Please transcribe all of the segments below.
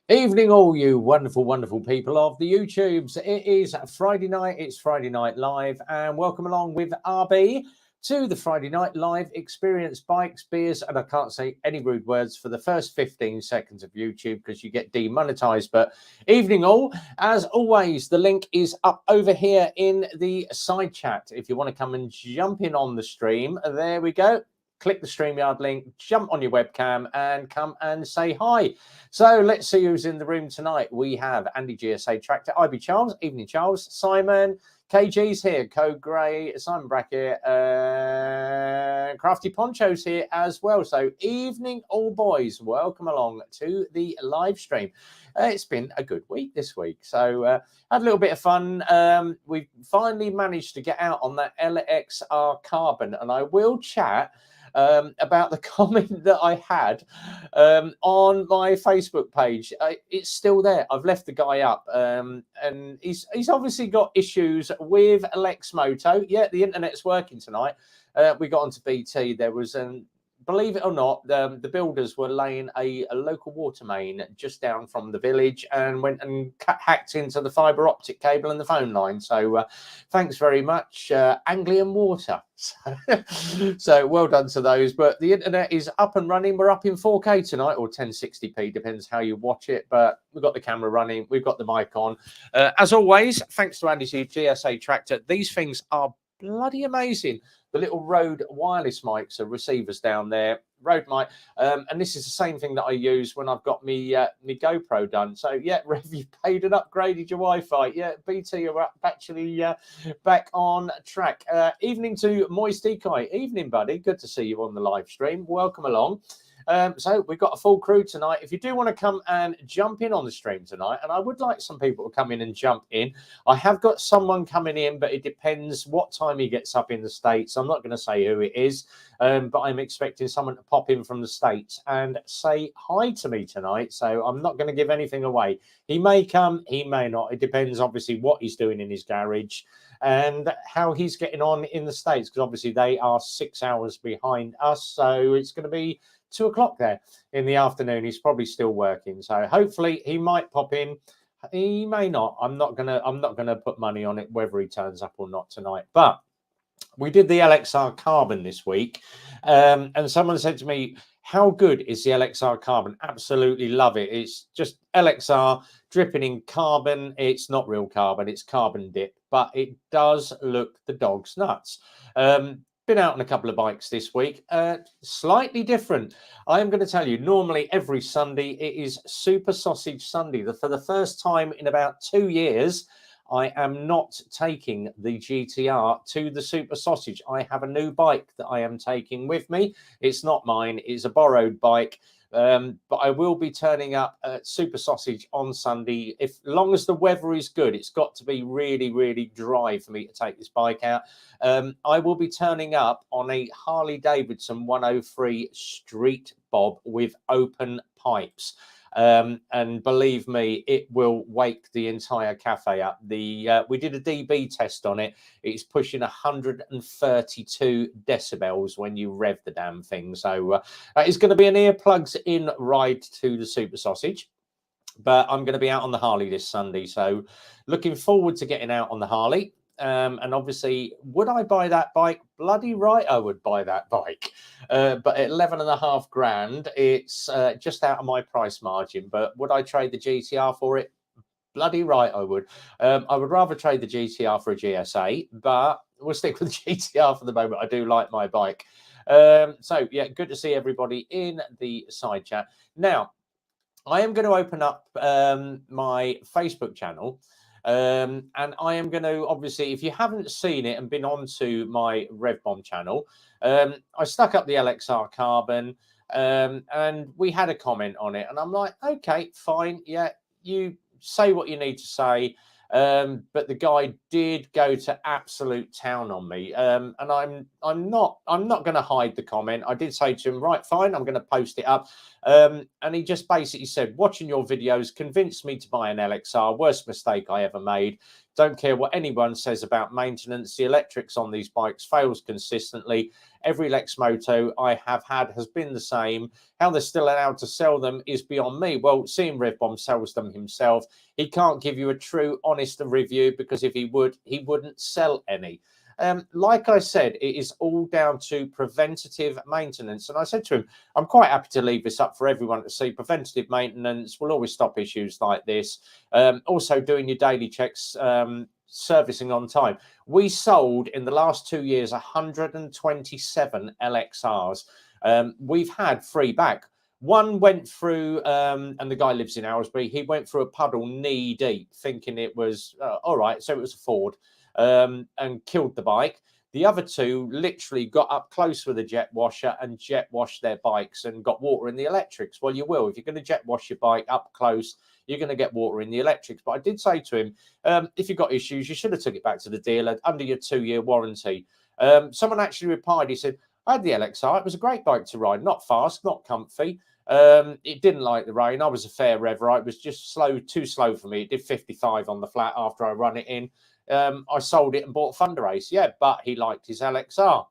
Evening, all you wonderful, wonderful people of the YouTubes. It is Friday night. It's Friday Night Live, and welcome along with RB to the Friday Night Live experience. Bikes, beers, and I can't say any rude words for the first 15 seconds of YouTube because you get demonetized. But evening, all. As always, the link is up over here in the side chat. If you want to come and jump in on the stream, there we go. Click the StreamYard link, jump on your webcam, and come and say hi. So let's see who's in the room tonight. We have Andy GSA Tractor, IB Charles, Evening Charles, Simon, KG's here, Code Grey, Simon Brackett, Crafty Poncho's here as well. So evening, all boys. Welcome along to the live stream. It's been a good week this week. So had a little bit of fun. We finally managed to get out on that LXR Carbon, and I will chat about the comment that I had on my Facebook page. It's still there. I've left the guy up, and he's obviously got issues with Lexmoto. Yeah, the internet's working tonight. We got onto BT. There was believe it or not, the builders were laying a local water main just down from the village and went and hacked into the fibre optic cable and the phone line. So thanks very much, Anglian Water. So well done to those. But the internet is up and running. We're up in 4K tonight, or 1060p, depends how you watch it. But we've got the camera running. We've got the mic on. As always, thanks to Andy's GSA Tractor. These things are bloody amazing. The little Rode wireless mics are receivers down there, Rode mic, and this is the same thing that I use when I've got me GoPro done. So yeah, Rev, you paid and upgraded your Wi-Fi. Yeah, BT are actually back on track. Evening to Moist Decoy. Evening, buddy. Good to see you on the live stream. Welcome along. So we've got a full crew tonight. If you do want to come and jump in on the stream tonight, and I would like some people to come in and jump in. I have got someone coming in, but it depends what time he gets up in the States. I'm not going to say who it is, but I'm expecting someone to pop in from the States and say hi to me tonight. So I'm not going to give anything away. He may come, he may not. It depends, obviously, what he's doing in his garage and how he's getting on in the States, because obviously they are 6 hours behind us. So it's going to be 2 o'clock there in the afternoon. He's probably still working, so hopefully he might pop in. He may not. I'm not gonna put money on it whether he turns up or not tonight. But we did the LXR Carbon this week, and someone said to me, how good is the LXR Carbon? Absolutely love it. It's just LXR dripping in carbon. It's not real carbon, it's carbon dip, but it does look the dog's nuts. Been out on a couple of bikes this week, slightly different. I am going to tell you, normally every Sunday it is Super Sausage Sunday. For the first time in about 2 years, I am not taking the GTR to the Super Sausage. I have a new bike that I am taking with me. It's not mine, it's a borrowed bike. But I will be turning up at Super Sausage on Sunday. If long as the weather is good, it's got to be really, really dry for me to take this bike out. I will be turning up on a Harley Davidson 103 Street Bob with open pipes. And believe me, it will wake the entire cafe up. We did a DB test on it. It's pushing 132 decibels when you rev the damn thing. So it's going to be an earplugs in ride to the Super Sausage. But I'm going to be out on the Harley this Sunday. So looking forward to getting out on the Harley. And obviously, would I buy that bike? Bloody right, I would buy that bike. But at 11.5 grand, it's just out of my price margin. But would I trade the GTR for it? Bloody right, I would. I would rather trade the GTR for a GSA, but we'll stick with the GTR for the moment. I do like my bike. So yeah, good to see everybody in the side chat. Now, I am going to open up my Facebook channel. And I am going to, obviously, if you haven't seen it and been onto my RevBomb channel, I stuck up the LXR Carbon and we had a comment on it. And I'm like, okay, fine. Yeah, you say what you need to say. But the guy did go to absolute town on me. And I'm not going to hide the comment. I did say to him, right, fine, I'm going to post it up. And he just basically said, watching your videos convinced me to buy an LXR. Worst mistake I ever made. Don't care what anyone says about maintenance. The electrics on these bikes fails consistently. Every Lexmoto I have had has been the same. How they're still allowed to sell them is beyond me. Well, seeing RevBomb sells them himself, he can't give you a true, honest review, because if he would, he wouldn't sell any. Like I said, it is all down to preventative maintenance. And I said to him, I'm quite happy to leave this up for everyone to see. Preventative maintenance will always stop issues like this. Also, doing your daily checks, servicing on time. We sold in the last 2 years 127 LXRs. We've had 3 back. One went through, and the guy lives in Aylesbury. He went through a puddle knee deep, thinking it was all right. So it was a Ford. And killed the bike. The other 2 literally got up close with a jet washer and jet washed their bikes and got water in the electrics. Well, you will. If you're going to jet wash your bike up close, you're going to get water in the electrics. But I did say to him, if you've got issues, you should have took it back to the dealer under your 2-year warranty. Someone actually replied, he said, I had the LXR. It was a great bike to ride, not fast, not comfy. It didn't like the rain. I was a fair rever. It was just slow, too slow for me. It did 55 on the flat after I run it in. I sold it and bought Thunder Race. Yeah, but he liked his LXR.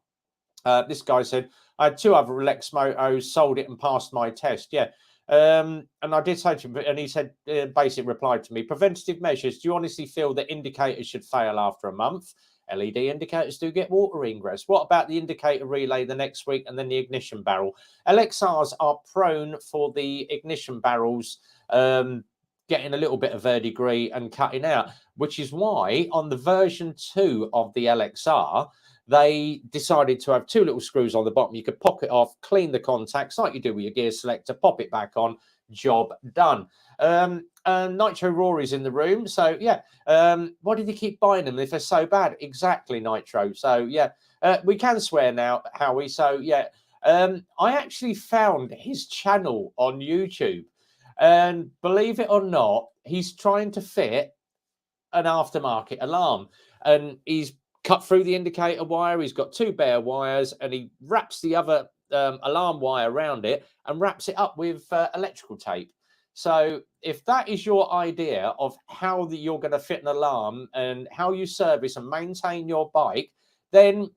This guy said, I had 2 other Lexmotos, sold it and passed my test. Yeah. And I did say to him, and he said, basic replied to me, preventative measures. Do you honestly feel that indicators should fail after a month? LED indicators do get water ingress. What about the indicator relay the next week and then the ignition barrel? LXRs are prone for the ignition barrels getting a little bit of verdigris and cutting out, which is why on the version 2 of the LXR, they decided to have 2 little screws on the bottom. You could pop it off, clean the contacts like you do with your gear selector, pop it back on, job done. And Nitro Rory's in the room. So, yeah, why did you keep buying them if they're so bad? Exactly, Nitro. So, yeah, we can swear now, Howie. So, yeah, I actually found his channel on YouTube. And believe it or not, he's trying to fit an aftermarket alarm. And he's cut through the indicator wire. He's got 2 bare wires, and he wraps the other alarm wire around it and wraps it up with electrical tape. So if that is your idea of how you're going to fit an alarm and how you service and maintain your bike, then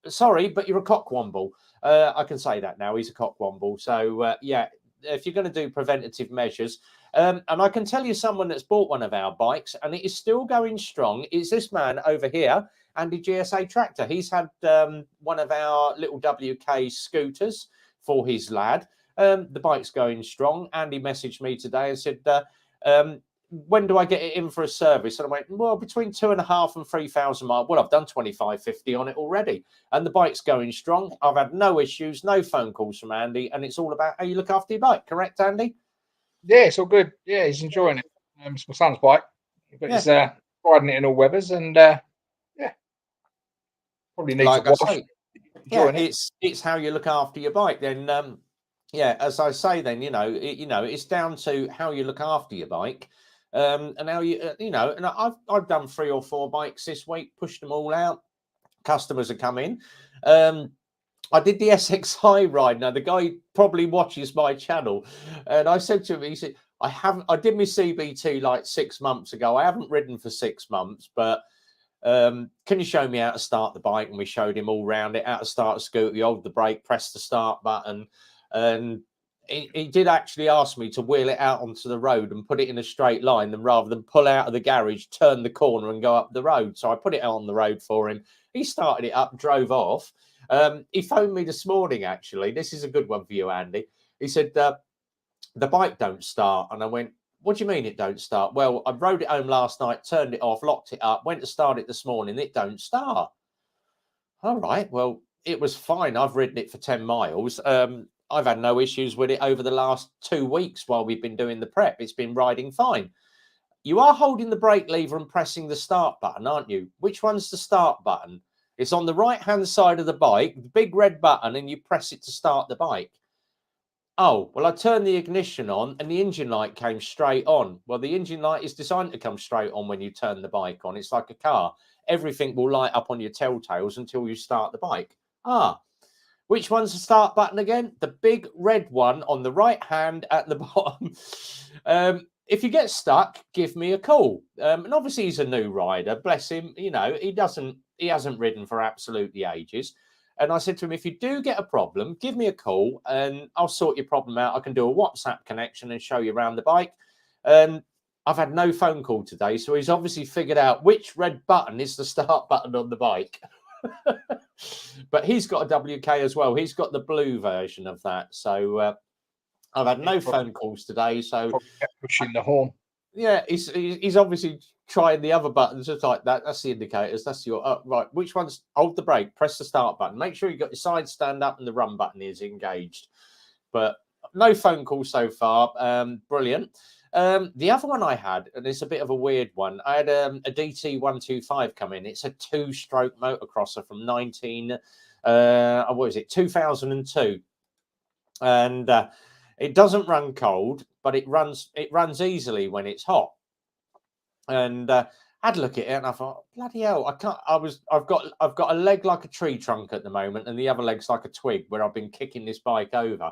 sorry, but you're a cockwomble. I can say that now. He's a cockwomble. So, yeah, if you're going to do preventative measures, and I can tell you someone that's bought one of our bikes and it is still going strong, is this man over here, Andy GSA Tractor. He's had one of our little WK scooters for his lad. The bike's going strong. Andy messaged me today and said, when do I get it in for a service? And I went, well, between 2.5 and 3,000 miles. Well, I've done 2550 on it already, and the bike's going strong. I've had no issues, no phone calls from Andy, and it's all about how you look after your bike. Correct, Andy? Yeah, it's all good. Yeah, he's enjoying it. It's my son's bike, but he's riding it in all weathers, and yeah, probably needs like a wash. Yeah, it's how you look after your bike. Then, yeah, as I say, then it's down to how you look after your bike. And how and I've done 3 or 4 bikes this week, pushed them all out. Customers are coming. I did the SXI ride. Now the guy probably watches my channel, and I said to him, he said, I did my CBT like 6 months ago. I haven't ridden for 6 months, but can you show me how to start the bike? And we showed him all round it, how to start a scooter. You hold the brake, press the start button, and he did actually ask me to wheel it out onto the road and put it in a straight line, and rather than pull out of the garage, turn the corner and go up the road. So I put it out on the road for him. He started it up, drove off. He phoned me this morning, actually. This is a good one for you, Andy. He said, the bike don't start. And I went, what do you mean it don't start? Well, I rode it home last night, turned it off, locked it up, went to start it this morning. It don't start. All right, well, it was fine. I've ridden it for 10 miles. I've had no issues with it over the last 2 weeks while we've been doing the prep. It's been riding fine. You are holding the brake lever and pressing the start button, aren't you? Which one's the start button? It's on the right-hand side of the bike, the big red button, and you press it to start the bike. Oh, well, I turned the ignition on and the engine light came straight on. Well, the engine light is designed to come straight on when you turn the bike on. It's like a car. Everything will light up on your telltales until you start the bike. Which one's the start button again? The big red one on the right hand at the bottom. if you get stuck, give me a call. And obviously, he's a new rider. Bless him. You know, he hasn't ridden for absolutely ages. And I said to him, if you do get a problem, give me a call and I'll sort your problem out. I can do a WhatsApp connection and show you around the bike. I've had no phone call today, so he's obviously figured out which red button is the start button on the bike. But he's got a WK as well. He's got the blue version of that. So I've had no phone calls today. So kept pushing the horn. Yeah, he's obviously trying the other buttons just like that. That's the indicators. That's your right. Which one's hold the brake? Press the start button. Make sure you got your side stand up and the run button is engaged. But no phone calls so far. Brilliant. The other one I had, and it's a bit of a weird one. I had a DT125 come in. It's a 2-stroke motocrosser from 2002, and it doesn't run cold, but it runs easily when it's hot. And I had a look at it, and I thought, bloody hell, I can't. I've got a leg like a tree trunk at the moment, and the other leg's like a twig, where I've been kicking this bike over.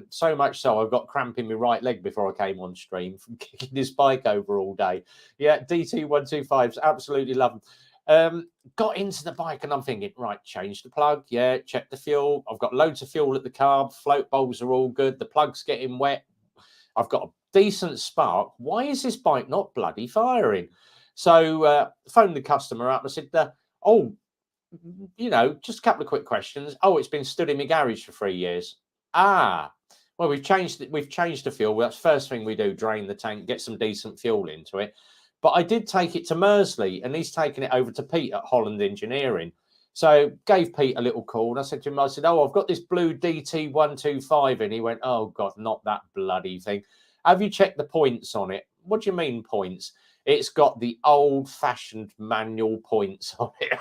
So much so I've got cramp in my right leg before I came on stream from kicking this bike over all day. Yeah, DT125s, absolutely love them. Got into the bike and I'm thinking, right, change the plug. Yeah, check the fuel. I've got loads of fuel at the carb. Float bowls are all good. The plug's getting wet. I've got a decent spark. Why is this bike not bloody firing? So phoned the customer up. I said, just a couple of quick questions. Oh, it's been stood in my garage for 3 years. Well, we've changed the fuel. That's the first thing we do, drain the tank, get some decent fuel into it. But I did take it to Mersley, and he's taken it over to Pete at Holland Engineering. So gave Pete a little call, and I said to him, I've got this blue DT125, and he went, oh God, not that bloody thing. Have you checked the points on it? What do you mean points? It's got the old-fashioned manual points on it.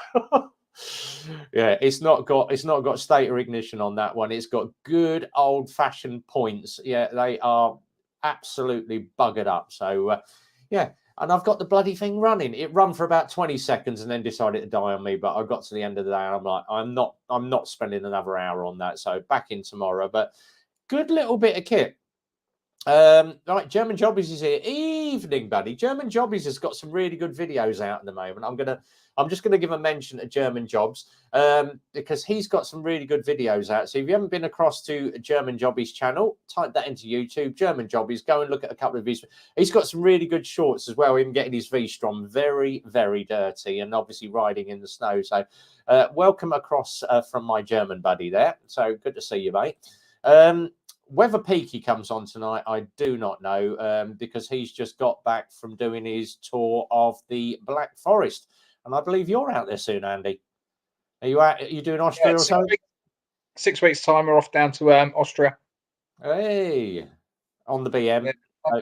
Yeah, it's not got stator ignition on that one. It's got good old-fashioned points. Yeah, they are absolutely buggered up. So yeah, and I've got the bloody thing running. It ran for about 20 seconds and then decided to die on me. But I got to the end of the day and I'm like, I'm not spending another hour on that. So back in tomorrow. But good little bit of kit. Right, German Jobbies is here. Evening, buddy. German Jobbies has got some really good videos out at the moment. I'm just gonna give a mention to German Jobs because he's got some really good videos out. So if you haven't been across to German Jobbies channel, type that into YouTube. German Jobbies. Go and look at a couple of his. He's got some really good shorts as well. Him getting his V-Strom very, very dirty and obviously riding in the snow. So welcome across from my German buddy there. So good to see you, mate. Whether Peaky comes on tonight, I do not know because he's just got back from doing his tour of the Black Forest. And I believe you're out there soon, Andy. Are you out? Are you doing Austria or something? 6 weeks' time, we're off down to Austria. Hey, on the BM. Yeah.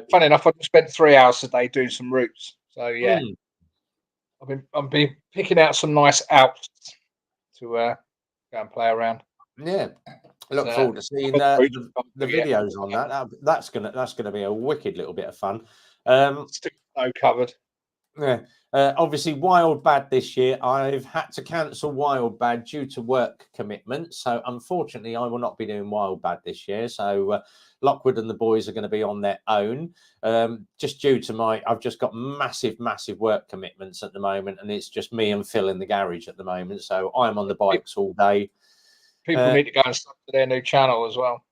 Funny enough, I've spent 3 hours a day doing some routes. So, yeah. I've been picking out some nice Alps to go and play around. Yeah. Look forward to seeing the videos on that. That's gonna be a wicked little bit of fun. Still snow covered. Yeah. Obviously, Wild Bad this year. I've had to cancel Wild Bad due to work commitments. So unfortunately, I will not be doing Wild Bad this year. So Lockwood and the boys are going to be on their own. Just due to I've just got massive work commitments at the moment, and it's just me and Phil in the garage at the moment. So I'm on the bikes all day. People need to go and sub to their new channel as well.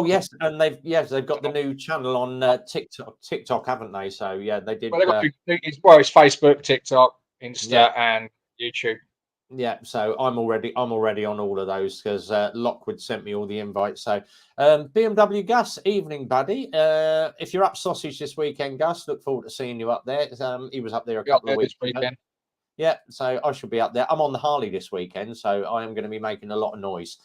Yes, and they've got the new channel on TikTok, haven't they? So yeah, they did. Well, it's Facebook, TikTok, Insta, and YouTube. Yeah, so I'm already on all of those because Lockwood sent me all the invites. So BMW Gus, evening, buddy. If you're up sausage this weekend, Gus, look forward to seeing you up there. He was up there a couple of weeks ago. Yeah, so I should be up there. I'm on the Harley this weekend, so I am going to be making a lot of noise.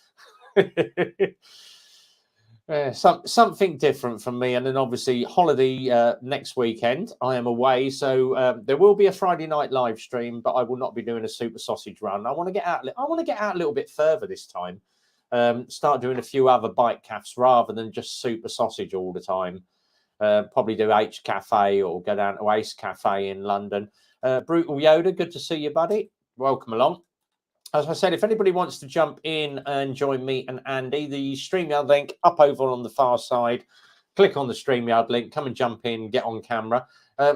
Something different from me, and then obviously holiday next weekend. I am away, so there will be a Friday night live stream, but I will not be doing a super sausage run. I want to get out. I want to get out a little bit further this time. Start doing a few other bike cafes rather than just super sausage all the time. Probably do H Cafe or go down to Ace Cafe in London. Brutal Yoda, good to see you, buddy. Welcome along. As I said, if anybody wants to jump in and join me and Andy, the StreamYard link up over on the far side. click on the StreamYard link, come and jump in, get on camera.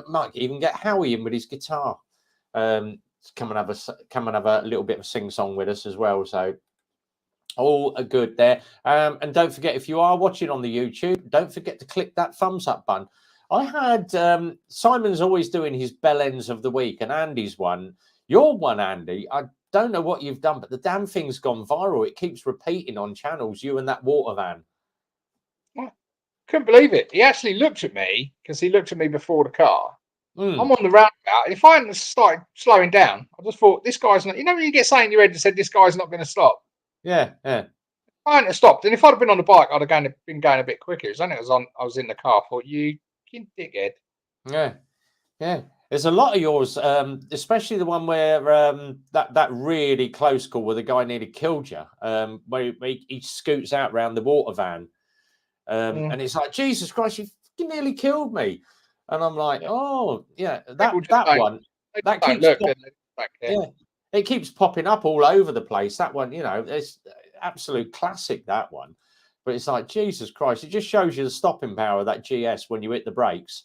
Might even get Howie in with his guitar. Come and have a little bit of a sing song with us as well. So all good there. And don't forget, if you are watching on the YouTube, don't forget to click that thumbs up button. I had Simon's always doing his bell ends of the week, and Andy's one. Your one, Andy. I don't know what you've done, but the damn thing's gone viral. It keeps repeating on channels. You and that water van. I couldn't believe it. He actually looked at me because he looked at me before the car. I'm on the roundabout. If I hadn't started slowing down, I just thought this guy's not. You know when you get something in your head and said this guy's not going to stop. Yeah. I hadn't stopped, and if I'd have been on the bike, I'd have been going a bit quicker. It was only I was in the car. I thought, you dickhead. Yeah. There's a lot of yours, especially the one where that really close call where the guy nearly killed you, where he scoots out round the water van, and it's like, Jesus Christ, you fucking nearly killed me, and I'm like, oh yeah, that one that keeps it keeps popping up all over the place. That one, it's absolute classic, that one. But it's like, Jesus Christ, it just shows you the stopping power of that GS when you hit the brakes.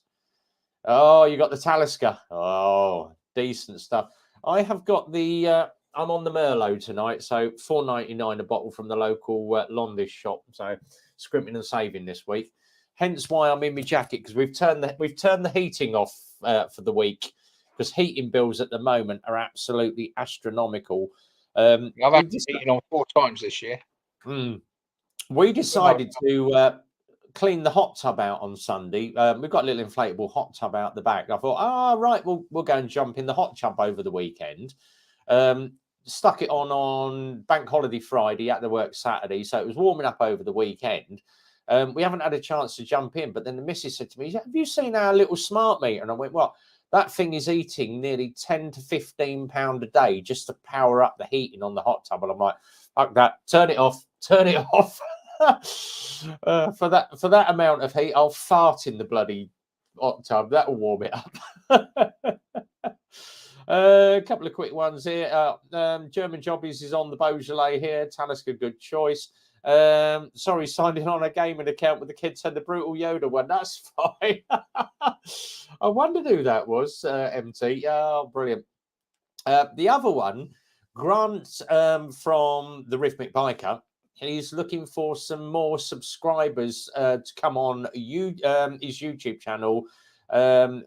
Oh, you got the Talisker. Oh, decent stuff. I have got the I'm on the Merlot tonight, so $4.99 a bottle from the local Londish shop. So scrimping and saving this week. Hence why I'm in my jacket, because we've turned the heating off for the week, because heating bills at the moment are absolutely astronomical. I've had heating on 4 times this year. We decided to clean the hot tub out on Sunday. We've got a little inflatable hot tub out the back. I thought, right, we'll go and jump in the hot tub over the weekend. Stuck it on Bank Holiday Friday, had to work Saturday, so it was warming up over the weekend. We haven't had a chance to jump in, but then the missus said to me, have you seen our little smart meter? And I went, what? That thing is eating nearly 10 to 15 pound a day just to power up the heating on the hot tub. And I'm like, fuck that, turn it off. For that amount of heat, I'll fart in the bloody hot tub. That'll warm it up. A couple of quick ones here. German Jobbies is on the Beaujolais here. Talisker, good choice. Sorry, signed in on a gaming account with the kids and the Brutal Yoda one. That's fine. I wondered who that was, MT. Oh, brilliant. The other one, Grant from the Rhythmic Biker, he's looking for some more subscribers to come on his YouTube channel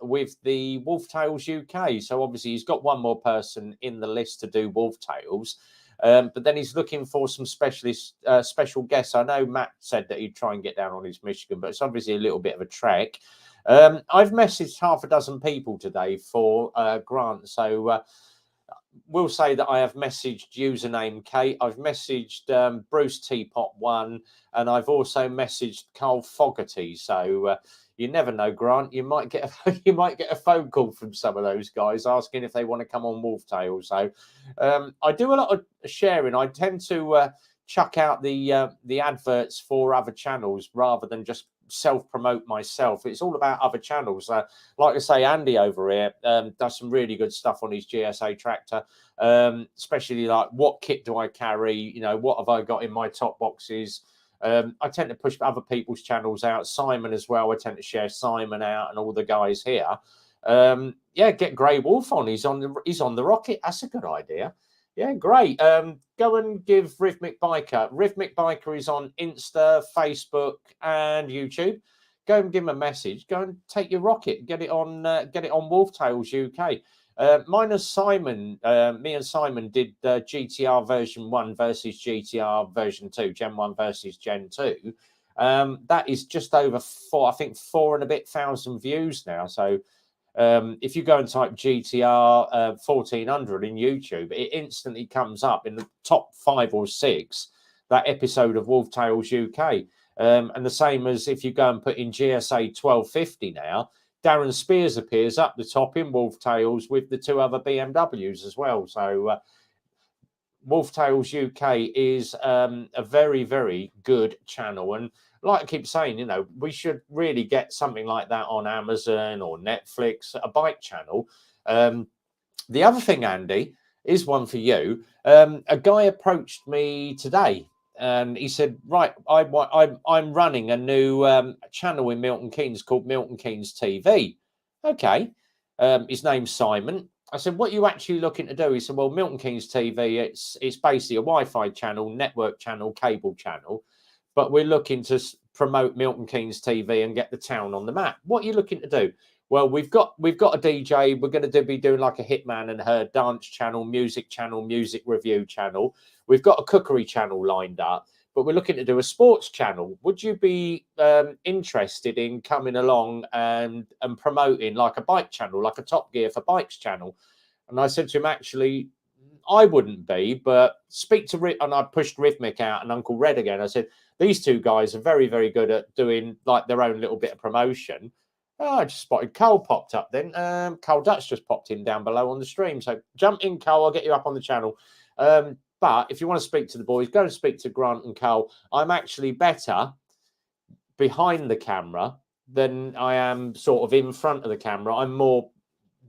with the Wolf Tales UK. So obviously he's got one more person in the list to do Wolf Tales. But then he's looking for some special guests. I know Matt said that he'd try and get down on his Michigan, but it's obviously a little bit of a trek. I've messaged half a dozen people today for Grant. So we'll say that I have messaged username Kate. I've messaged Bruce Teapot 1, and I've also messaged Carl Fogarty. So you never know, Grant. You might get a phone call from some of those guys asking if they want to come on Wolf Tales. So I do a lot of sharing. I tend to chuck out the adverts for other channels rather than just self-promote myself. It's all about other channels. Like I say, Andy over here does some really good stuff on his GSA tractor, especially like what kit do I carry? What have I got in my top boxes? I tend to push other people's channels out. Simon as well. I tend to share Simon out and all the guys here. Get Grey Wolf on. He's on the rocket. That's a good idea. Yeah, great. Go and give Rhythmic Biker. Rhythmic Biker is on Insta, Facebook, and YouTube. Go and give him a message. Go and take your rocket. Get it on Wolf Tales UK. Mine and Simon, me and Simon did GTR version 1 versus GTR version 2, Gen 1 versus Gen 2. That is just over 4 and a bit thousand views now. So if you go and type GTR 1400 in YouTube, it instantly comes up in the top 5 or 6, that episode of Wolf Tales UK. And the same as if you go and put in GSA 1250 now, Darren Spears appears up the top in Wolf Tales with the 2 other BMWs as well. So Wolf Tales UK is a very, very good channel. And like I keep saying, we should really get something like that on Amazon or Netflix, a bike channel. The other thing, Andy, is one for you. A guy approached me today and he said, right, I'm running a new channel in Milton Keynes called Milton Keynes TV. Okay. His name's Simon. I said, what are you actually looking to do? He said, well, Milton Keynes TV, it's basically a Wi-Fi channel, network channel, cable channel, but we're looking to promote Milton Keynes TV and get the town on the map. What are you looking to do? Well, we've got a DJ. We're going to be doing like a Hitman and Her dance channel, music review channel. We've got a cookery channel lined up, but we're looking to do a sports channel. Would you be interested in coming along and promoting like a bike channel, like a Top Gear for Bikes channel? And I said to him, actually, I wouldn't be, but speak to Rick. And I pushed Rhythmic out and Uncle Red again. I said, these two guys are very, very good at doing like their own little bit of promotion. Oh, I just spotted Cole popped up then. Cole Dutch just popped in down below on the stream. So jump in, Cole. I'll get you up on the channel. But if you want to speak to the boys, go and speak to Grant and Cole. I'm actually better behind the camera than I am sort of in front of the camera. I'm more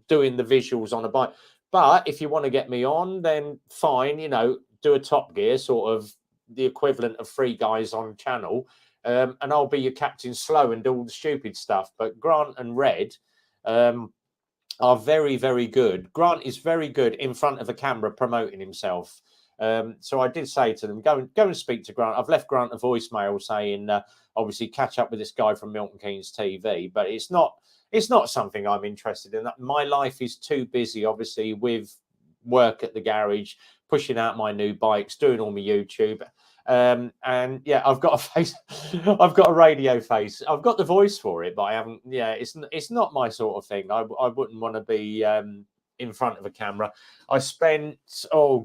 doing the visuals on a bike. But if you want to get me on, then fine, you know, do a Top Gear, sort of the equivalent of 3 guys on channel. And I'll be your Captain Slow and do all the stupid stuff. But Grant and Red are very, very good. Grant is very good in front of a camera promoting himself. So I did say to them, go and speak to Grant. I've left Grant a voicemail saying, obviously, catch up with this guy from Milton Keynes TV. But it's not something I'm interested in. My life is too busy, obviously, with work at the garage, pushing out my new bikes, doing all my YouTube. And yeah, I've got a face. I've got a radio face. I've got the voice for it, but I haven't. Yeah, it's not my sort of thing. I wouldn't want to be in front of a camera. I spent I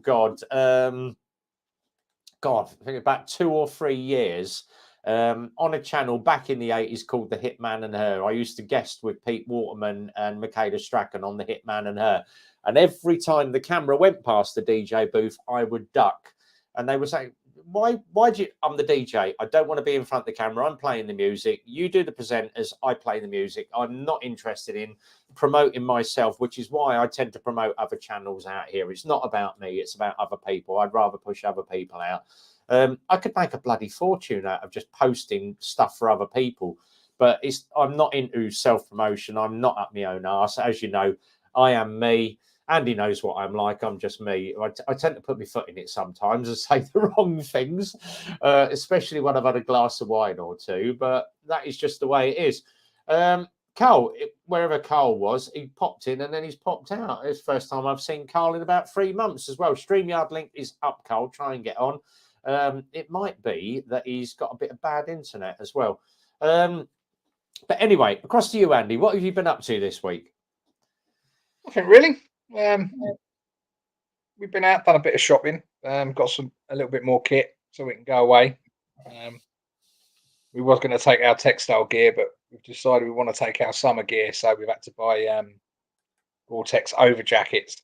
think about 2 or 3 years on a channel back in the 80s called The Hitman and Her. I used to guest with Pete Waterman and Michaela Strachan on The Hitman and Her. And every time the camera went past the DJ booth, I would duck. And they would say, why do you? I'm the DJ. I don't want to be in front of the camera. I'm playing the music. You do the presenters. I play the music. I'm not interested in promoting myself, which is why I tend to promote other channels out here. It's not about me. It's about other people. I'd rather push other people out. I could make a bloody fortune out of just posting stuff for other people, but I'm not into self-promotion. I'm not up my own arse. As you know, I am me. Andy knows what I'm like. I'm just me. I tend to put my foot in it sometimes and say the wrong things, especially when I've had a glass of wine or two. But that is just the way it is. Carl, wherever Carl was, he popped in and then he's popped out. It's the first time I've seen Carl in about 3 months as well. StreamYard link is up, Carl. Try and get on. It might be that he's got a bit of bad internet as well. But anyway, across to you, Andy. What have you been up to this week? Nothing really. We've been out, done a bit of shopping, got a little bit more kit so we can go away. We was going to take our textile gear, but we've decided we want to take our summer gear, so we've had to buy Gore-Tex over jackets,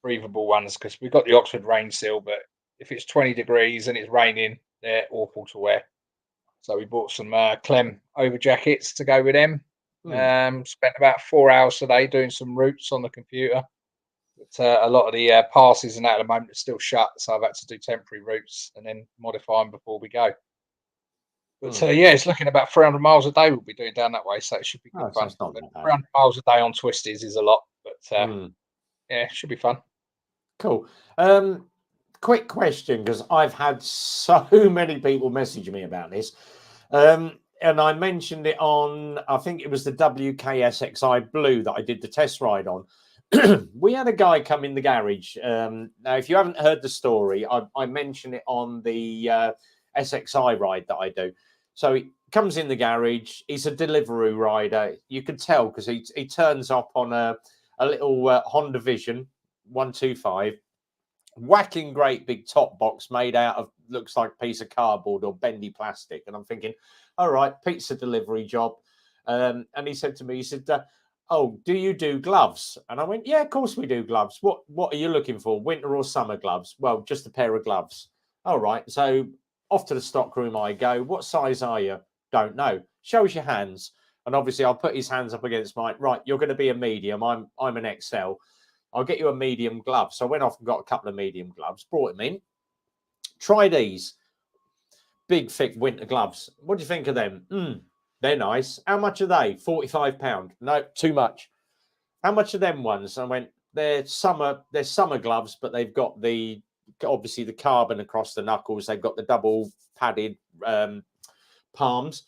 breathable ones, because we've got the Oxford rain seal, but if it's 20 degrees and it's raining, they're awful to wear. So we bought some Clem over jackets to go with them. Spent about 4 hours today doing some routes on the computer. But a lot of the passes and that at the moment are still shut, so I've had to do temporary routes and then modify them before we go. But yeah, it's looking about 300 miles a day we'll be doing down that way, so it should be good fun. 300 miles a day on twisties is a lot, but yeah, it should be fun. Cool. Quick question, because I've had so many people message me about this. And I mentioned it on, I think it was the WKSXi Blue that I did the test ride on. We had a guy come in the garage. Now, if you haven't heard the story, I mentioned it on the SXi ride that I do. So he comes in the garage. He's a Deliveroo rider. You could tell because he turns up on a little Honda Vision 125, whacking great big top box made out of, looks like a piece of cardboard or bendy plastic. And I'm thinking, all right, pizza delivery job. And he said to me, he said, oh, do you do gloves? And I went, yeah, of course we do gloves. What are you looking for? Winter or summer gloves? Well, just a pair of gloves. All right. So off to the stock room I go. What size are you? Don't know. Show us your hands. And obviously I'll put his hands up against mine. Right, you're going to be a medium. I'm an XL. I'll get you a medium glove. So I went off and got a couple of medium gloves, brought him in. Try these big, thick winter gloves. What do you think of them? They're nice. How much are they? £45. No, too much. How much are them ones? I went, they're summer gloves, but they've got obviously the carbon across the knuckles. They've got the double padded palms.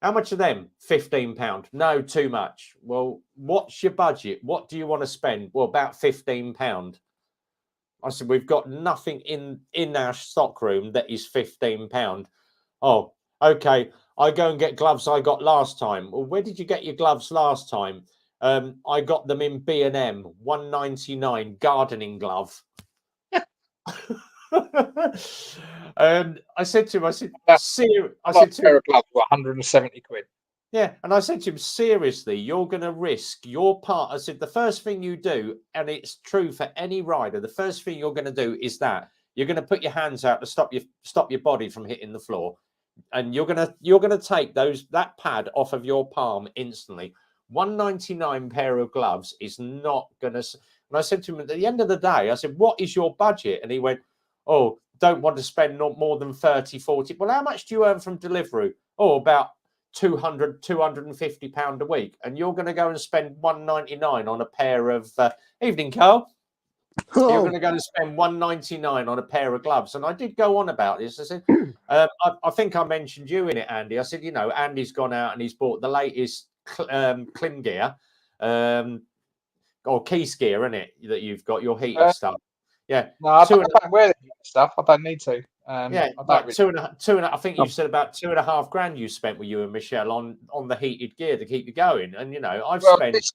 How much are them? £15. No, too much. Well, what's your budget? What do you want to spend? Well, about £15. I said, we've got nothing in our stock room that is £15. Oh, okay. I go and get gloves I got last time. Well, where did you get your gloves last time? I got them in B&M, £1.99 gardening glove. I said to him, I said to him, gloves were 170 quid. Yeah, and I said to him, seriously, you're going to risk your part. I said, the first thing you do, and it's true for any rider, the first thing you're going to do is that you're going to put your hands out to stop your body from hitting the floor, and you're going to take that pad off of your palm instantly. £1.99 pair of gloves is not going to. And I said to him at the end of the day, I said, what is your budget? And he went, oh, don't want to spend not more than 30, 40. Well, how much do you earn from Deliveroo? Oh, about £250 a week. And you're going to go and spend £1.99 on a pair of evening, Carl. Oh. You're going to go and spend £1.99 on a pair of gloves. And I did go on about this. I said, I think I mentioned you in it, Andy. I said, Andy's gone out and he's bought the latest Klim gear, or Keys gear, isn't it? That you've got your heated stuff. Yeah. No, I don't wear the heated stuff. I don't need to. Yeah, like I think you said about £2,500 you spent with you and Michelle on the heated gear to keep you going. And I've spent. It's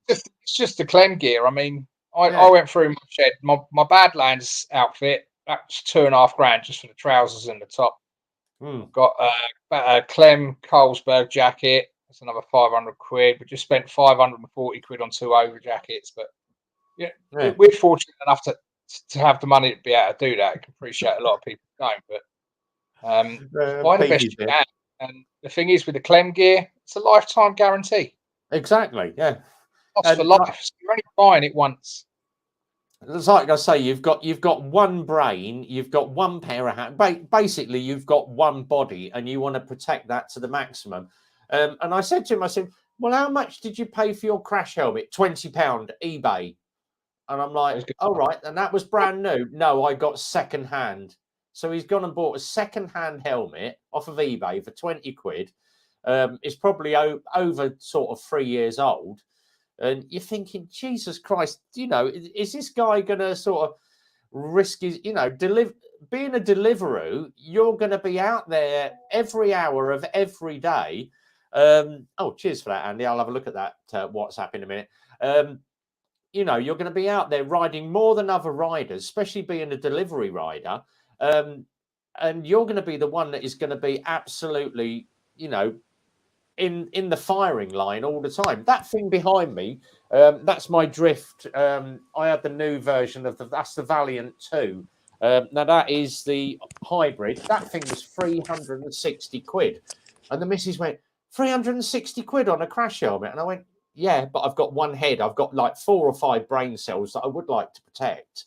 just the Clem gear. I mean, I went through my shed. My Badlands outfit, that's £2,500 just for the trousers and the top. Got a Clem Carlsberg jacket. That's another 500 quid. We just spent 540 quid on 2 over jackets. But we're fortunate enough to have the money to be able to do that. I can appreciate a lot of people don't, but buy the best you can. And the thing is, with the Clem gear, it's a lifetime guarantee. Exactly, yeah. That's for life. So you're only buying it once. It's like I say, you've got one brain, you've got one pair of hands. Basically, you've got one body, and you want to protect that to the maximum. And I said to him, I said, well, how much did you pay for your crash helmet? £20 eBay. And I'm like, all right, and that was brand new. No, I got second hand. So he's gone and bought a second hand helmet off of eBay for 20 quid. It's probably over sort of 3 years old. And you're thinking, Jesus Christ, is this guy going to sort of risk his, being a Deliveroo, you're going to be out there every hour of every day. Cheers for that, Andy. I'll have a look at that WhatsApp in a minute. You're going to be out there riding more than other riders, especially being a delivery rider. And you're going to be the one that is going to be absolutely, in the firing line all the time. That thing behind me, that's my Drift. I had the new version of that's the Valiant 2. Now that is the hybrid. That thing was 360 quid. And the missus went, 360 quid on a crash helmet. And I went, yeah, but I've got one head. I've got like 4 or 5 brain cells that I would like to protect.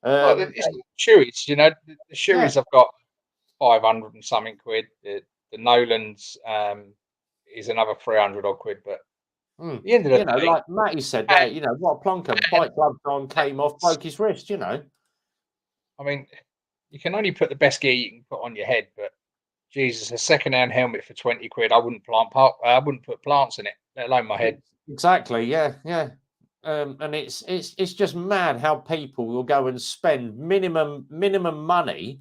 It's Shoeies, the Shoeies I've got 500 and something quid. The Nolan's is another 300 odd quid. But at the end of the day, like Matty said, what a plonker, bike gloves on, came off, broke his wrist. I mean, you can only put the best gear you can put on your head, but Jesus, a second-hand helmet for 20 quid, I wouldn't put plants in it, let alone my head. Exactly, yeah. And it's just mad how people will go and spend minimum money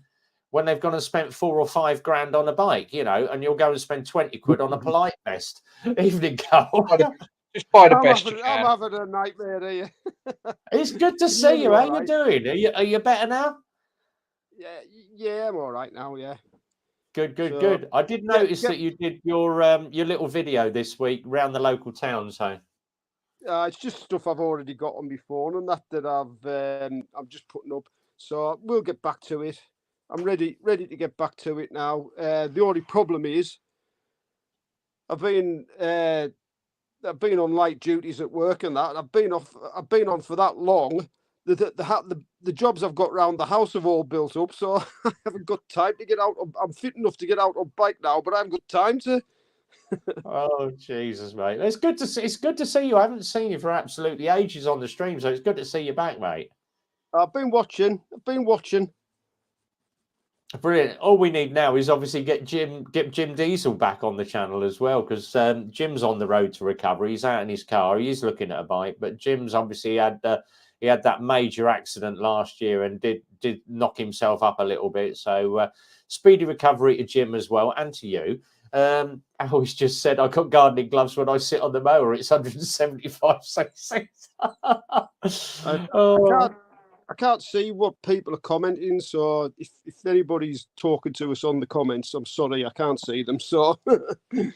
when they've gone and spent 4 or 5 grand on a bike, and you'll go and spend 20 quid on a polite vest. Evening, Carl. Just buy the best you can. I'm having a nightmare here. It's good to see you. How you doing? Are you better now? Yeah, I'm all right now. Yeah. Good. I did notice that you did your little video this week around the local town. So it's just stuff I've already got on my phone and that I'm just putting up. So we'll get back to it. I'm ready to get back to it now. The only problem is I've been on light duties at work and that. I've been on for that long the jobs I've got round the house have all built up, so I haven't got time to get out. I'm fit enough to get out on bike now, but I haven't got time to. Oh Jesus, mate! It's good to see. It's good to see you. I haven't seen you for absolutely ages on the stream, so it's good to see you back, mate. I've been watching. Brilliant. All we need now is obviously get Jim Diesel back on the channel as well, because Jim's on the road to recovery. He's out in his car. He's looking at a bike, but Jim's obviously had that major accident last year and did knock himself up a little bit. So speedy recovery to Jim as well, and to you. Always just said I got gardening gloves when I sit on the mower. It's 175 cc. I can't see what people are commenting, so if anybody's talking to us on the comments, I'm sorry, I can't see them. So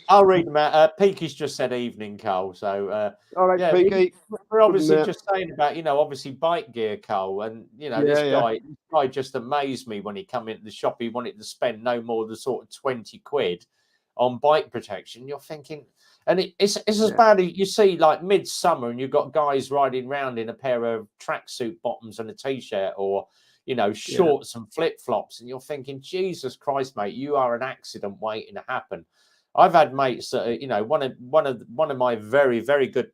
I'll read them out. Peaky's just said evening, Cole. So all right, yeah, Peaky. we're obviously just saying about, obviously bike gear, Cole, and this guy just amazed me when he come into the shop. He wanted to spend no more than sort of 20 quid on bike protection. You're thinking, and it's as bad as you see, like midsummer, and you've got guys riding around in a pair of tracksuit bottoms and a t-shirt, or shorts and flip flops, and you're thinking, Jesus Christ, mate, you are an accident waiting to happen. I've had mates that one of my very, very good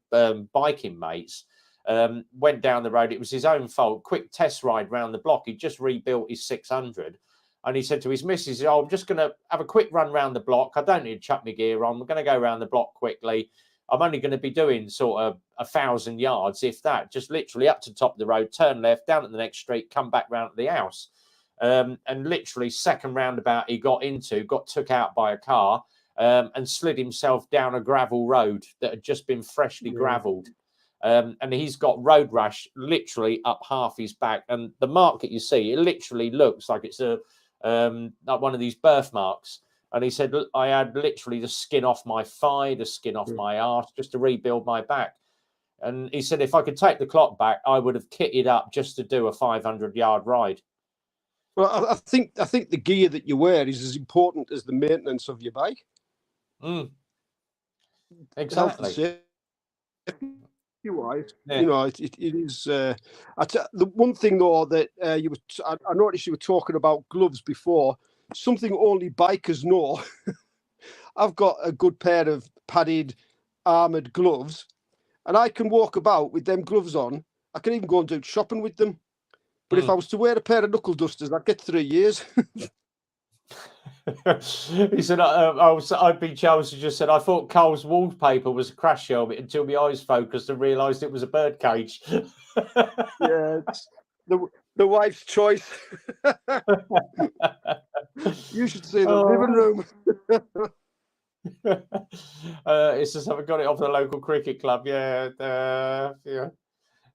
biking mates went down the road. It was his own fault. Quick test ride round the block. He just rebuilt his 600. And he said to his missus, I'm just going to have a quick run round the block. I don't need to chuck my gear on. I'm going to go around the block quickly. I'm only going to be doing sort of 1,000 yards, if that, just literally up to the top of the road, turn left, down at the next street, come back round to the house. And literally second roundabout he got took out by a car and slid himself down a gravel road that had just been freshly gravelled. And he's got road rash literally up half his back. And the mark that you see, it literally looks like it's like one of these birthmarks. And he said, look, I had literally the skin off my thigh, the skin off my arse, just to rebuild my back. And he said, if I could take the clock back, I would have kitted up just to do a 500-yard ride. Well, I think the gear that you wear is as important as the maintenance of your bike. Exactly. Wise, it is. The one thing though that I noticed you were talking about gloves before. Something only bikers know. I've got a good pair of padded, armoured gloves, and I can walk about with them gloves on. I can even go and do shopping with them. But if I was to wear a pair of knuckle dusters, I'd get 3 years. He said, I'd be Charles, who just said, I thought Cole's wallpaper was a crash helmet until my eyes focused and realised it was a bird cage. Yeah, it's the wife's choice. You should see the living room. It's just I've got it off the local cricket club.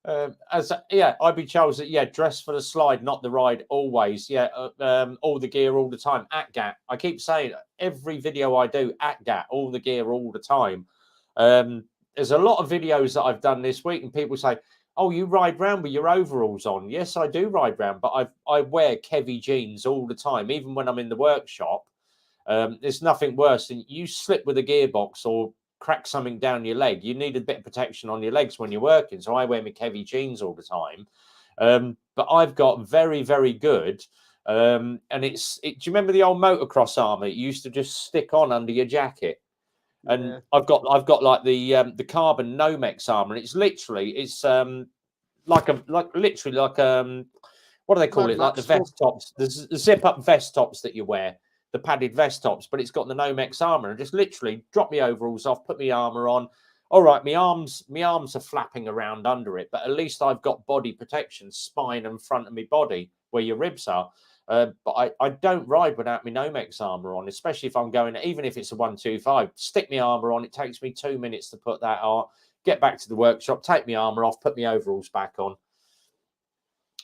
I'd be Charles. Dress for the slide, not the ride. Always, all the gear, all the time. ATGAT. I keep saying every video I do, ATGAT, all the gear, all the time. There's a lot of videos that I've done this week, and people say, "Oh, you ride round with your overalls on?" Yes, I do ride round, but I wear Kevy jeans all the time, even when I'm in the workshop. There's nothing worse than you slip with a gearbox or crack something down your leg. You need a bit of protection on your legs when you're working. So I wear my Kevy jeans all the time. But I've got very, very good. And do you remember the old motocross armor? You used to just stick on under your jacket. And I've got like the carbon Nomex armor. And it's literally, what do they call it? Like the vest tops, the zip up vest tops that you wear. The padded vest tops, but it's got the Nomex armor, and just literally drop my overalls off, put my armor on. All right, my arms are flapping around under it, but at least I've got body protection, spine and front of my body where your ribs are. But I don't ride without my Nomex armor on, especially if I'm going, even if it's a 125, stick my armor on. It takes me 2 minutes to put that on, get back to the workshop, take my armor off, put my overalls back on.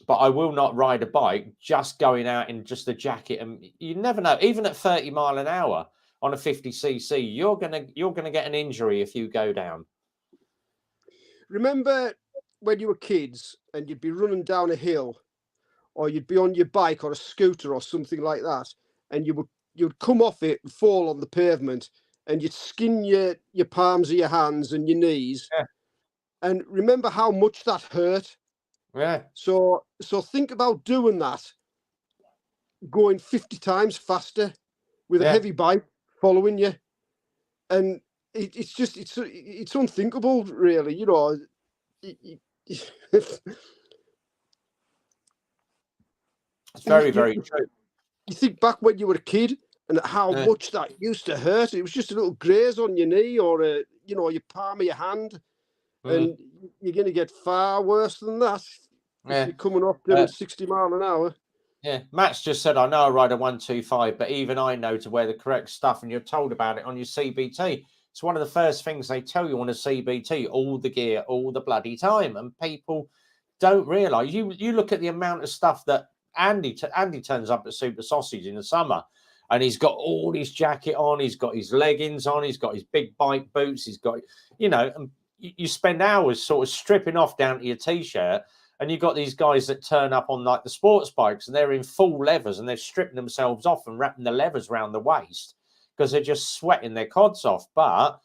But I will not ride a bike just going out in just a jacket. And you never know, even at 30 mile an hour on a 50cc, you're gonna get an injury if you go down. Remember when you were kids and you'd be running down a hill, or you'd be on your bike or a scooter or something like that, and you'd come off it and fall on the pavement, and you'd skin your palms of your hands and your knees. Yeah. And remember how much that hurt? Yeah. So think about doing that, going 50 times faster with a Yeah. heavy bike following you, and it's unthinkable, really. You know, It's very, very true. You think back when you were a kid and how Yeah. much that used to hurt. It was just a little graze on your knee or your palm of your hand, and you're going to get far worse than that if you're coming off doing 60 mile an hour. Yeah, Matt's just said, I know I ride a 125, but even I know to wear the correct stuff, and you're told about it on your CBT. It's one of the first things they tell you on a CBT, all the gear, all the bloody time. And people don't realise. You look at the amount of stuff that Andy turns up at Super Sausage in the summer, and he's got all his jacket on, he's got his leggings on, he's got his big bike boots, he's got, and you spend hours sort of stripping off down to your T-shirt. And you've got these guys that turn up on like the sports bikes and they're in full levers and they're stripping themselves off and wrapping the levers around the waist because they're just sweating their cods off. But,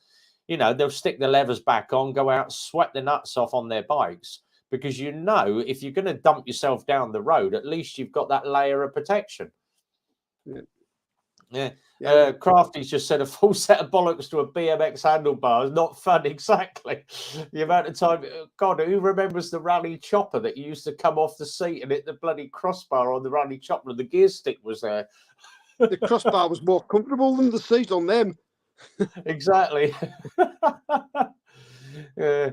they'll stick the levers back on, go out, sweat the nuts off on their bikes because if you're going to dump yourself down the road, at least you've got that layer of protection. Yeah. Crafty's just said a full set of bollocks to a BMX handlebar is not fun. Exactly. The amount of time. God, who remembers the rally chopper that used to come off the seat and hit the bloody crossbar on the rally chopper? The gear stick was there. The crossbar was more comfortable than the seat on them. Exactly. Yeah.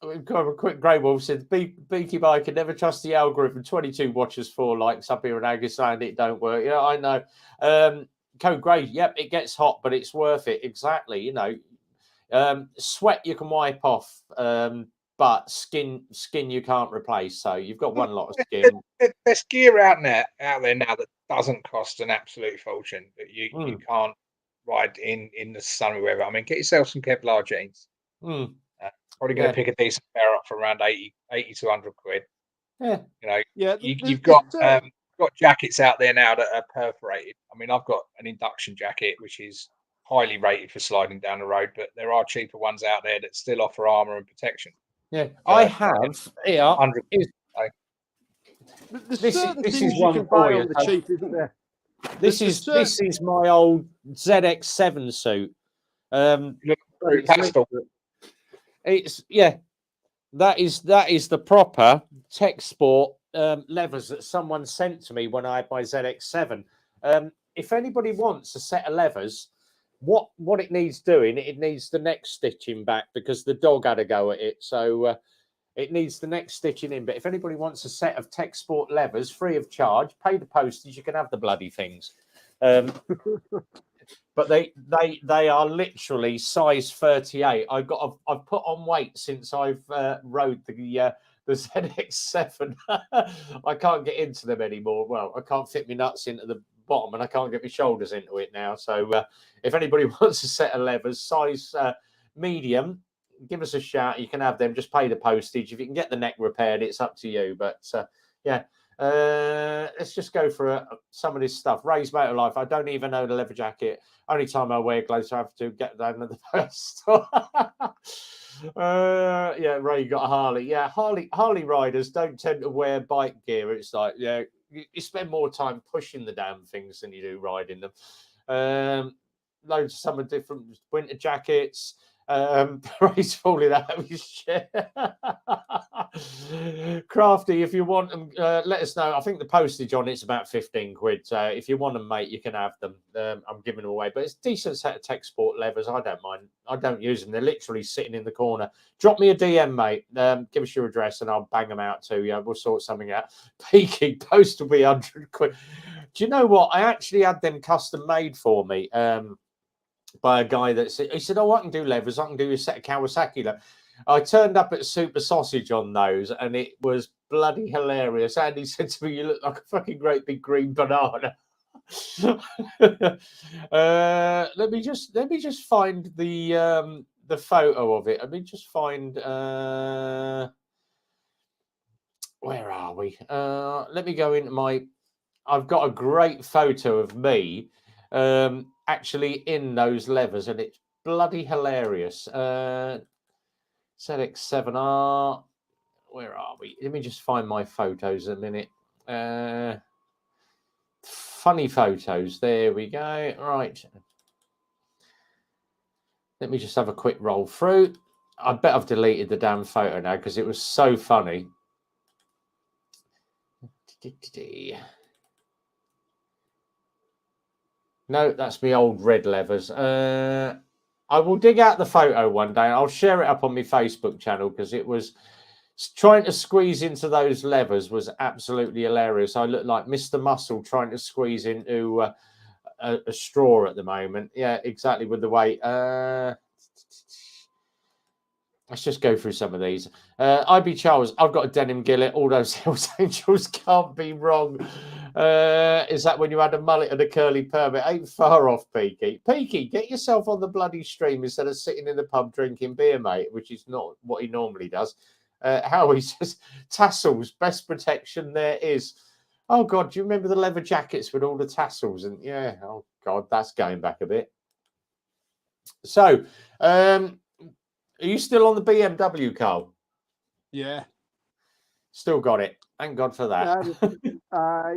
We've got a quick Grey Wolf said, Beaky Bike can never trust the algorithm. 22 watches, 4 likes up here in Angus saying it don't work. Yeah, I know. Code Grey, yep, it gets hot, but it's worth it. Exactly. Sweat you can wipe off, but skin you can't replace. So you've got one lot of skin. There's gear out there now that doesn't cost an absolute fortune. That you can't ride in the sunny weather. I mean, get yourself some Kevlar jeans. Probably going to pick a decent pair up for around 80 to 100 quid. Yeah. You've got jackets out there now that are perforated. I mean, I've got an induction jacket which is highly rated for sliding down the road, but there are cheaper ones out there that still offer armor and protection. Yeah, I have. Yeah, there's certain things you can buy on the cheap, isn't there? This is my old ZX7 suit. That is the proper Tech Sport levers that someone sent to me when I had my ZX7. If anybody wants a set of levers, what it needs doing, it needs the neck stitching back because the dog had a go at it. So it needs the neck stitching in. But if anybody wants a set of Tech Sport levers free of charge, pay the postage, you can have the bloody things. But they are literally size 38. I've put on weight since I've rode the ZX7. I can't get into them anymore. Well, I can't fit my nuts into the bottom, and I can't get my shoulders into it now. So if anybody wants a set of levers, size medium, give us a shout. You can have them. Just pay the postage. If you can get the neck repaired, it's up to you. But yeah. Let's just go for some of this stuff. Ray's Motor Life. I don't even know the leather jacket. Only time I wear gloves, I have to get down to the first. Yeah, Ray, you got a Harley. Yeah, Harley riders don't tend to wear bike gear. It's like, yeah, you spend more time pushing the damn things than you do riding them. Loads of some different winter jackets. Ray's falling out of his chair. Crafty, if you want them, let us know. I think the postage on it's about 15 quid. So if you want them, mate, you can have them. I'm giving them away, but it's a decent set of Tech Sport levers. I don't mind. I don't use them. They're literally sitting in the corner. Drop me a DM, mate. Give us your address and I'll bang them out to you. We'll sort something out. Peaky post will be 100 quid. Do you know what? I actually had them custom made for me. By a guy he said, oh, I can do levers. I can do a set of Kawasaki. I turned up at Super Sausage on those and it was bloody hilarious. Andy said to me, you look like a fucking great big green banana. Let me just find the photo of it. Let me just find where are we? Let me go into I've got a great photo of me actually in those levers, and it's bloody hilarious. ZX7R. where are we? Let me just find my photos a minute. Funny photos. There we go. Right. Let me just have a quick roll through. I bet I've deleted the damn photo now because it was so funny. No, that's my old red levers. I will dig out the photo one day. I'll share it up on my Facebook channel because it was trying to squeeze into those levers was absolutely hilarious. I look like Mr. Muscle trying to squeeze into a straw at the moment. Yeah, exactly with the weight. Let's just go through some of these. IB Charles, I've got a denim gillet. All those Hells Angels can't be wrong. Is that when you had a mullet and a curly perm? It ain't far off, Peaky. Peaky, get yourself on the bloody stream instead of sitting in the pub drinking beer, mate, which is not what he normally does. Howie says, tassels, best protection there is. Oh, God, do you remember the leather jackets with all the tassels? And yeah, oh, God, that's going back a bit. So, are you still on the BMW, Carl? Yeah. Still got it. Thank God for that. I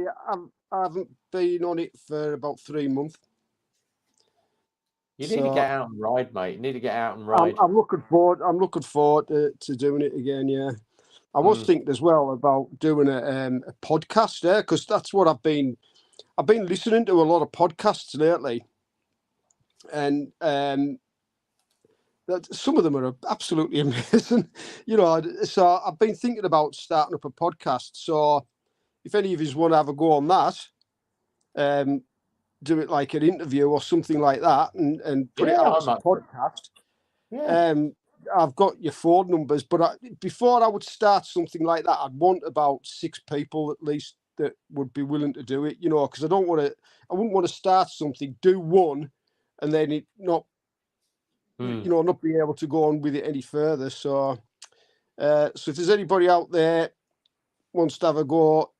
haven't been on it for about 3 months. You need to get out and ride, mate. You need to get out and ride. I'm looking forward to doing it again. Yeah, I was thinking as well about doing a podcast there because that's what I've been listening to a lot of podcasts lately, and that some of them are absolutely amazing. So I've been thinking about starting up a podcast. So if any of you want to have a go on that, do it like an interview or something like that, and put it out as a podcast. Yeah. I've got your phone numbers, but before I would start something like that, I'd want about 6 people at least that would be willing to do it. Because I wouldn't want to start something, do one, and then it not, not be able to go on with it any further. So if there's anybody out there wants to have a go,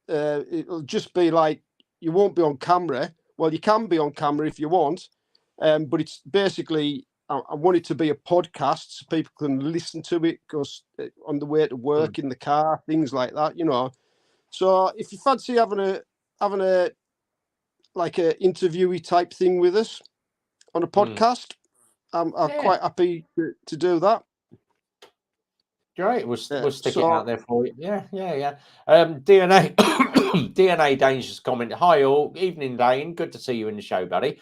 it'll just be like you won't be on camera. Well, you can be on camera if you want, but it's basically I want it to be a podcast so people can listen to it because on the way to work in the car, things like that, So if you fancy having a like a interviewee type thing with us on a podcast, I'm quite happy to do that. Great, we'll stick it out there for you. Yeah. DNA DNA Dangerous comment. Hi all, evening Dane. Good to see you in the show, buddy.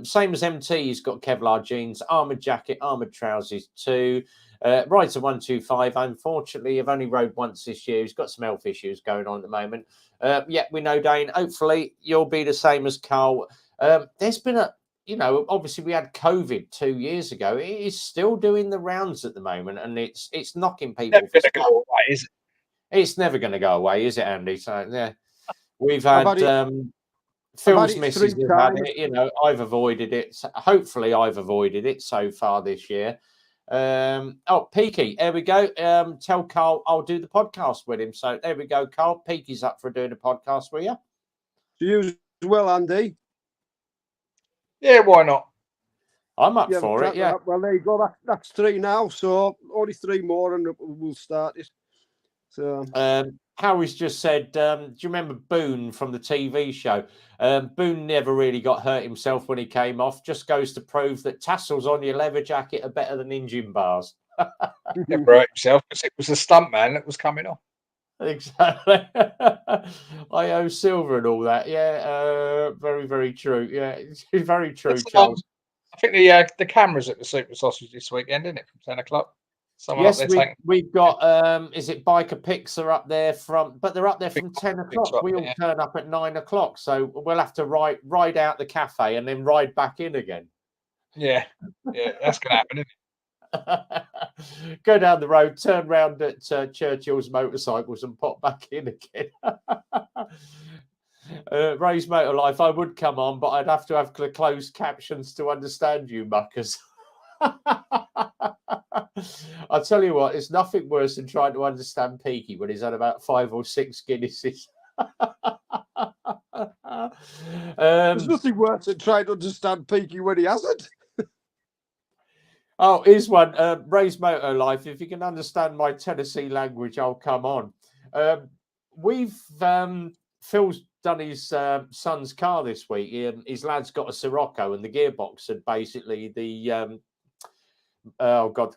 Same as MT, he's got Kevlar jeans, armored jacket, armored trousers too. Rides a 125. Unfortunately, I've only rode once this year. He's got some health issues going on at the moment. We know Dane. Hopefully, you'll be the same as Carl. There's been obviously we had COVID 2 years ago. It is still doing the rounds at the moment, and it's knocking people. Never going to go away, is it? It's never going to go away, is it, Andy? So yeah, we've had Phil's missus have had it. I've avoided it. So hopefully, I've avoided it so far this year. Peaky, there we go. Tell Carl I'll do the podcast with him. So there we go, Carl. Peaky's up for doing a podcast with you. You as well, Andy. Yeah, why not? I'm up for it. Yeah. Well, there you go. That's 3 now. So only 3 more, and we'll start it. So Howie's just said, do you remember Boone from the TV show? Boone never really got hurt himself when he came off. Just goes to prove that tassels on your leather jacket are better than engine bars. Never hurt himself because it was a stunt man that was coming off. Exactly. I.O. Silver and all that. Yeah, very, very true. Yeah, it's very true, Charles. I think the camera's at the Super Sausage this weekend, isn't it, from 10 o'clock? Yes, we've got, is it Biker Picks are up there but they're up there from 10 o'clock. We all turn up at 9 o'clock. So we'll have to ride out the cafe and then ride back in again. Yeah, that's going to happen, isn't it? Go down the road, turn round at Churchill's motorcycles and pop back in again. Ray's Motor Life, I would come on, but I'd have to have closed captions to understand you muckers. I'll tell you what, it's nothing worse than trying to understand Peaky when he's had about 5 or 6 Guinnesses. There's nothing worse than trying to understand Peaky when he hasn't. Oh, here's one. Ray's Moto Life. If you can understand my Tennessee language, I'll come on. Phil's done his son's car this week. His lad's got a Sirocco, and the gearbox had basically the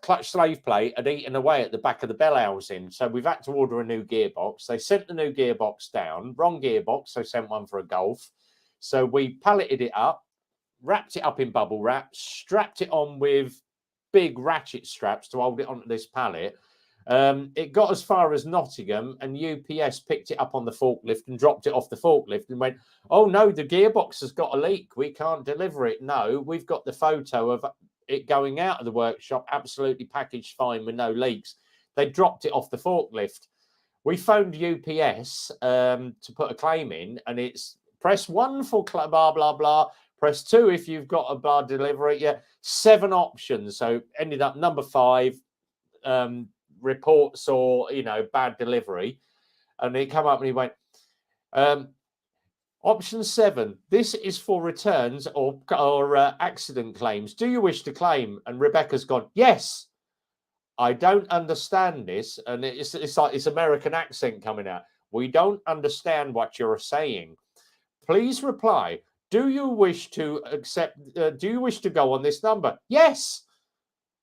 clutch slave plate had eaten away at the back of the bell housing. So we've had to order a new gearbox. They sent the new gearbox down, wrong gearbox. So sent one for a Golf. So we palleted it up, wrapped it up in bubble wrap, strapped it on with big ratchet straps to hold it onto this pallet. It got as far as Nottingham, and UPS picked it up on the forklift and dropped it off the forklift and went, "Oh no, the gearbox has got a leak. We can't deliver it." No, we've got the photo of it going out of the workshop, absolutely packaged fine with no leaks. They dropped it off the forklift. We phoned UPS to put a claim in, and it's press 1 for blah blah blah. Press 2 if you've got a bar delivery. Yeah, 7 options. So ended up number 5. Reports or bad delivery, and he come up and he went, option 7, this is for returns or accident claims. Do you wish to claim? And Rebecca's gone, yes. I don't understand this, and it's like this American accent coming out. We don't understand what you're saying. Please reply. Do you wish to accept? Do you wish to go on this number? Yes.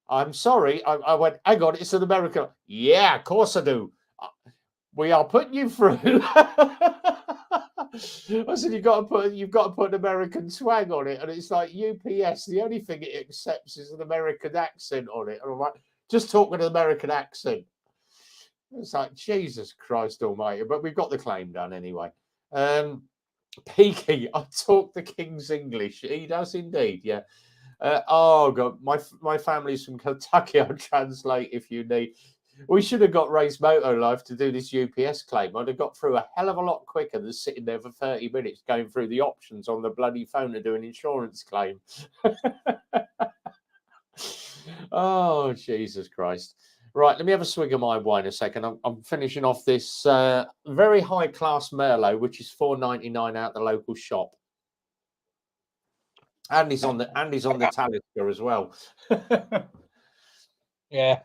I'm sorry. I went, hang on, it's an American. Yeah, of course I do. We are putting you through. I said, you've got to put an American swag on it. And it's like UPS, the only thing it accepts is an American accent on it. And I'm like, just talk with an American accent. It's like, Jesus Christ almighty. But we've got the claim done anyway. Peaky, I talk the King's English. He does indeed, yeah. Oh God, my family's from Kentucky. I'll translate if you need. We should have got Ray's Moto Life to do this UPS claim. I'd have got through a hell of a lot quicker than sitting there for 30 minutes going through the options on the bloody phone to do an insurance claim. Oh, Jesus Christ. Right, let me have a swig of my wine a second. I'm finishing off this very high-class Merlot, which is $4.99 out the local shop. Andy's on the Talisker as well. Yeah,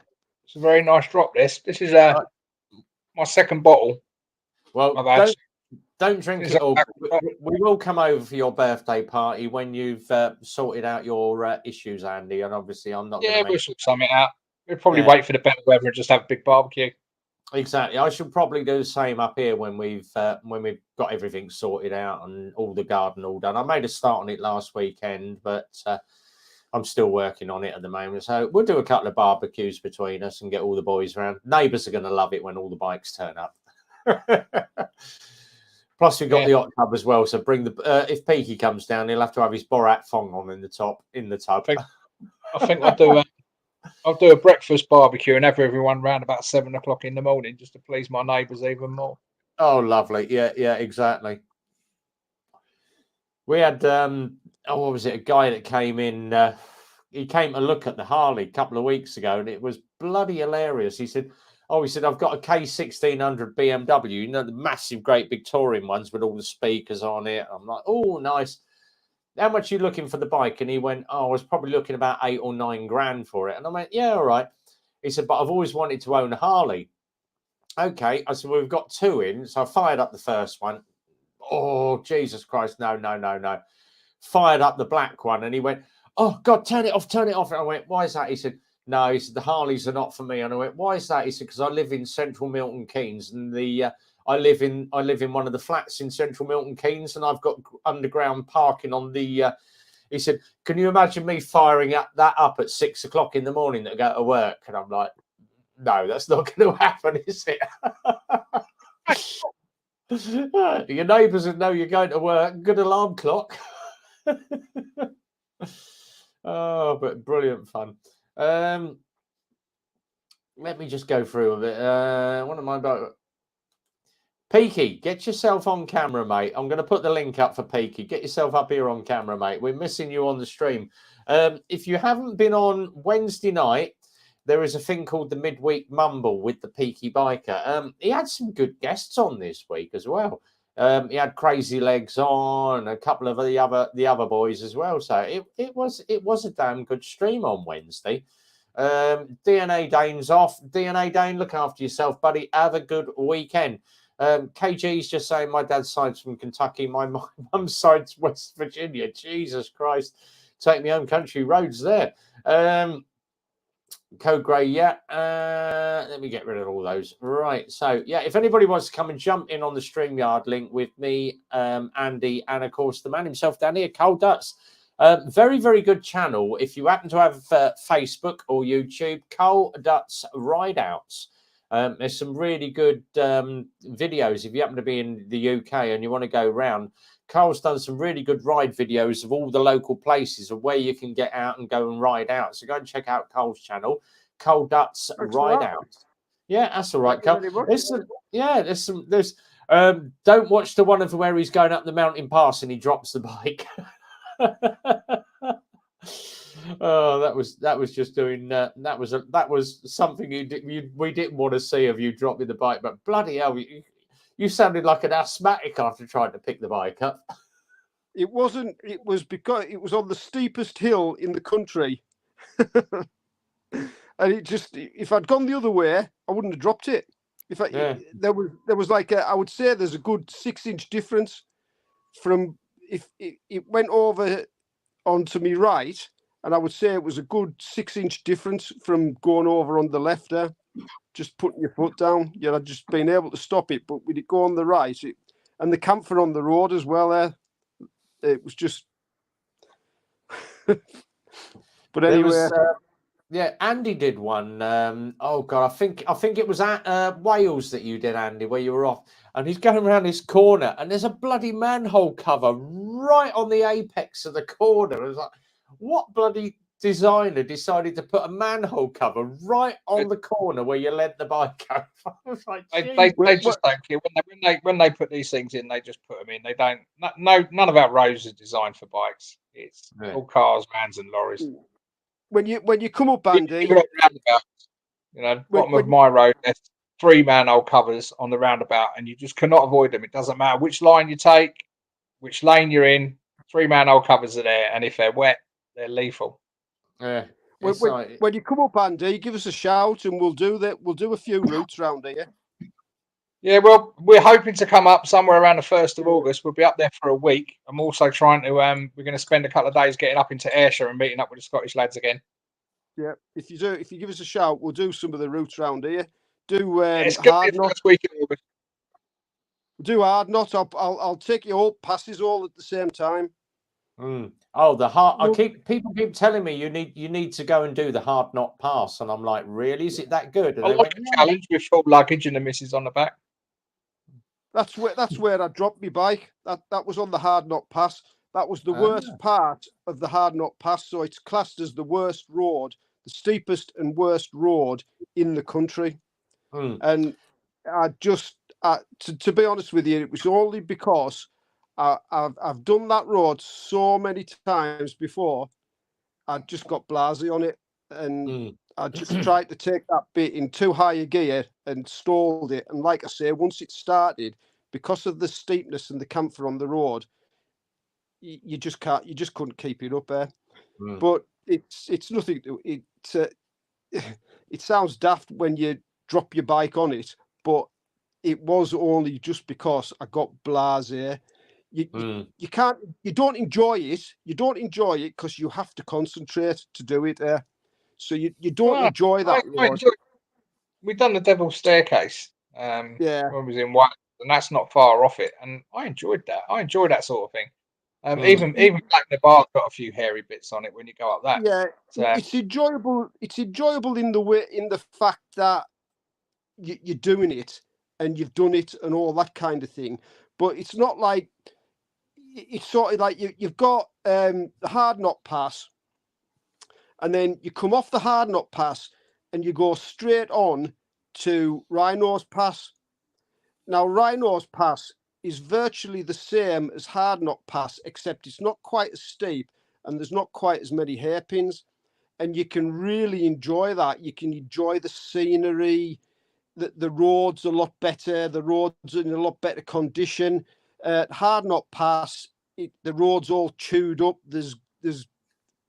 it's a very nice drop. This is my second bottle. Well, don't drink it all. We will come over for your birthday party when you've sorted out your issues, Andy. And obviously, I'm not. Yeah, we'll sort something out. We'll probably wait for the better weather and just have a big barbecue. Exactly. I should probably do the same up here when we've got everything sorted out and all the garden all done. I made a start on it last weekend, but I'm still working on it at the moment. So we'll do a couple of barbecues between us and get all the boys around. Neighbours are going to love it when all the bikes turn up. Plus, we've got the hot tub as well. So bring if Peaky comes down, he'll have to have his Borat thong on in the tub. I think I'll do a breakfast barbecue and have everyone round about 7 o'clock in the morning just to please my neighbours even more. Oh, lovely. Yeah, exactly. We had, what was it? A guy that came in, he came to look at the Harley a couple of weeks ago, and it was bloody hilarious. He said, I've got a K1600 BMW, the massive, great big touring ones with all the speakers on it. I'm like, oh, nice. How much are you looking for the bike? And he went, I was probably looking about 8 or 9 grand for it. And I went, yeah, all right. He said, but I've always wanted to own a Harley. Okay. I said, well, we've got 2 in. So I fired up the first one. Oh, Jesus Christ. No. Fired up the black one. And he went, oh, God, turn it off. And I went, why is that? He said, no, he said, the Harleys are not for me. And I went, why is that? He said, because I live in central Milton Keynes, and I live in one of the flats in central Milton Keynes, and I've got underground parking on the. He said, "Can you imagine me firing that up at 6 o'clock in the morning to go to work?" And I'm like, "No, that's not going to happen, is it?" Your neighbours would know you're going to work. Good alarm clock. Oh, but brilliant fun. Let me just go through a bit. What am I about? Peaky, get yourself on camera, mate. I'm going to put the link up for Peaky. Get yourself up here on camera, mate. We're missing you on the stream. If you haven't been on Wednesday night, there is a thing called the Midweek Mumble with the Peaky Biker. He had some good guests on this week as well. He had Crazy Legs on, a couple of the other boys as well. So it was a damn good stream on Wednesday. DNA Dane's off. DNA Dane, look after yourself, buddy. Have a good weekend. KG's just saying my dad's side's from Kentucky, my mum's side's West Virginia. Jesus Christ, take me home country roads there. Code Grey, yeah. Let me get rid of all those. Right. So, yeah, if anybody wants to come and jump in on the StreamYard link with me, Andy, and of course the man himself, Danny at Cole Dutz. Very, very good channel. If you happen to have Facebook or YouTube, Cole Dutz Rideouts. There's some really good videos. If you happen to be in the UK and you want to go around, Cole's done some really good ride videos of all the local places of where you can get out and go and ride out. So go and check out Cole's channel, Cole Dutz Rideouts. Yeah, that's all right, Cole. There's don't watch the one of where he's going up the mountain pass and he drops the bike. Oh, that was just doing that was something we didn't want to see of you dropping the bike, but bloody hell, you sounded like an asthmatic after trying to pick the bike up. It wasn't. It was because it was on the steepest hill in the country, and it just, if I'd gone the other way, I wouldn't have dropped it. There was like I would say there's a good 6-inch difference from if it went over onto me right, and I would say it was a good 6-inch difference from going over on the left there. Just putting your foot down, I'd just been able to stop it, but with it go on the right, and the camphor on the road as well there, it was just. But anyway, Andy did one. Oh God, I think it was at Wales that you did, Andy, where you were off, and he's going around this corner, and there's a bloody manhole cover right on the apex of the corner. I was like, what bloody designer decided to put a manhole cover right on the corner where you let the bike go? I was like, they just don't care when they put these things in. They just put them in. They don't. None of our roads are designed for bikes. It's all cars, vans, and lorries. When you come up, Andy, bottom of my road, there's 3 manhole covers on the roundabout, and you just cannot avoid them. It doesn't matter which line you take, which lane you're in. 3 manhole covers are there, and if they're wet, they're lethal. Yeah. When you come up, Andy, give us a shout, and we'll do that. We'll do a few routes around here. Yeah, well, we're hoping to come up somewhere around the 1st of August. We'll be up there for a week. I'm also trying to. We're going to spend a couple of days getting up into Ayrshire and meeting up with the Scottish lads again. Yeah, if you give us a shout, we'll do some of the routes around here. Do it's Hard Knot. Week in August. Do Hard Knot. I'll take you all passes all at the same time. Oh, the hard. People keep telling me you need to go and do the Hard Knot Pass, and I'm like, really? Is it that good? And I like a challenge with full luggage and the missus on the back. That's where I dropped my bike. That was on the Hard Knot Pass. That was the worst part of the Hard Knot Pass. So it's classed as the worst road, the steepest and worst road in the country. And to be honest with you, it was only because I've done that road so many times before. I just got blasé on it, and I just tried to take that bit in too high a gear and stalled it. And like I say, once it started, because of the steepness and the camphor on the road, you just couldn't keep it up there. But it's nothing. It sounds daft when you drop your bike on it, but it was only just because I got blasé. You don't enjoy it. You don't enjoy it because you have to concentrate to do it there. So you don't enjoy that road. We've done the Devil's Staircase. When we was in White, and that's not far off it. And I enjoyed that. I enjoy that sort of thing. Even Black Nabar's got a few hairy bits on it when you go up that. Yeah, it's enjoyable. It's enjoyable in the fact that you're doing it and you've done it and all that kind of thing. But it's not like it's sort of like you've got the Hard Knot Pass, and then you come off the Hard Knot Pass and you go straight on to Rhinos Pass. Now, Rhinos Pass is virtually the same as Hard Knot Pass, except it's not quite as steep and there's not quite as many hairpins. And you can really enjoy that. You can enjoy the scenery. The road's a lot better. The road's in a lot better condition. Hard Knock Pass, the road's all chewed up. There's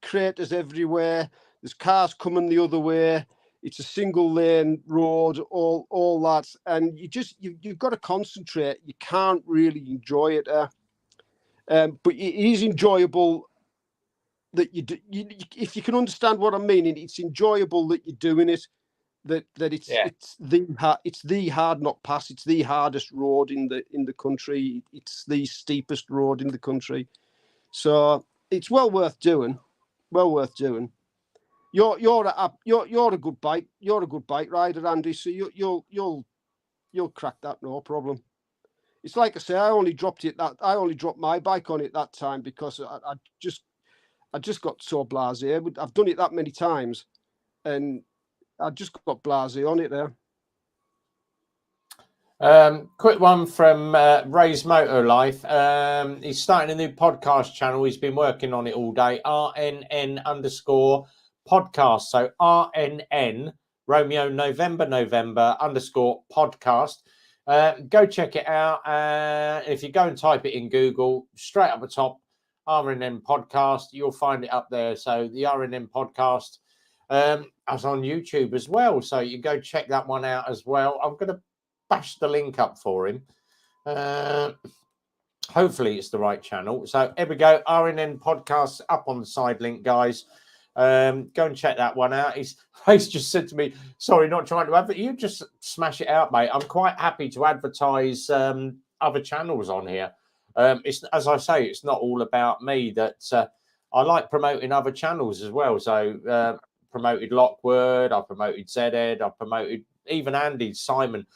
craters everywhere. There's cars coming the other way. It's a single lane road, all that, and you've got to concentrate. You can't really enjoy it, but it is enjoyable that you do. If you can understand what I mean, it's enjoyable that you're doing it. That it's the Hard Knock Pass. It's the hardest road in the country. It's the steepest road in the country. So it's well worth doing. Well worth doing. You're a good bike. You're a good bike rider, Andy. So you'll crack that, no problem. It's like I say, I only dropped my bike on it that time because I just got so blasé. I've done it that many times, and I just got blasé on it there. Quick one from Ray's Moto Life. He's starting a new podcast channel. He's been working on it all day. RNN_podcast. So RNN Romeo November _podcast. Go check it out. If you go and type it in Google, straight up the top, RNN podcast, you'll find it up there. So the RNN podcast. I was on YouTube as well, so you go check that one out as well. I'm going to bash the link up for him. Hopefully it's the right channel. So here we go. RNN podcast up on the side link, guys. Go and check that one out. He's just said to me, sorry, not trying to advertise. You just smash it out, mate. I'm quite happy to advertise other channels on here. It's, as I say, it's not all about me. That I like promoting other channels as well. So promoted Lockwood, I promoted Zed, I promoted even Andy, Simon.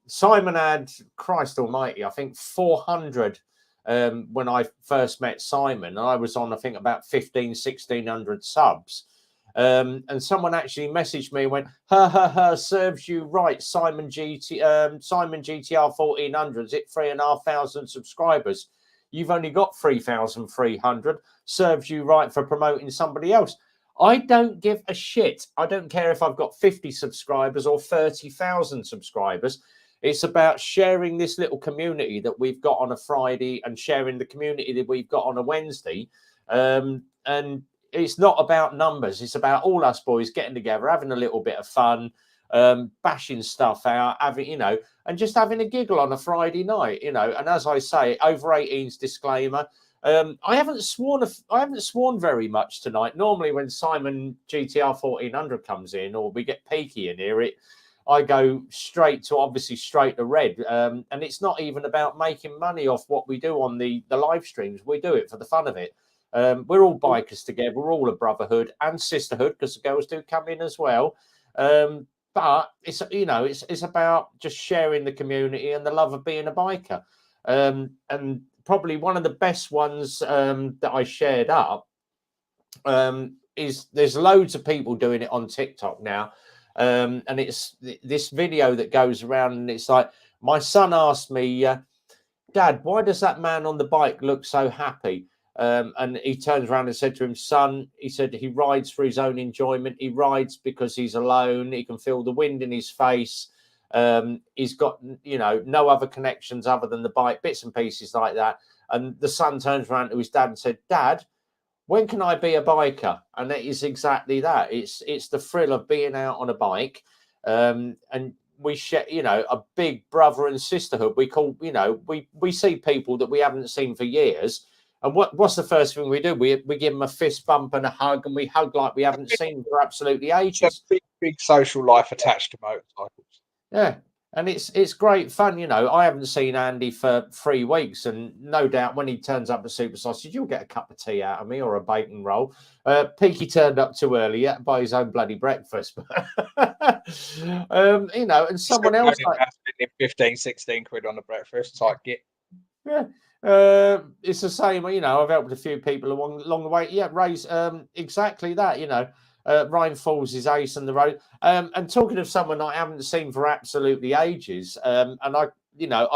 Simon had, Christ almighty, I think 400 when I first met Simon. I was on, I think, about 1,600 subs. And someone actually messaged me and went, ha, serves you right, Simon GTR 1400's at 3,500 subscribers. You've only got 3,300. Serves you right for promoting somebody else. I don't give a shit. I don't care if I've got 50 subscribers or 30,000 subscribers. It's about sharing this little community that we've got on a Friday and sharing the community that we've got on a Wednesday. And it's not about numbers. It's about all us boys getting together, having a little bit of fun, bashing stuff out, having, and just having a giggle on a Friday night, And as I say, over 18's disclaimer. I haven't sworn very much tonight. Normally when Simon GTR 1400 comes in, or we get Peaky in here, I go straight to red. And it's not even about making money off what we do on the live streams. We do it for the fun of it. We're all bikers together. We're all a brotherhood and sisterhood, because the girls do come in as well. But it's about just sharing the community and the love of being a biker. And probably one of the best ones that I shared up is there's loads of people doing it on TikTok now. And it's this video that goes around, and it's like, my son asked me, Dad, why does that man on the bike look so happy? And he turns around and said to him, son, he said he rides for his own enjoyment. He rides because he's alone. He can feel the wind in his face. He's got, no other connections other than the bike, bits and pieces like that. And the son turns around to his dad and said, Dad, when can I be a biker? And it is exactly that. It's the thrill of being out on a bike. And we share, a big brother and sisterhood. We call, we see people that we haven't seen for years. And what's the first thing we do? We give them a fist bump and a hug, and we hug like we haven't seen for absolutely ages. Big social life attached to motorcycles. Yeah, and it's great fun. I haven't seen Andy for 3 weeks, and no doubt when he turns up at Super Sausage, you'll get a cup of tea out of me or a bacon roll. Peaky turned up too early to buy his own bloody breakfast. And someone else like 15, 16 quid on the breakfast. It's like, yeah. It's the same, I've helped a few people along the way. Yeah, Ray's exactly that, Ryan Falls is ace on the road. And talking of someone I haven't seen for absolutely ages, and I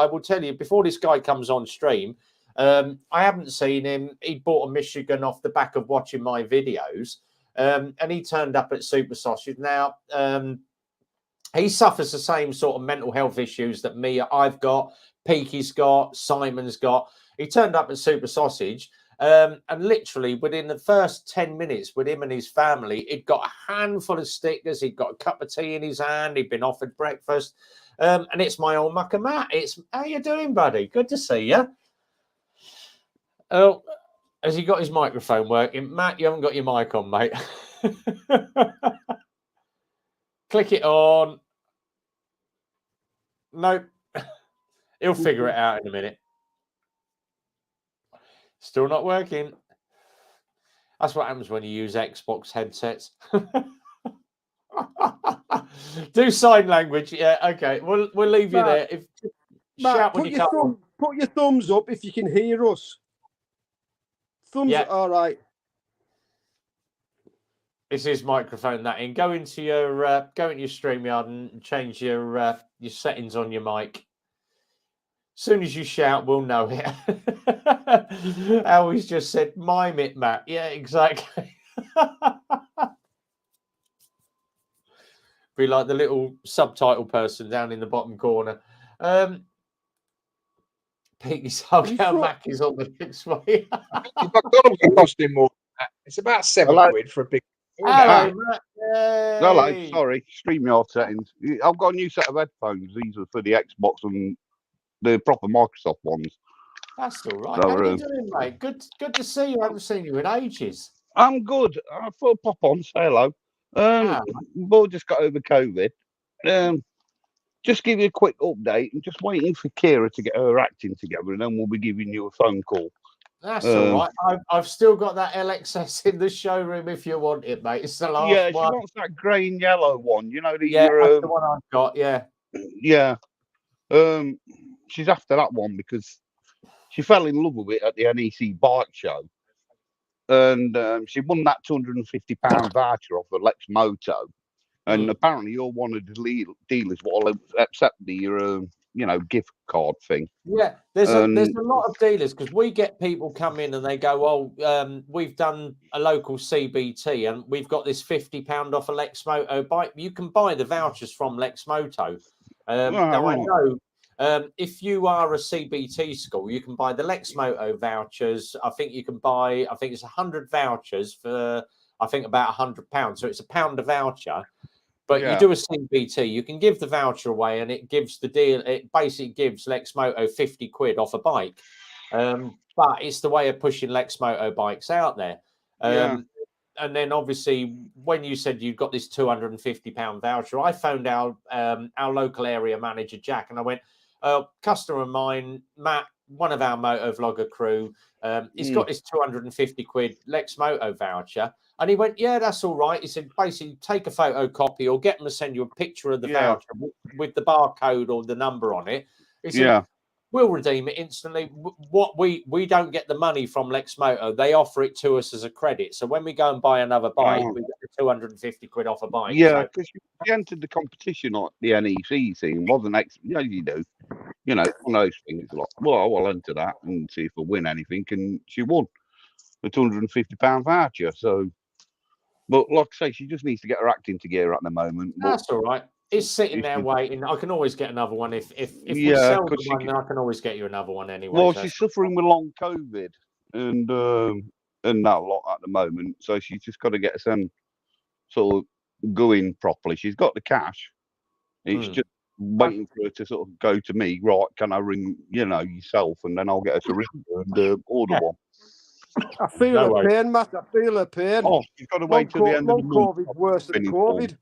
will tell you, before this guy comes on stream, I haven't seen him. He bought a Michigan off the back of watching my videos, and he turned up at Super Sausage. Now, he suffers the same sort of mental health issues that I've got. Peaky's got, Simon's got. He turned up at Super Sausage, and literally within the first 10 minutes with him and his family, he'd got a handful of stickers. He'd got a cup of tea in his hand. He'd been offered breakfast. And it's my old mucker Matt. It's, how you doing, buddy? Good to see you. Oh, has he got his microphone working? Matt, you haven't got your mic on, mate. Click it on. Nope. He'll figure it out in a minute. Still not working. That's what happens when you use Xbox headsets. Do sign language. Yeah, okay. We'll leave you there. Matt, Shout when you come. put your thumbs up if you can hear us. Thumbs up. All right. It's his microphone that in. Go into your StreamYard and change your settings on your mic. As soon as you shout, we'll know it. Always just said, mime it, Matt. Yeah, exactly. Be like the little subtitle person down in the bottom corner. Peaky's Mac is on the next way. You've got to be costing more. It's about £7 for a big. Hello, Matt. Hello, sorry, StreamYard settings. I've got a new set of headphones. These are for the Xbox and the proper Microsoft ones. That's all right. How are you doing, mate? Good to see you. I haven't seen you in ages. I'm good. I thought I'd pop on, say hello. Boy just got over COVID. Just give you a quick update. I'm just waiting for Kira to get her acting together, and then we'll be giving you a phone call. That's all right. I've still got that LXS in the showroom if you want it, mate. It's the last one. Yeah, she wants that grey and yellow one. You know, that's the one I've got. Yeah. Yeah. She's after that one because she fell in love with it at the NEC bike show, and she won that £250 voucher off of Lex Moto. And apparently, you're one of the dealers will accept the gift card thing. Yeah, there's a lot of dealers because we get people come in and they go, we've done a local CBT and we've got this £50 off a Lex Moto bike. You can buy the vouchers from Lex Moto. Now I know if you are a CBT school, you can buy the Lex Moto vouchers. I think you can buy. I think it's 100 vouchers for about £100. So it's £1 a voucher. But you do a CBT, you can give the voucher away, and it gives the deal. It basically gives Lex Moto £50 off a bike. But it's the way of pushing Lex Moto bikes out there. And then obviously, when you said you've got this £250 voucher, I phoned our local area manager, Jack, and I went, customer of mine, Matt, one of our moto vlogger crew, he's got this £250 Lex Moto voucher. And he went, yeah, that's all right. He said, basically, take a photocopy or get them to send you a picture of the voucher with the barcode or the number on it. He said, we'll redeem it instantly. What we don't get the money from Lex Moto. They offer it to us as a credit. So when we go and buy another bike, we get the £250 off a bike. Yeah, because she entered the competition at the NEC scene, wasn't you do. You know, one of those things like, well, I'll enter that and see if I win anything. And she won a £250 voucher. So, but like I say, she just needs to get her acting together at the moment. But that's all right. It's sitting there waiting. I can always get another one if we sell the one. I can always get you another one anyway. Well, she's suffering with long COVID and that lot at the moment. So she's just got to get some sort of going properly. She's got the cash. It's just waiting for her to sort of go to me. Right? Can I ring yourself, and then I'll get her to ring her and order one. I feel her pain, Matt. I feel her pain. Oh, you've got to wait till the end of the month. Long COVID worse than COVID.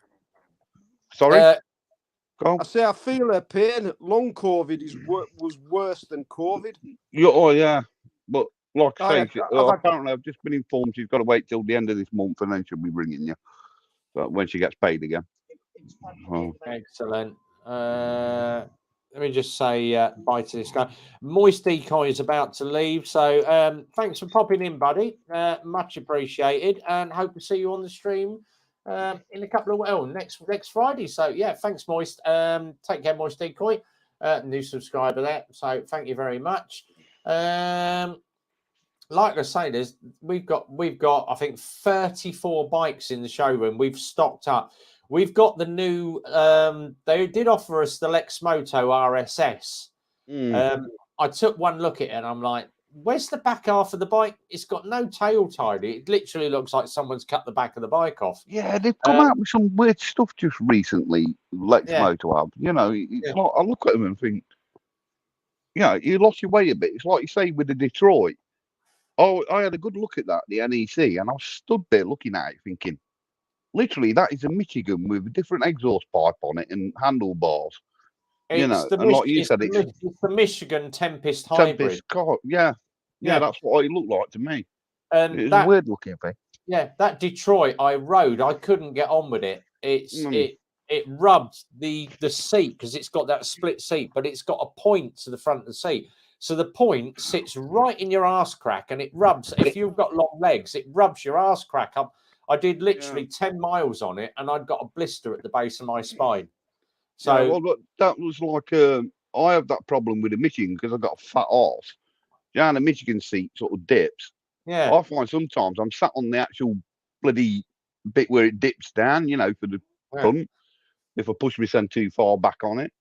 Sorry? I say I feel her pain. Long COVID was worse than COVID. Yeah. But like I say, apparently I've just been informed she's got to wait till the end of this month and then she'll be ringing you when she gets paid again. Excellent. Let me just say bye to this guy. Moist Decoy is about to leave. So thanks for popping in, buddy. Much appreciated. And hope to see you on the stream in a couple of next Friday. So yeah, thanks, Moist. Take care, Moist Decoy. New subscriber there. So thank you very much. Like I say, we've got I think 34 bikes in the showroom. We've stocked up. We've got the new. They did offer us the Lex Moto RSS, I took one look at it and I'm like, where's the back half of the bike? It's got no tail tidy. It literally looks like someone's cut the back of the bike off. Yeah, they've come out with some weird stuff just recently. Lex Yeah. Moto have. You know, it's like I look at them and think, you know, you lost your way a bit. It's like you say with the Detroit. Oh, I had a good look at that, the NEC, and I stood there looking at it thinking, literally, that is a Michigan with a different exhaust pipe on it and handlebars. You know, and like you said, it's the Michigan Tempest hybrid. Tempest car, yeah, that's what it looked like to me. And it was a weird looking thing. Yeah, that Detroit I rode, I couldn't get on with it. It rubbed the seat because it's got that split seat, but it's got a point to the front of the seat. So the point sits right in your arse crack, and it rubs. If you've got long legs, it rubs your arse crack up. I did literally 10 miles on it, and I'd got a blister at the base of my spine. So well, that was like I have that problem with the Michigan because I've got a fat arse. Yeah, the Michigan seat sort of dips. Yeah, I find sometimes I'm sat on the actual bloody bit where it dips down, you know, for the front. If I push myself too far back on it.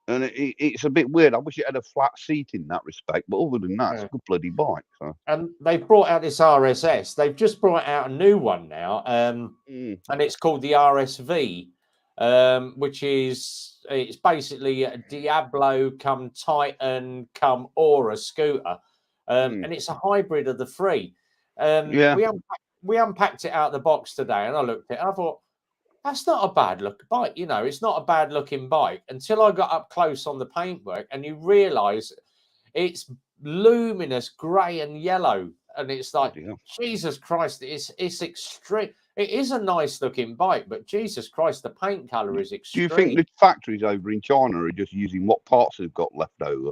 And it's a bit weird. I wish it had a flat seat in that respect, but other than that, it's a good bloody bike. So. And they've brought out this RSS. They've just brought out a new one now, and it's called the RSV, which is it's basically a Diablo come Titan come Aura scooter, and it's a hybrid of the three. We unpacked it out of the box today, and I looked at it. And I thought, that's not a bad look bike, you know. It's not a bad looking bike until I got up close on the paintwork, and you realise it's luminous grey and yellow, and it's like Jesus Christ, it's extreme. It is a nice looking bike, but Jesus Christ, the paint colour is extreme. Do you think the factories over in China are just using what parts they've got left over?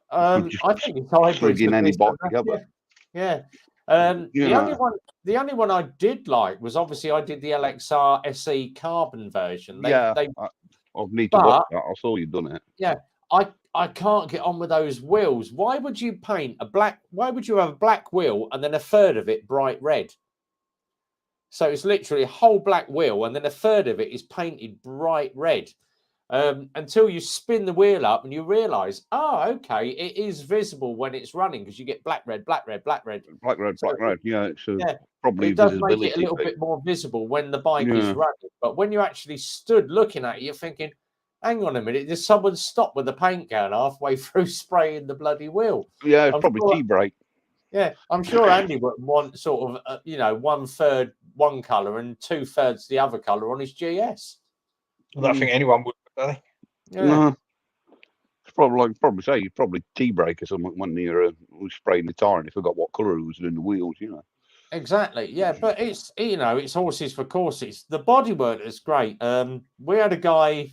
I think it's hybrids. In any bike together. Yeah. The only one I did like was obviously I did the LXR SE carbon version. I need to watch that. I saw you've done it. Yeah, I can't get on with those wheels. Why would you paint why would you have a black wheel and then a third of it bright red? So it's literally a whole black wheel and then a third of it is painted bright red. Until you spin the wheel up and you realise, okay, it is visible when it's running because you get black, red, black, red, black, red. Black, red, black, red. Yeah, it's probably it does make it a little bit more visible when the bike is running. But when you actually stood looking at it, you're thinking, hang on a minute, did someone stop with the paint can halfway through spraying the bloody wheel? Yeah, it's probably T-brake. Yeah, I'm sure Andy would want sort of, 1/3 one colour and 2/3 the other colour on his GS. I don't think anyone would, do they? Yeah. No. It's probably say you'd probably T-brake or something when you're spraying the tyre and you forgot what colour it was in the wheels, you know. Exactly, yeah, but it's it's horses for courses. The bodywork is great. We had a guy,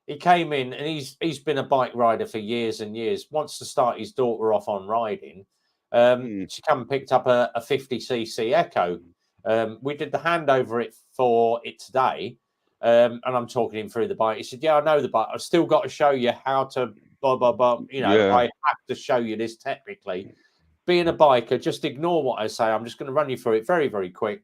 he came in and he's been a bike rider for years and years. Wants to start his daughter off on riding. She come and picked up a 50cc Echo. We did the handover for it today. And I'm talking him through the bike. He said, "Yeah, I know the bike. I've still got to show you how to blah blah blah. I have to show you this technically. Being a biker, just ignore what I say. I'm just going to run you through it very, very quick."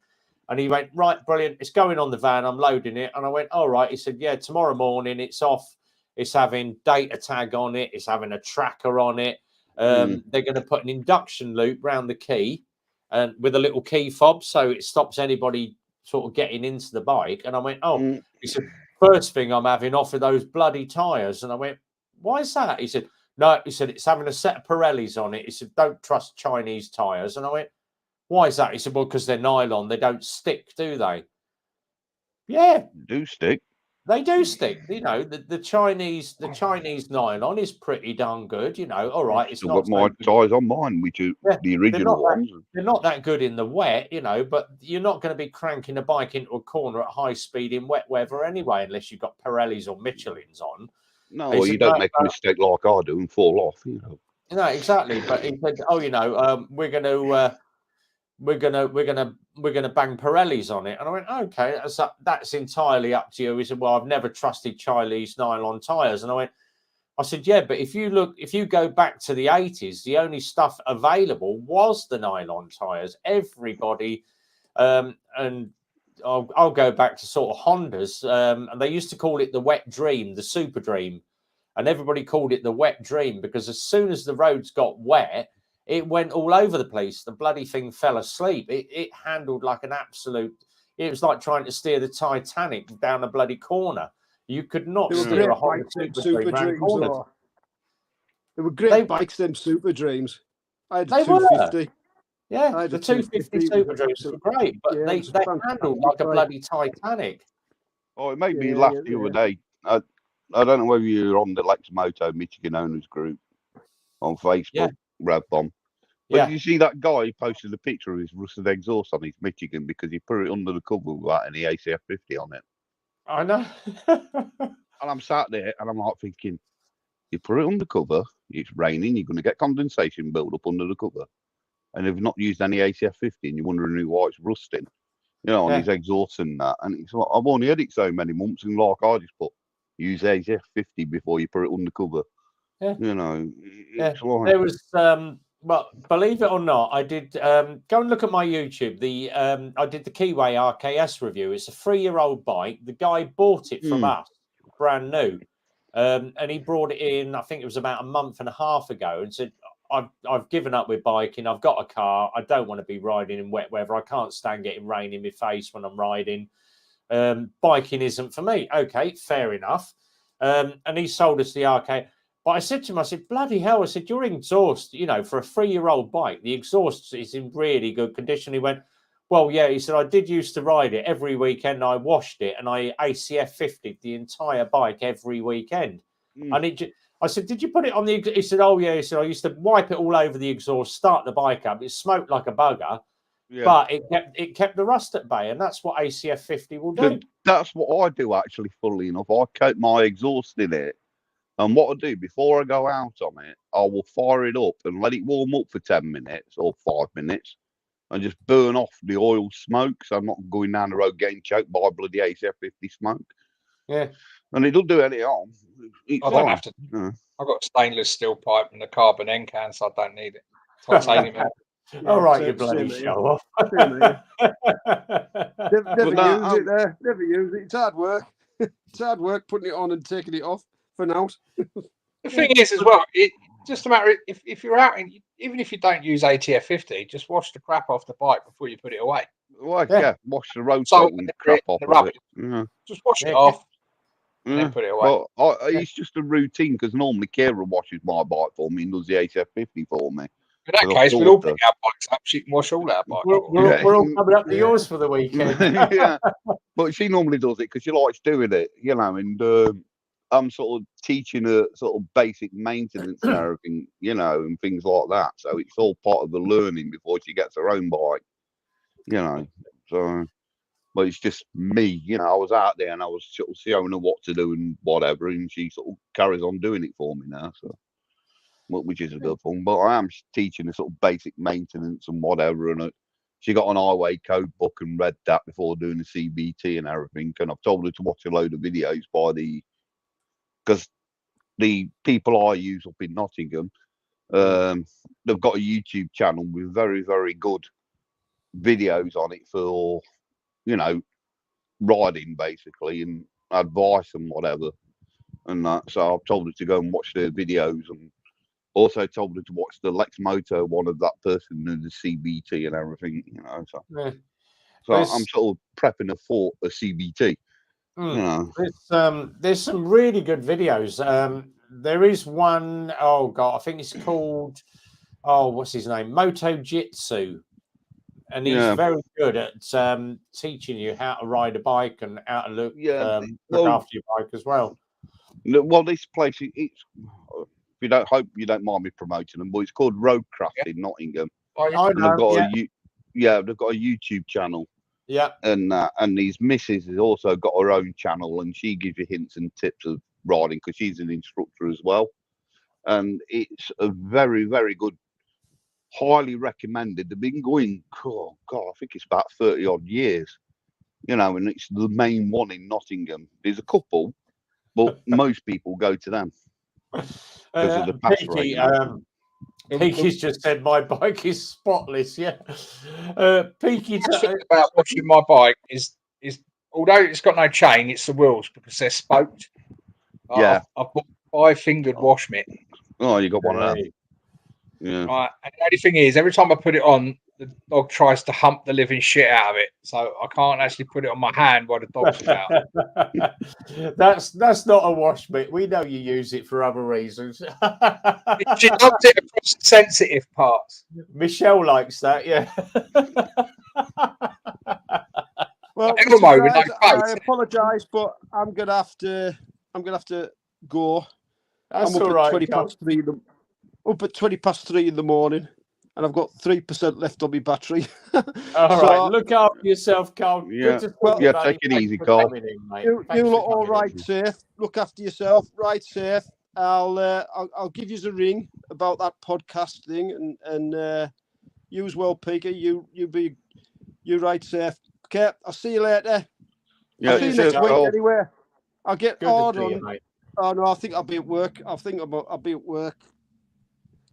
And he went, "Right, brilliant. It's going on the van. I'm loading it." And I went, "All right." He said, "Yeah, tomorrow morning it's off. It's having data tag on it. It's having a tracker on it. They're going to put an induction loop round the key and with a little key fob, so it stops anybody sort of getting into the bike." And I went, He said, "First thing I'm having off of those bloody tyres." And I went, "Why is that?" He said, "No," he said, "it's having a set of Pirellis on it." He said, "Don't trust Chinese tyres." And I went, "Why is that?" He said, "Well, because they're nylon. They don't stick, do they?" Yeah. Do stick. They do stick. The Chinese nylon is pretty darn good. All right. It's still not got my tyres on mine, which are the original ones. They're not that good in the wet, but you're not going to be cranking a bike into a corner at high speed in wet weather anyway, unless you've got Pirellis or Michelins on. No, you don't make a mistake like I do and fall off, No, exactly. But he said, we're gonna bang Pirellis on it. And I went, okay, that's entirely up to you. He said, "Well, I've never trusted Chinese nylon tires." And I said, "Yeah, but if you go back to the 80s, the only stuff available was the nylon tires. Everybody, and I'll go back to sort of Hondas, and they used to call it the wet dream, the super dream. and everybody called it the wet dream because as soon as the roads got wet, it went all over the place. The bloody thing fell asleep. It handled like an absolute. It was like trying to steer the Titanic down a bloody corner. You could not steer a whole Super Dream corner. They were great bikes, them Super Dreams. I had They 250. Yeah, the 250 Super Dreams were great, but they handled like a bloody Titanic. Oh, it made me laugh the other day. I don't know whether you're on the Lexmoto Michigan Owners Group on Facebook, Rev Bomb. But did you see that guy who posted a picture of his rusted exhaust on his Michigan because he put it under the cover without any ACF 50 on it? I know. And I'm sat there and I'm like thinking, you put it under cover, it's raining, you're going to get condensation build up under the cover. And they've not used any ACF 50 and you're wondering why it's rusting, on his exhaust and that. And it's like, I've only had it so many months and like I just put, use ACF 50 before you put it under cover. Yeah. It's like... There was well, believe it or not, I did go and look at my YouTube. I did the Keyway RKS review. It's a 3-year-old bike. The guy bought it from us, brand new, and he brought it in. I think it was about a month and a half ago, and said, "I've given up with biking. I've got a car. I don't want to be riding in wet weather. I can't stand getting rain in my face when I'm riding. Biking isn't for me." Okay, fair enough. And he sold us the RK. But I said to him, I said, bloody hell, I said, your exhaust, for a 3-year-old bike, the exhaust is in really good condition. He went, well, yeah, he said, I did used to ride it every weekend. I washed it and I ACF 50'd the entire bike every weekend. And I said, did you put it on the, he said, oh yeah, he said, I used to wipe it all over the exhaust, start the bike up. It smoked like a bugger, but it kept the rust at bay. And that's what ACF 50 will do. That's what I do actually, funnily enough. I coat my exhaust in it. And what I do before I go out on it, I will fire it up and let it warm up for 10 minutes or 5 minutes and just burn off the oil smoke. So I'm not going down the road getting choked by bloody ACF 50 smoke. Yeah. And it don't do any harm. I don't have to. I've got a stainless steel pipe and a carbon end can, so I don't need it. Titanium. All right, you bloody show off. Never use it there. Never use it. It's hard work. It's hard work putting it on and taking it off. For now. The thing is, as well, it just a matter if you're out and even if you don't use ATF 50, just wash the crap off the bike before you put it away. Well, wash the road salt and crap off of it. Just wash it off and then put it away. Well, it's just a routine because normally Kira washes my bike for me and does the ATF 50 for me. In that case, we'll all pick our bikes up. She can wash all our bikes. We're all coming up to yours for the weekend. But she normally does it because she likes doing it, and I'm sort of teaching her sort of basic maintenance and everything, and things like that. So it's all part of the learning before she gets her own bike, So, but it's just me, I was out there and I was sort of showing her what to do and whatever, and she sort of carries on doing it for me now. So, which is a good thing. But I am teaching her sort of basic maintenance and whatever, and she got an highway code book and read that before doing the CBT and everything. And I've told her to watch a load of videos because the people I use up in Nottingham, they've got a YouTube channel with very, very good videos on it for, riding basically and advice and whatever. And so I've told her to go and watch their videos and also told her to watch the Lexmoto one of that person who the CBT and everything, So, so I'm sort of prepping her for a CBT. There's some really good videos. There is one, oh god, I think it's called what's his name? Moto Jitsu. And he's very good at teaching you how to ride a bike and how to look after your bike as well. Well, this place, it's you don't mind me promoting them, but it's called Roadcraft in Nottingham. They've got a YouTube channel. Yeah, and his missus has also got her own channel, and she gives you hints and tips of riding because she's an instructor as well. And it's a very, very good, highly recommended. They've been going, I think it's about 30 odd years, and it's the main one in Nottingham. There's a couple, but most people go to them because of the pass rate. Peaky's just said my bike is spotless. Yeah, Peaky. The thing about washing my bike is although it's got no chain, it's the wheels because they're spoked. Yeah, I've 5-fingered wash mitt. Oh, you got one of them. Yeah. Right. And the only thing is, every time I put it on, the dog tries to hump the living shit out of it. So I can't actually put it on my hand while the dog's about. That's not a wash mitt. We know you use it for other reasons. She loves it across the sensitive parts. Michelle likes that, yeah. Well, Elmo with no guys, I face. apologise, but I'm gonna have to go. That's I'm up all at right. 20 Carl. past 3 in the up at 20 past 3 in the morning, and I've got 3% left on my battery. All So- right, look after yourself, Carl. Yeah. Good to see Well, you, yeah, buddy. take it Thanks easy, for Carl. coming in, mate. You Thanks look for all coming right, in. safe. Look after yourself, right, safe. I'll give you a ring about that podcast thing, and you as well, Peaky. You right, safe. Okay, I'll see you later. Yeah, I'll see you cheers, next week Carl. anyway. I'll get Good hard to see you, on. mate. Oh no, I think I'll be at work. I'll be at work.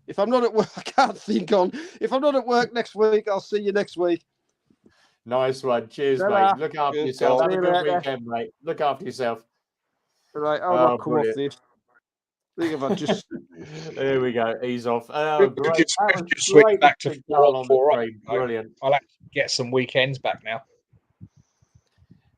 If I'm not at work, I can't think on. If I'm not at work next week, I'll see you next week. Nice one. Cheers, Ta-ra. mate. Look after Cheers, yourself. Carl. Have a See you good later. weekend, mate. Look after yourself. Right, I'll Oh, not come brilliant. off this. I think if I just There we go. Ease off. Oh, great. That was Just switch great back to to see 4 Carl on on the 4 off. screen. Brilliant. I'll actually get some weekends back now.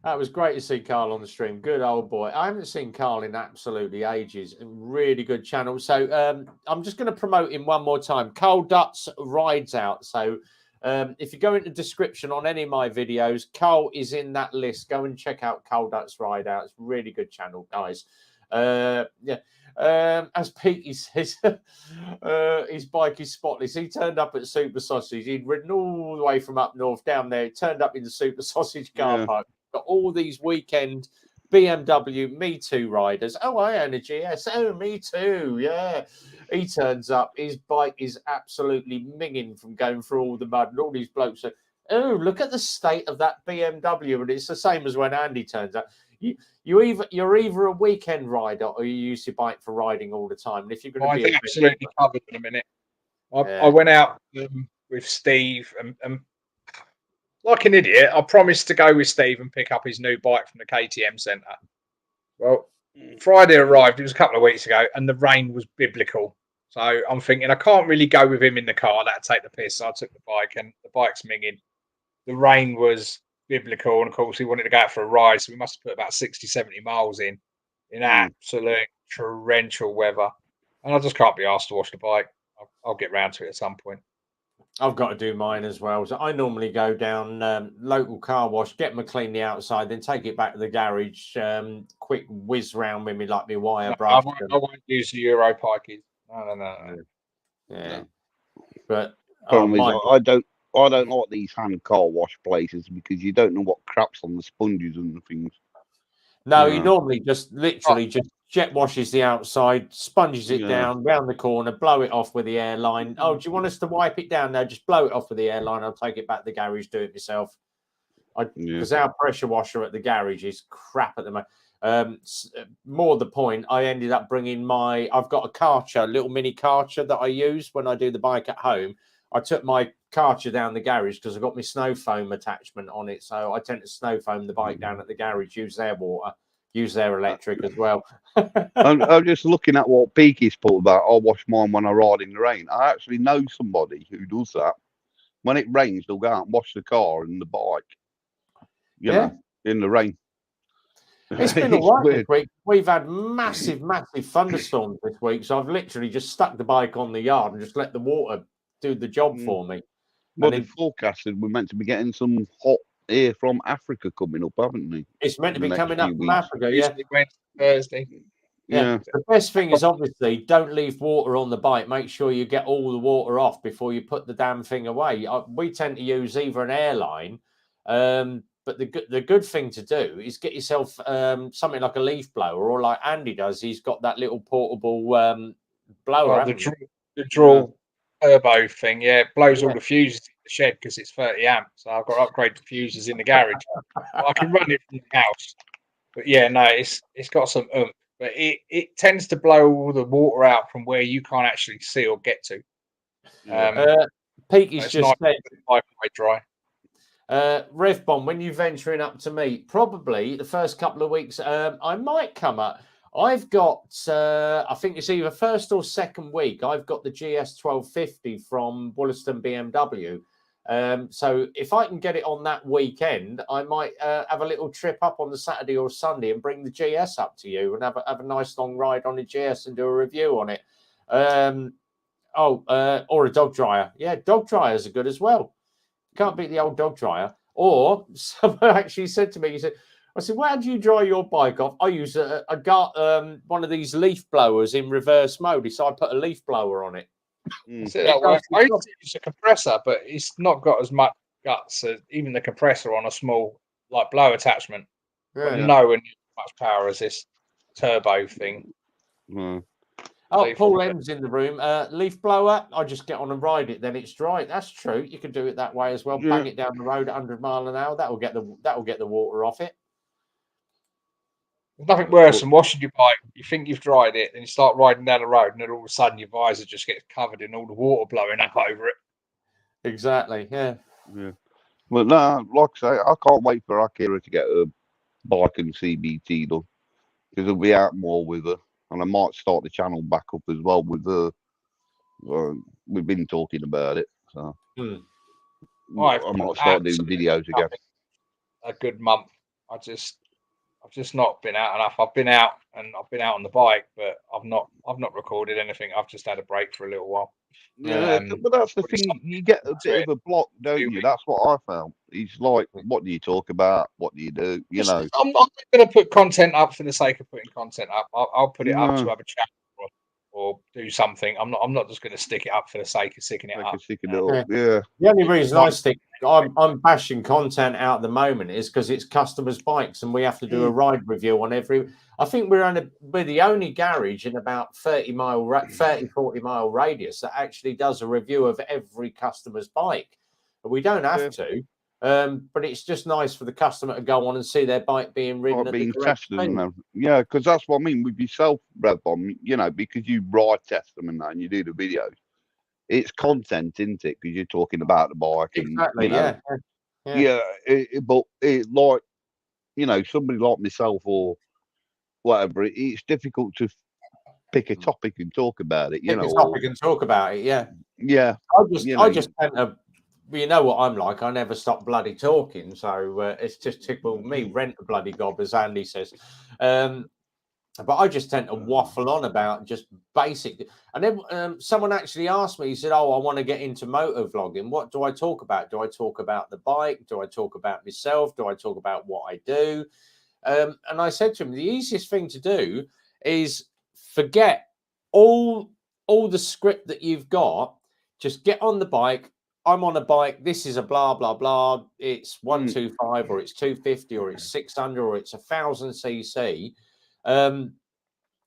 That was great to see Carl on the stream. Good old boy. I haven't seen Carl in absolutely ages. Really good channel. So I'm just going to promote him one more time. Carl Dutz Rides Out. So if you go into the description on any of my videos, Carl is in that list. Go and check out Carl Dutz Ride Out. It's a really good channel, guys. As Pete says, his bike is spotless. He turned up at Super Sausage. He'd ridden all the way from up north down there. He turned up in the Super Sausage car park. Got all these weekend BMW Me Too riders. Oh, I own a GS. Oh, me too. Yeah. He turns up. His bike is absolutely minging from going through all the mud, and all these blokes are, oh, look at the state of that BMW. And it's the same as when Andy turns up. You're either a weekend rider or you use your bike for riding all the time. And if you're going to be absolutely covered in a minute. I went out with Steve and like an idiot, I promised to go with Steve and pick up his new bike from the KTM centre. Well, Friday arrived, it was a couple of weeks ago, and the rain was biblical. So I'm thinking I can't really go with him in the car. That'd take the piss. So I took the bike, and the bike's minging. The rain was biblical, and of course, he wanted to go out for a ride, so we must have put about 60, 70 miles in absolute torrential weather. And I just can't be asked to wash the bike. I'll get round to it at some point. I've got to do mine as well. So I normally go down local car wash, get them clean the outside, then take it back to the garage, quick whiz round with me like my wire brush. I won't use the Euro Pikes. No. Yeah. But Problem is, I don't like these hand car wash places because you don't know what crap's on the sponges and things. No, he normally just literally just jet washes the outside, sponges it down round the corner, blow it off with the airline. Oh, do you want us to wipe it down? No, just blow it off with the airline. I'll take it back to the garage, do it myself. Because our pressure washer at the garage is crap at the moment. More the point, I ended up bringing I've got a Karcher, little mini Karcher that I use when I do the bike at home. I took my Karcher down the garage because I've got my snow foam attachment on it. So I tend to snow foam the bike down at the garage, use their water, use their electric as well. I'm just looking at what Peaky's put about, I'll wash mine when I ride in the rain. I actually know somebody who does that. When it rains, they'll go out and wash the car and the bike, you know, in the rain. It's been all right this week. We've had massive thunderstorms this week. So I've literally just stuck the bike on the yard and just let the water do the job for me. Well, they forecasted we're meant to be getting some hot air from Africa coming up, haven't they? It's meant to be coming up from Africa, Thursday. Yeah. The best thing is obviously don't leave water on the bike. Make sure you get all the water off before you put the damn thing away. We tend to use either an airline, but the good thing to do is get yourself something like a leaf blower, or like Andy does. He's got that little portable blower. The draw turbo thing, it blows all the fuses in the shed because it's 30 amps. So I've got to upgrade the fuses in the garage. I can run it from the house, but it's got some but it tends to blow all the water out from where you can't actually see or get to. Peaky's just said, dry. Revbon, when you're venturing up to meet, probably the first couple of weeks, I might come up. I've got, I think it's either first or second week. I've got the GS 1250 from Wollaston BMW. So if I can get it on that weekend, I might have a little trip up on the Saturday or Sunday and bring the GS up to you and have a nice long ride on the GS and do a review on it. Or a dog dryer. Yeah, dog dryers are good as well. Can't beat the old dog dryer. Or someone actually said to me, I said, "Why do you dry your bike off?" I use one of these leaf blowers in reverse mode. So I put a leaf blower on it. See, that works. I used to use a compressor, but it's not got as much guts as even the compressor on a small like blow attachment. But nowhere near as much power as this turbo thing. Oh, Paul M's in the room. Leaf blower. I just get on and ride it. Then it's dry. That's true. You can do it that way as well. Bang it down the road at 100 miles an hour. That will get the water off it. There's nothing worse than washing your bike. You think you've dried it, then you start riding down the road, and then all of a sudden your visor just gets covered in all the water blowing up over it. Exactly. Yeah. But no, like I say, I can't wait for Akira to get a bike and CBT done because he'll be out more with her, and I might start the channel back up as well with her. We've been talking about it, so I might start doing videos again. A good month. I've just not been out enough. I've been out on the bike, but I've not recorded anything. I've just had a break for a little while. Yeah, but that's the thing. You get a bit of a block, don't you? That's what I found. It's like, what do you talk about? What do you do? You know. I'm not going to put content up for the sake of putting content up. I'll put it up to have a chat or do something. I'm not just going to stick it up for the sake of sticking it up. Yeah. The only reason I stick, I'm bashing content out at the moment is because it's customers' bikes and we have to do a ride review on every. I think we're the only garage in about 40 mile radius that actually does a review of every customer's bike. But we don't have to. But it's just nice for the customer to go on and see their bike being ridden at the correct speed. Yeah, because that's what I mean with yourself, Brad Bomb. You know, because you ride test them and you do the videos. It's content, isn't it? Because you're talking about the bike. Exactly. But like, you know, somebody like myself or whatever, it's difficult to pick a topic and talk about it. Yeah. I just tend to. You know what I'm like. I never stop bloody talking, so it's just typical me. Rent a bloody gob, as Andy says. But I just tend to waffle on about just basic. And then someone actually asked me. He said, "Oh, I want to get into motor vlogging. What do I talk about? Do I talk about the bike? Do I talk about myself? Do I talk about what I do?" And I said to him, the easiest thing to do is forget all the script that you've got. Just get on the bike. I'm on a bike. This is a blah, blah, blah. It's 125 or it's 250 or it's 600 or it's 1,000 cc.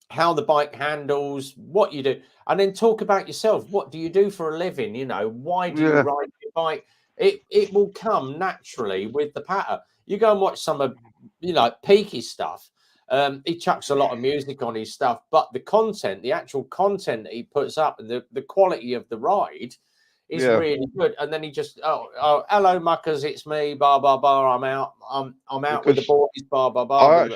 How the bike handles, what you do. And then talk about yourself. What do you do for a living? You know, why do you ride your bike? It will come naturally with the patter. You go and watch some of, Peaky stuff. He chucks a lot of music on his stuff, but the content, the actual content that he puts up and the quality of the ride is really good. And then he just, hello muckers, it's me, blah blah blah. I'm out. I'm out with the boys, blah blah blah.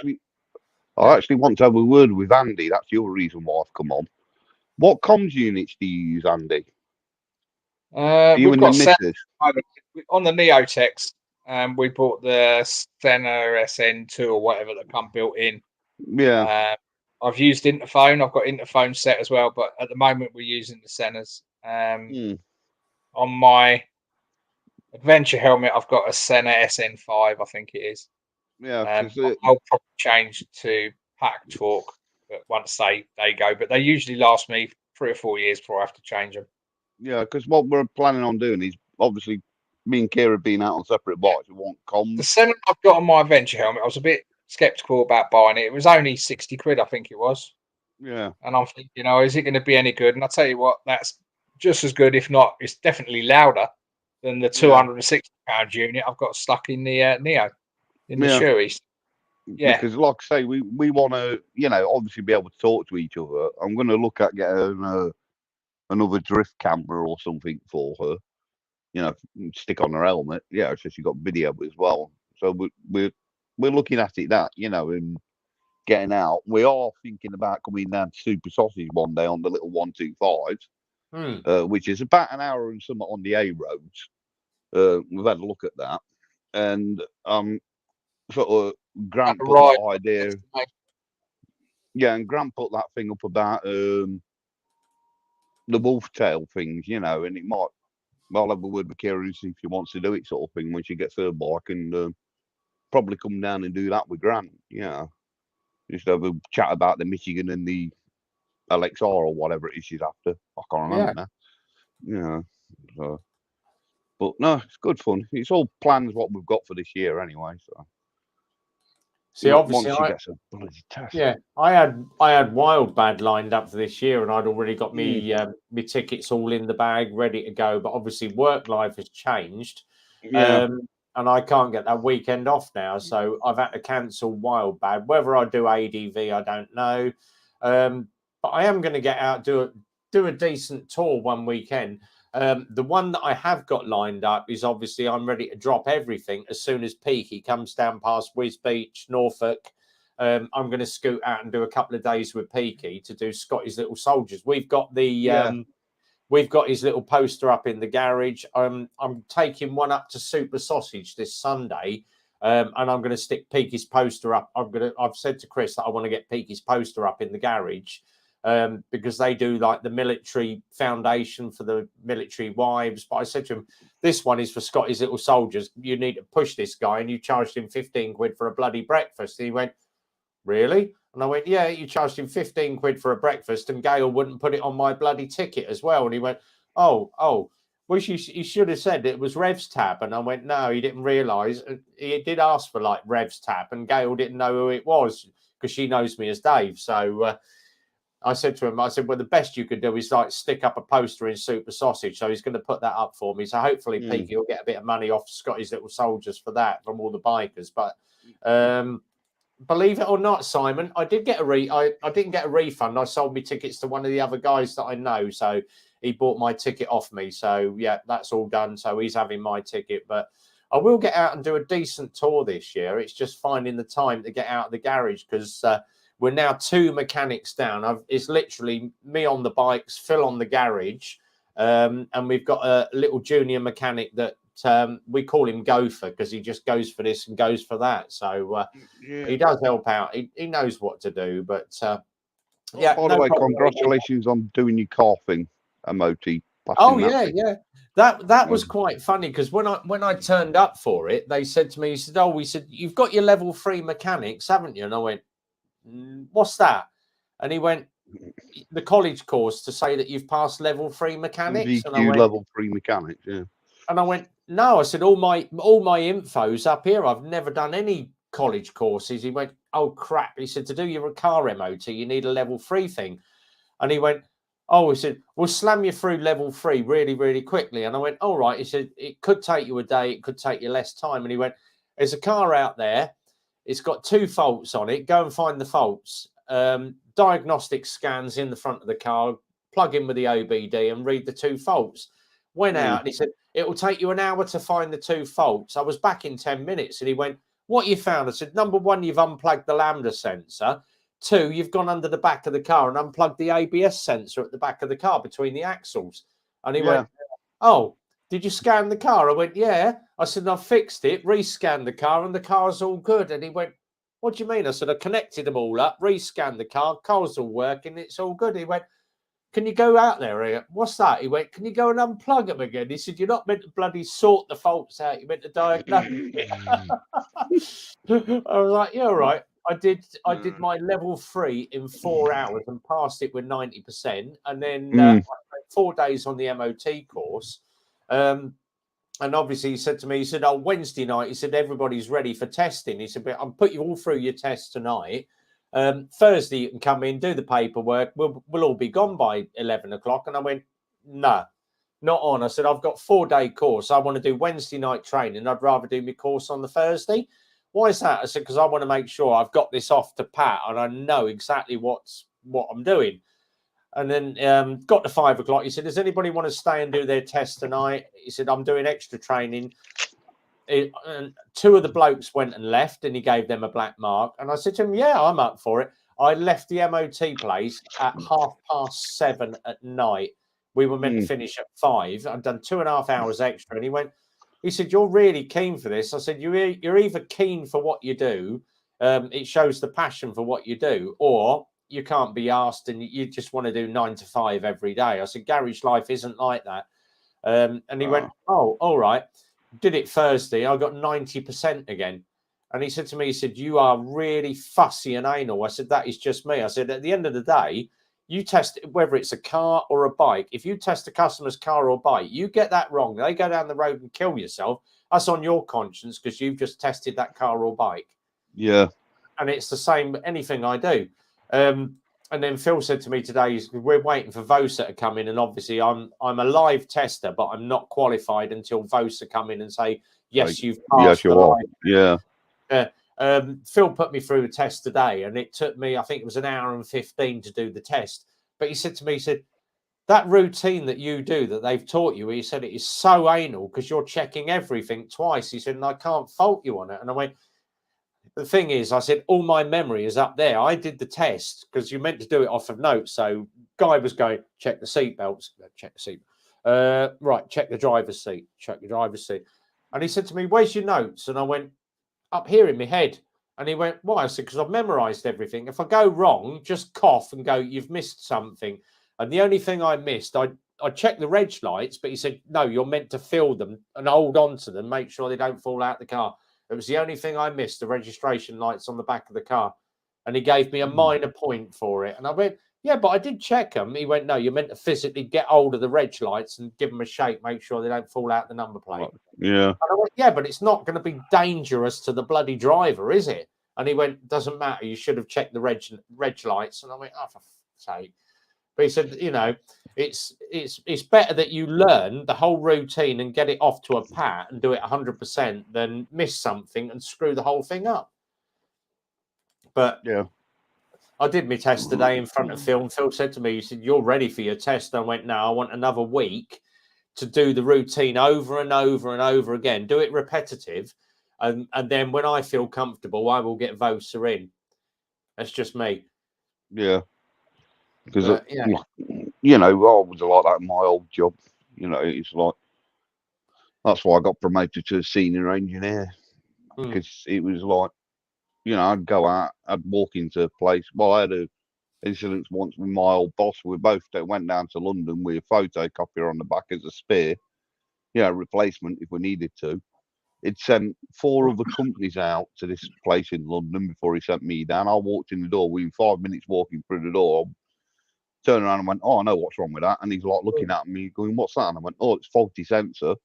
I actually want to have a word with Andy. That's your reason why I've come on. What comms units do you use, Andy? We've got on the Neotex. We bought the Sena SN2 or whatever that come built in. Yeah. I've used Interphone. I've got Interphone set as well, but at the moment we're using the Senas. On my adventure helmet, I've got a Sena SN5, I think it is. Yeah. I'll probably change to Pack Torque once they go, but they usually last me 3 or 4 years before I have to change them. Yeah, because what we're planning on doing is obviously me and Kira being out on separate bikes. We want comms. The Sena I've got on my adventure helmet, I was a bit skeptical about buying it. It was only 60 quid, I think it was. Yeah. And I'm thinking, is it going to be any good? And I'll tell you what, that's just as good, if not, it's definitely louder than the 260 pound unit I've got stuck in the Neo in the Shoei. Yeah, because like I say, we want to, obviously be able to talk to each other. I'm going to look at getting another drift camera or something for her. Stick on her helmet. Yeah, so she got video as well. So we're looking at it that, and getting out. We are thinking about coming down to Super Sausage one day on the little 125, which is about an hour and something on the A roads. We've had a look at that, and sort of Grant put that idea. Yeah, and Grant put that thing up about the wolf tail things, you know, and it might. I'll have a word with Kieran and see if she wants to do it, sort of thing, when she gets her bike, and probably come down and do that with Grant. Yeah, just have a chat about the Michigan and the LXR or whatever it is she's after. I can't remember now. Yeah, so, but no, it's good fun. It's all plans what we've got for this year anyway. So, see, obviously, once she gets a bloody test. Yeah, I had Wildbad lined up for this year, and I'd already got me tickets all in the bag, ready to go. But obviously, work life has changed, and I can't get that weekend off now, so I've had to cancel Wildbad. Whether I do ADV, I don't know, but I am going to get out do a decent tour one weekend. The one that I have got lined up is obviously I'm ready to drop everything as soon as Peaky comes down past Wiz Beach, Norfolk. I'm going to scoot out and do a couple of days with Peaky to do Scotty's Little Soldiers. We've got we've got his little poster up in the garage. I'm taking one up to Super Sausage this Sunday, and I'm going to stick Peaky's poster up. I've said to Chris that I want to get Peaky's poster up in the garage. Because they do like the military foundation for the military wives. But I said to him, this one is for Scotty's Little Soldiers. You need to push this guy. And you charged him 15 quid for a bloody breakfast. And he went, really? And I went, yeah, you charged him 15 quid for a breakfast and Gail wouldn't put it on my bloody ticket as well. And he went, oh, well, he should have said it was Rev's Tab. And I went, no, he didn't realise. He did ask for like Rev's Tab and Gail didn't know who it was because she knows me as Dave. So, I said to him, well, the best you could do is like stick up a poster in Super Sausage. So he's going to put that up for me. So hopefully Peaky will get a bit of money off Scotty's Little Soldiers for that from all the bikers. But believe it or not, Simon, I did get I didn't get a refund. I sold me tickets to one of the other guys that I know. So he bought my ticket off me. So yeah, that's all done. So he's having my ticket. But I will get out and do a decent tour this year. It's just finding the time to get out of the garage because we're now 2 mechanics down. It's literally me on the bikes, Phil on the garage, and we've got a little junior mechanic that we call him Gopher because he just goes for this and goes for that. So he does help out. He knows what to do. But yeah. By the way, congratulations on doing your car thing, MOT. Oh yeah. That was quite funny because when I turned up for it, they said to me, he said, you've got your level 3 mechanics, haven't you? And I went, what's that? And he went, the college course to say that you've passed level 3 mechanics. VQ and I went, level 3 mechanics, yeah. And I went, no. I said, all my info's up here. I've never done any college courses. He went, oh crap. He said, to do your car MOT, you need a level 3 thing. And he went, oh, he said, we'll slam you through level 3 really, really quickly. And I went, all right. He said, it could take you a day. It could take you less time. And he went, there's a car out there. It's got 2 faults on it. Go and find the faults. Diagnostic scans in the front of the car. Plug in with the OBD and read the 2 faults. Went out and he said, it will take you an hour to find the 2 faults. I was back in 10 minutes. And he went, what you found? I said, number 1, you've unplugged the lambda sensor. 2, you've gone under the back of the car and unplugged the ABS sensor at the back of the car between the axles. And he went, oh, did you scan the car? I went, yeah. I said, I've fixed it, rescanned the car, and the car's all good. And he went, what do you mean? I said, I connected them all up, rescanned the car's all working, it's all good. He went, can you go out there? I went, what's that? He went, can you go and unplug them again? He said, you're not meant to bloody sort the faults out, you're meant to diagnose. I was like, yeah, all right. I did my level 3 in 4 hours and passed it with 90%. And then I spent 4 days on the MOT course. And obviously he said to me, he said, oh, Wednesday night, he said, everybody's ready for testing. He said, but I'll put you all through your tests tonight. Thursday, you can come in, do the paperwork. We'll all be gone by 11 o'clock. And I went, no, not on. I said, I've got 4-day course. I want to do Wednesday night training. I'd rather do my course on the Thursday. Why is that? I said, because I want to make sure I've got this off to pat and I know exactly what I'm doing. And then got to 5 o'clock. He said, does anybody want to stay and do their test tonight? He said, I'm doing extra training. and two of the blokes went and left, and he gave them a black mark. And I said to him, "Yeah, I'm up for it." I left the MOT place at 7:30 at night. We were meant to finish at 5. I'd done 2.5 hours extra, and he said, "You're really keen for this." I said, "You're either keen for what you do, it shows the passion for what you do, or you can't be asked and you just want to do 9 to 5 every day." I said, "Garage life isn't like that." And he went, "Oh, all right." Did it Thursday. I got 90% again. And he said to me, he said, "You are really fussy and anal." I said, "That is just me." I said, "At the end of the day, you test whether it's a car or a bike. If you test a customer's car or bike, you get that wrong, they go down the road and kill yourself. That's on your conscience because you've just tested that car or bike." Yeah. And it's the same anything I do. And then Phil said to me today, "We're waiting for Vosa to come in, and obviously I'm a live tester, but I'm not qualified until Vosa come in and say yes, you've passed." Yes, you are. Yeah. Phil put me through the test today, and it took me, I think it was 1 hour and 15 to do the test. But he said to me, he said, "That routine that you do, that they've taught you," he said, "it is so anal because you're checking everything twice." He said, "And I can't fault you on it." And I went, "The thing is," I said, "all my memory is up there. I did the test because you meant to do it off of notes." So guy was going, "Check the seat belts, check the seat. Right, check the driver's seat, check the driver's seat." And he said to me, "Where's your notes?" And I went, "Up here in my head." And he went, "Why?" I said, "Because I've memorized everything. If I go wrong, just cough and go, 'You've missed something.'" And the only thing I missed, I checked the reg lights, but he said, "No, you're meant to fill them and hold on to them, make sure they don't fall out the car." It was the only thing I missed, the registration lights on the back of the car. And he gave me a minor point for it. And I went, "Yeah, but I did check them." He went, "No, you're meant to physically get hold of the reg lights and give them a shake, make sure they don't fall out the number plate." Yeah. And I went, "Yeah, but it's not going to be dangerous to the bloody driver, is it?" And he went, "Doesn't matter. You should have checked the reg lights." And I went, "Oh, for fuck's sake." But he said, it's better that you learn the whole routine and get it off to a pat and do it 100% than miss something and screw the whole thing up. But Yeah. I did my test today in front of Phil, and Phil said to me, he said, "You're ready for your test?" And I went, "No, I want another week to do the routine over and over and over again, do it repetitive. And then when I feel comfortable, I will get Vosa in." That's just me. Yeah. Because, yeah. you know, I was like that in my old job. You know, it's like, that's why I got promoted to a senior engineer. Because it was like, you know, I'd go out, I'd walk into a place. Well, I had a incident once with my old boss. We both went down to London with a photocopier on the back as a spare, you know, replacement if we needed to. He'd sent 4 other companies out to this place in London before he sent me down. I walked in the door. Within 5 minutes walking through the door, turned around and went, "Oh, I know what's wrong with that." And he's like looking at me going, "What's that?" And I went, "Oh, it's faulty sensor."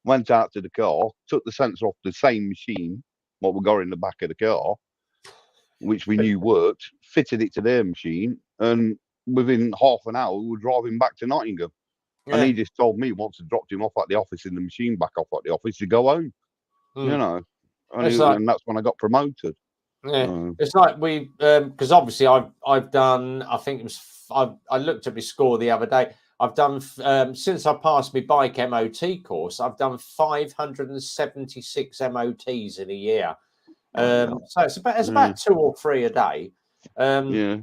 Went out to the car, took the sensor off the same machine, what we got in the back of the car, which we knew worked, fitted it to their machine, and within half an hour, we were driving back to Nottingham. Yeah. And he just told me once I dropped him off at the office in the machine, back off at the office, to go home. You know, and that's when I got promoted. Yeah, it's like we, because obviously I've done, I think it was, I looked at my score the other day. I've done, since I passed my bike MOT course, I've done 576 MOTs in a year. So it's about 2 or 3 a day. Yeah.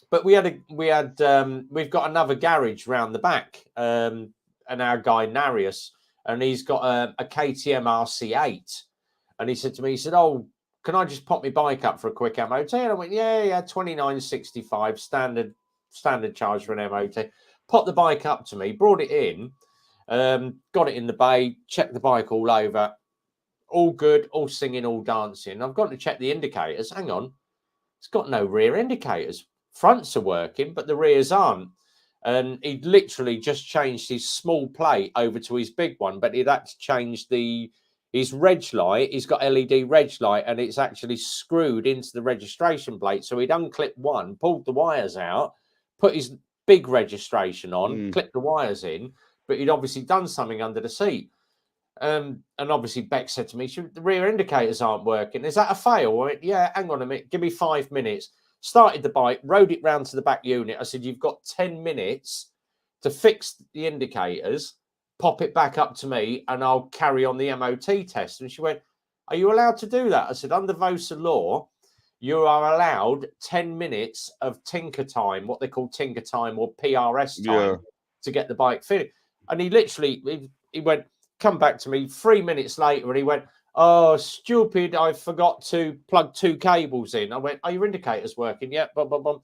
But we've got another garage round the back, and our guy Narius, and he's got a KTM RC8, and he said to me, he said, "Oh, can I just pop my bike up for a quick MOT?" And I went, yeah, 29.65 standard charge for an MOT. Popped the bike up to me, brought it in, got it in the bay, checked the bike all over, all good, all singing, all dancing. I've got to check the indicators. Hang on, it's got no rear indicators. Fronts are working, but the rears aren't. And he'd literally just changed his small plate over to his big one, but he'd had to change his reg light. He's got LED reg light, and it's actually screwed into the registration plate. So he'd unclipped one, pulled the wires out, put his big registration on, clipped the wires in, but he'd obviously done something under the seat. And obviously Beck said to me, "The rear indicators aren't working. Is that a fail?" I went, "Yeah, hang on a minute. Give me 5 minutes." Started the bike, rode it round to the back unit. I said, "You've got 10 minutes to fix the indicators, pop it back up to me and I'll carry on the MOT test. And she went, are you allowed to do that? I said, under VOSA law, you are allowed 10 minutes of tinker time, what they call tinker time or PRS time, to get the bike fitted. And he literally, he went, come back to me 3 minutes later, and he went, oh, stupid, I forgot to plug 2 cables in. I went, are your indicators working? Yeah, bum, bum, bum.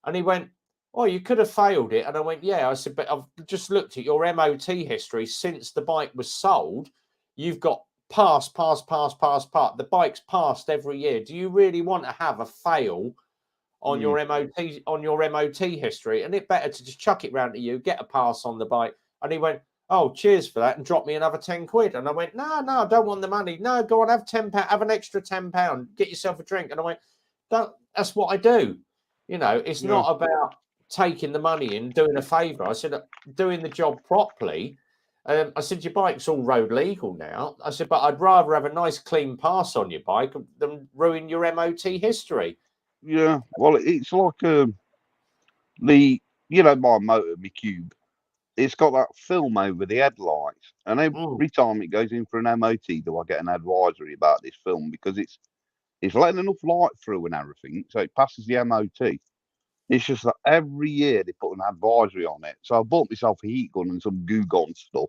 And he went, oh, you could have failed it. And I went, yeah. I said, but I've just looked at your MOT history since the bike was sold. You've got pass. The bike's passed every year. Do you really want to have a fail on your MOT history? And it better to just chuck it round to you, get a pass on the bike. And he went, oh, cheers for that, and drop me another 10 quid. And I went, no, I don't want the money. No, go on, have £10, have an extra £10, get yourself a drink. And I went, that's what I do. You know, it's not about taking the money and doing a favour. I said, doing the job properly. I said, your bike's all road legal now. I said, but I'd rather have a nice clean pass on your bike than ruin your MOT history. Yeah, well, it's like my motor, my Cube. It's got that film over the headlights, and every time it goes in for an MOT, do I get an advisory about this film, because it's letting enough light through and everything, so it passes the MOT. It's just that every year they put an advisory on it. So I bought myself a heat gun and some goo gun stuff,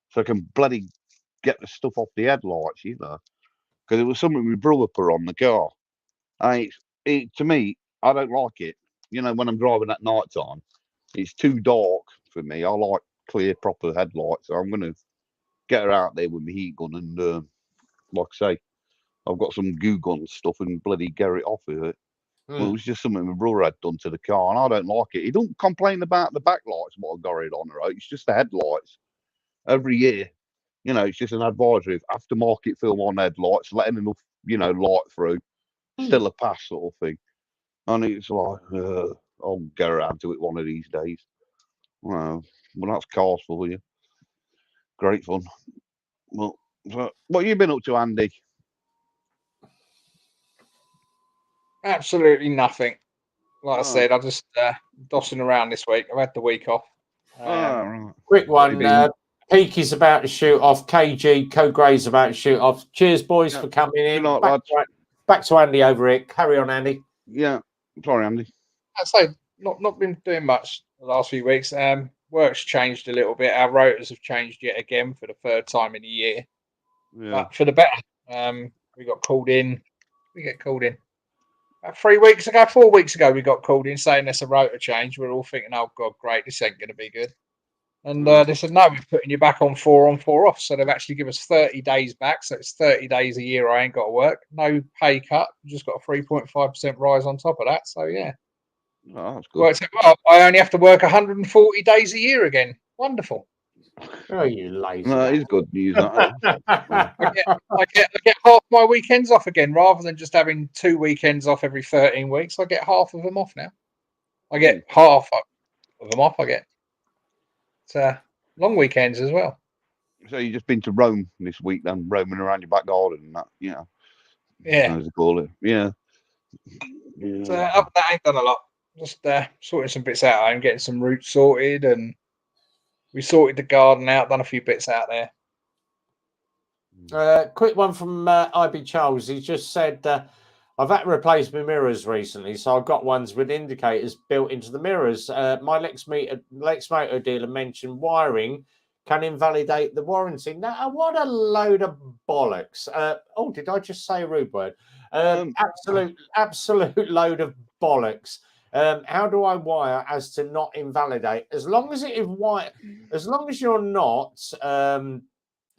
so I can bloody get the stuff off the headlights, because it was something my brother put on the car. And to me, I don't like it. When I'm driving at night time, it's too dark for me. I like clear, proper headlights. So I'm going to get her out there with my heat gun and, like I say, I've got some goo gun stuff and bloody get it off of it. Well, it was just something my brother had done to the car, and I don't like it. He don't complain about the backlights, what I got it on, right? It's just the headlights. Every year, it's just an advisory of aftermarket film on headlights, letting enough, light through, still a pass sort of thing. And it's like, I'll get around to it one of these days. Well, that's cars for you. Great fun. Well, so what have you been up to, Andy? Absolutely nothing. Like I said, I'm just dossing around this week. I've had the week off. Right. Quick one. Peaky's about to shoot off. KG, Co Gray's about to shoot off. Cheers, boys, for coming in. Back to Andy over here. Carry on, Andy. Yeah. Sorry, Andy. I'd say not been doing much the last few weeks. Work's changed a little bit. Our rotors have changed yet again for the 3rd time in a year. Yeah. But for the better. We got called in. About 4 weeks ago, we got called in saying there's a rotor change. We're all thinking, oh, God, great, this ain't going to be good. And they said, no, we're putting you back on 4 on 4 off. So they've actually given us 30 days back. So it's 30 days a year I ain't got to work. No pay cut. Just got a 3.5% rise on top of that. So, yeah. Oh, that's good. Well, I only have to work 140 days a year again. Wonderful. Oh, you lazy. No, it's good news. I get half my weekends off again, rather than just having 2 weekends off every 13 weeks. I get half of them off now. I get half of them off. I get long weekends as well. So you've just been to Rome this week, then, roaming around your back garden and that, Yeah. As they call it. Yeah. So other than that, I ain't done a lot. Just sorting some bits out. I'm getting some roots sorted, and we sorted the garden out, done a few bits out there. Quick one from IB Charles. He just said, I've had to replace my mirrors recently, so I've got ones with indicators built into the mirrors. My Lex Motor dealer mentioned wiring can invalidate the warranty. Now, what a load of bollocks. Did I just say a rude word? Absolute load of bollocks. How do I wire as to not invalidate? As long as it is wire, as long as you're not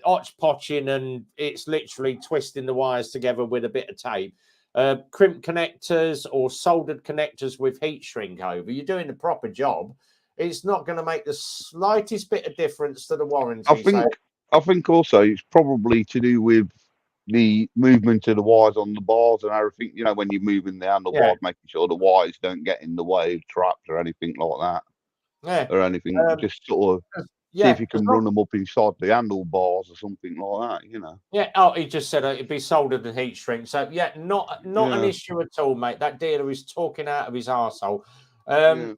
hotch-potching and it's literally twisting the wires together with a bit of tape, crimp connectors or soldered connectors with heat shrink over, you're doing the proper job. It's not going to make the slightest bit of difference to the warranty. I think also it's probably to do with the movement of the wires on the bars and everything. When you're moving the handlebars, making sure the wires don't get in the way of traps or anything like that. Yeah. Or anything. Just sort of see if you can run them up inside the handlebars or something like that, Yeah. Oh, he just said it'd be soldered and heat shrink. So not an issue at all, mate. That dealer is talking out of his arsehole.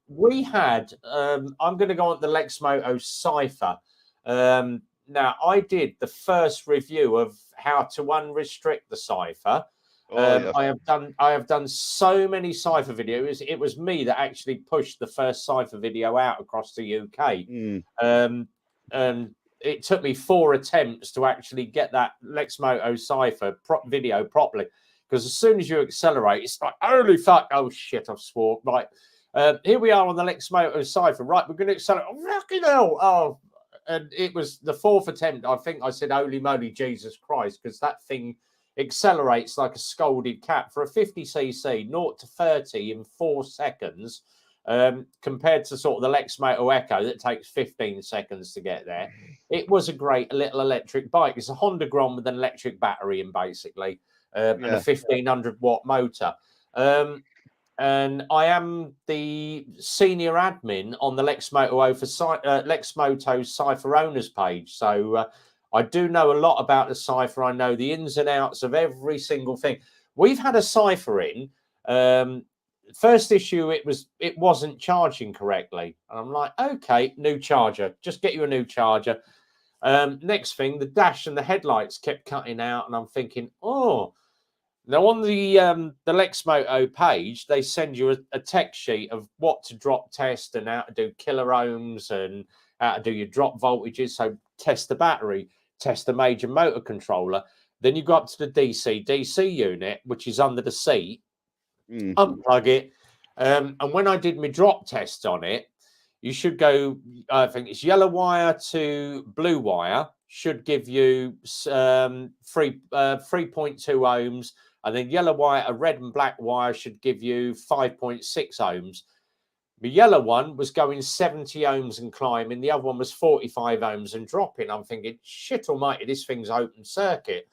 We had I'm going to go on the Lex Moto Cypher. Now, I did the first review of how to unrestrict the Cypher. I have done so many Cypher videos. It was me that actually pushed the first Cypher video out across the UK. And it took me 4 attempts to actually get that Lexmoto Cypher video properly. Because as soon as you accelerate, it's like, holy fuck, oh shit, I've swore. Right, here we are on the Lexmoto Cypher. Right, we're going to accelerate. Oh, fucking hell. Oh, and it was the 4th attempt. I think I said, holy moly, Jesus Christ, because that thing accelerates like a scolded cat for a 50cc, 0 to 30 in 4 seconds, compared to sort of the Lexmoto Echo that takes 15 seconds to get there. It was a great little electric bike. It's a Honda Grom with an electric battery in, basically, and a 1500 watt motor. And I am the senior admin on the Lexmoto Cypher owners page. So I do know a lot about the Cypher. I know the ins and outs of every single thing. We've had a Cypher in. First issue, it wasn't charging correctly. And I'm like, okay, new charger. Just get you a new charger. Next thing, the dash and the headlights kept cutting out. And I'm thinking, oh. Now, on the Lexmoto page, they send you a text sheet of what to drop test and how to do kilo ohms and how to do your drop voltages. So test the battery, test the major motor controller. Then you go up to the DC unit, which is under the seat, unplug it. And when I did my drop test on it, you should go, I think it's yellow wire to blue wire, should give you 3.2 ohms. And then yellow wire, a red and black wire should give you 5.6 ohms. The yellow one was going 70 ohms and climbing. The other one was 45 ohms and dropping. I'm thinking, shit almighty, this thing's open circuit.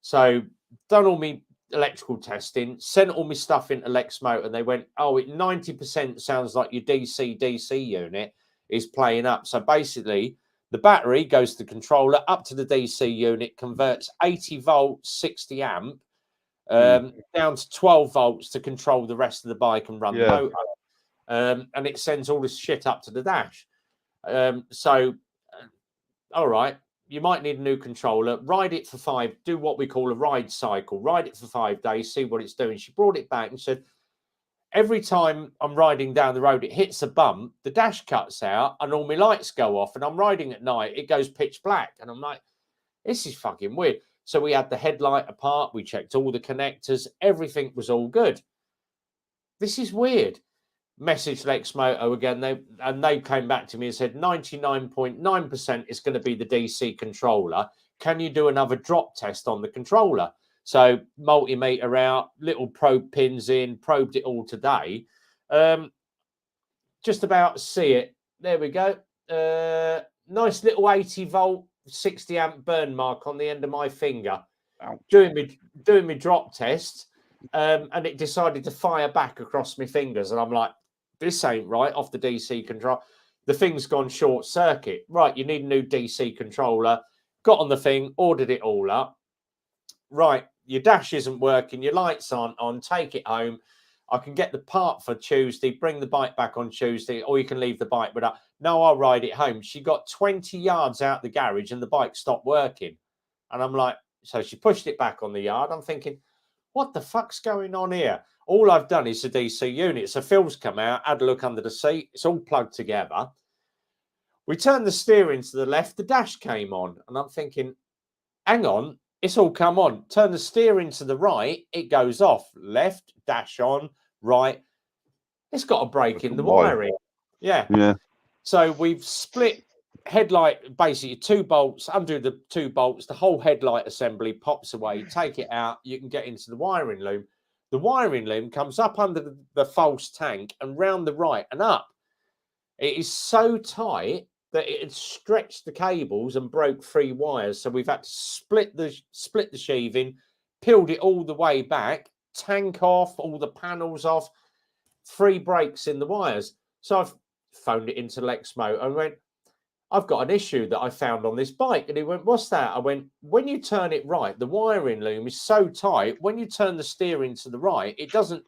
So done all my electrical testing, sent all my stuff into Lexmoto, and they went, oh, it 90% sounds like your DC unit is playing up. So basically, the battery goes to the controller, up to the DC unit, converts 80 volts, 60 amp, down to 12 volts to control the rest of the bike and run the motor. And it sends all this shit up to the dash. All right, you might need a new controller. Ride it for 5, do what we call a ride cycle. Ride it for 5 days, see what it's doing. She brought it back and said, every time I'm riding down the road, it hits a bump, the dash cuts out and all my lights go off. And I'm riding at night, it goes pitch black. And I'm like, this is fucking weird. So we had the headlight apart. We checked all the connectors. Everything was all good. This is weird. Messaged Lexmoto again. They came back to me and said 99.9% is going to be the DC controller. Can you do another drop test on the controller? So multimeter out, little probe pins in, probed it all today. Just about see it. There we go. Nice little 80 volt. 60 amp burn mark on the end of my finger. Ouch. doing me drop test, and it decided to fire back across my fingers, and I'm like, this ain't right. Off the DC control, the thing's gone short circuit. Right, you need a new DC controller. Got on the thing, ordered it all up. Right, your dash isn't working, your lights aren't on. Take it home. I can get the part for Tuesday, bring the bike back on Tuesday, or you can leave the bike with her. No, I'll ride it home. She got 20 yards out the garage and the bike stopped working. And I'm like, so she pushed it back on the yard. I'm thinking, what the fuck's going on here? All I've done is the DC unit. So Phil's come out, had a look under the seat. It's all plugged together. We turned the steering to the left. The dash came on. And I'm thinking, hang on. It's all come on. Turn the steering to the right, it goes off. Left, dash on, right. It's got a break in the wiring. Yeah. So we've split headlight, basically 2 bolts, undo the 2 bolts, the whole headlight assembly pops away, take it out, you can get into the wiring loom. The wiring loom comes up under the false tank and round the right and up. It is so tight that it had stretched the cables and broke 3 wires. So we've had to split the sheathing, peeled it all the way back, tank off, all the panels off, 3 breaks in the wires. So I've phoned it into Lexmoto and went, I've got an issue that I found on this bike. And he went, what's that? I went, when you turn it right, the wiring loom is so tight. When you turn the steering to the right, it doesn't,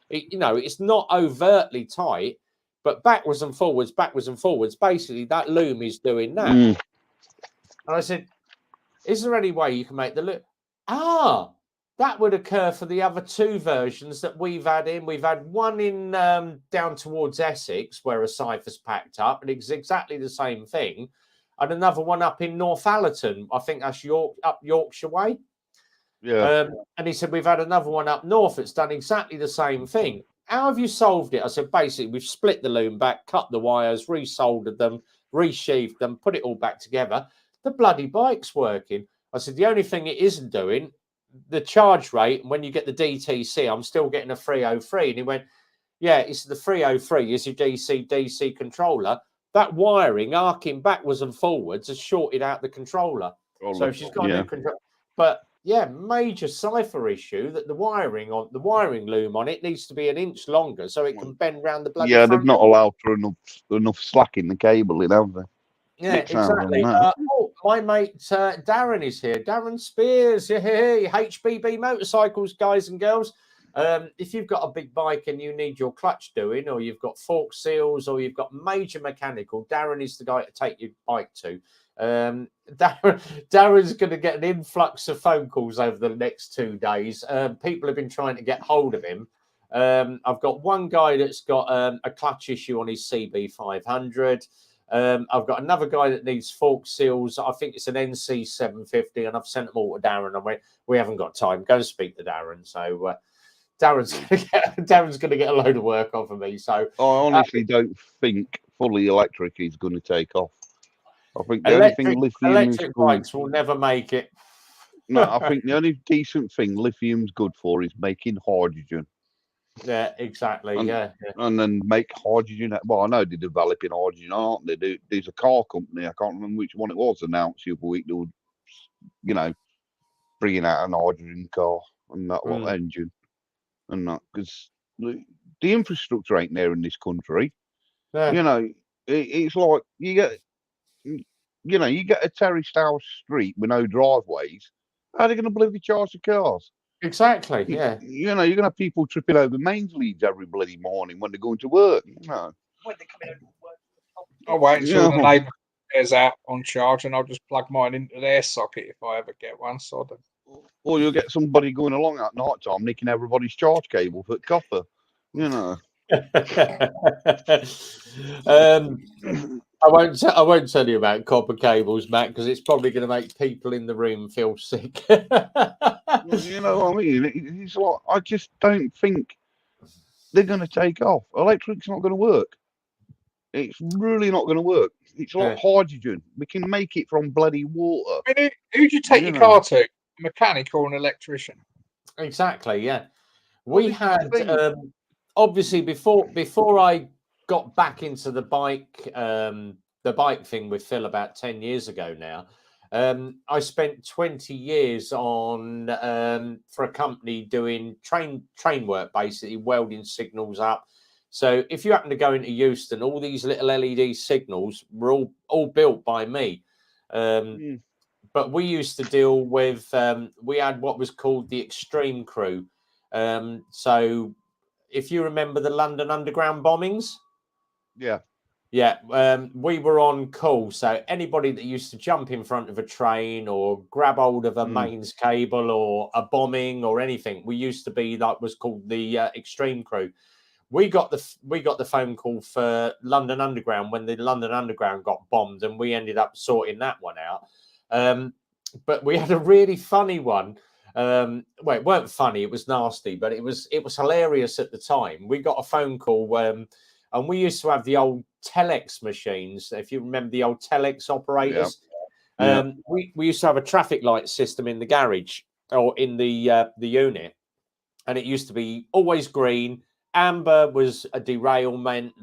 it's not overtly tight. But backwards and forwards, basically that loom is doing that. And I said, is there any way you can make the loop? That would occur for the other two versions that we've had in. We've had one in down towards Essex where a cipher's packed up, and it's exactly the same thing. And another one up in Northallerton. I think that's up Yorkshire way. Yeah. And he said, we've had another one up north that's done exactly the same thing. How have you solved it? I said, basically, we've split the loom back, cut the wires, resoldered them, resheathed them, put it all back together. The bloody bike's working. I said, the only thing it isn't doing, the charge rate, when you get the DTC, I'm still getting a 303. And he went, yeah, it's the 303 is your DC controller. That wiring arcing backwards and forwards has shorted out the controller. So she's got a new control. But yeah, major cipher issue that the wiring loom on it needs to be an inch longer so it can bend round the bloody front. They've not allowed for enough slack in the cabling, have they? Yeah, exactly. My mate Darren is here. Darren Spears, hey, HBB Motorcycles, guys and girls. If you've got a big bike and you need your clutch doing, or you've got fork seals, or you've got major mechanical, Darren is the guy to take your bike to. Darren's going to get an influx of phone calls over the next 2 days. People have been trying to get hold of him. I've got one guy that's got a clutch issue on his CB500. I've got another guy that needs fork seals. I think it's an NC 750, and I've sent them all to Darren. And we haven't got time. Go and speak to Darren. So Darren's going to get a load of work off of me. So I honestly don't think fully electric is going to take off. I think the only thing electric bikes will never make it. No, I think the only decent thing lithium's good for is making hydrogen. Yeah, exactly. And then make hydrogen. Well, I know they're developing hydrogen, aren't they? There's a car company, I can't remember which one it was, announced the other week they were, bringing out an hydrogen car and that engine. And that, because the infrastructure ain't there in this country. Yeah. It's like you get a terraced house street with no driveways. How are they going to bloody charge the cars? Exactly. Yeah. You're going to have people tripping over mains leads every bloody morning when they're going to work. When they're coming over to work. I'll wait until the neighbour is out on charge, and I'll just plug mine into their socket if I ever get one. Or you'll get somebody going along at night time, nicking everybody's charge cable for copper. I won't tell you about copper cables, Matt, because it's probably going to make people in the room feel sick. You know what I mean? It's like, I just don't think they're going to take off. Electric's not going to work. It's really not going to work. It's like hydrogen. We can make it from bloody water. I mean, who'd you take your car to? A mechanic or an electrician? Exactly, yeah. We had, obviously, before I got back into the bike thing with Phil about 10 years ago now, I spent 20 years on for a company doing train work, basically welding signals up. So if you happen to go into Euston, all these little LED signals were all built by me. But we used to deal with, we had what was called the Extreme Crew. So if you remember the London Underground bombings. Yeah. Yeah, we were on call. So anybody that used to jump in front of a train or grab hold of a mains cable or a bombing or anything, we used to be that was called the Extreme Crew. We got the phone call for London Underground when the London Underground got bombed, and we ended up sorting that one out. But we had a really funny one. Well, it weren't funny; it was nasty, but it was hilarious at the time. We got a phone call. And we used to have the old telex machines. If you remember the old telex operators, we used to have a traffic light system in the garage or in the unit, and it used to be always green. Amber was a derailment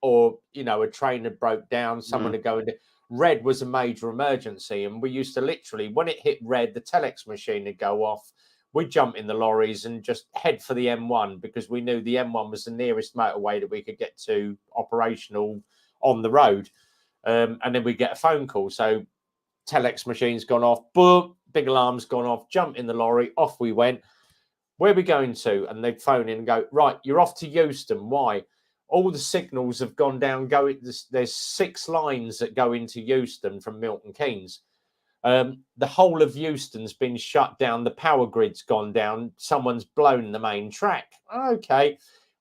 or a train had broke down. Someone had go into. Red was a major emergency, and we used to literally, when it hit red, the telex machine would go off. We'd jump in the lorries and just head for the M1 because we knew the M1 was the nearest motorway that we could get to operational on the road. And then we'd get a phone call. So telex machine's gone off, boom, big alarm's gone off, jump in the lorry, off we went. Where are we going to? And they'd phone in and go, right, you're off to Euston. Why? all the signals have gone down. There's 6 lines that go into Euston from Milton Keynes. The whole of Euston's been shut down. The power grid's gone down. Someone's blown the main track. Okay,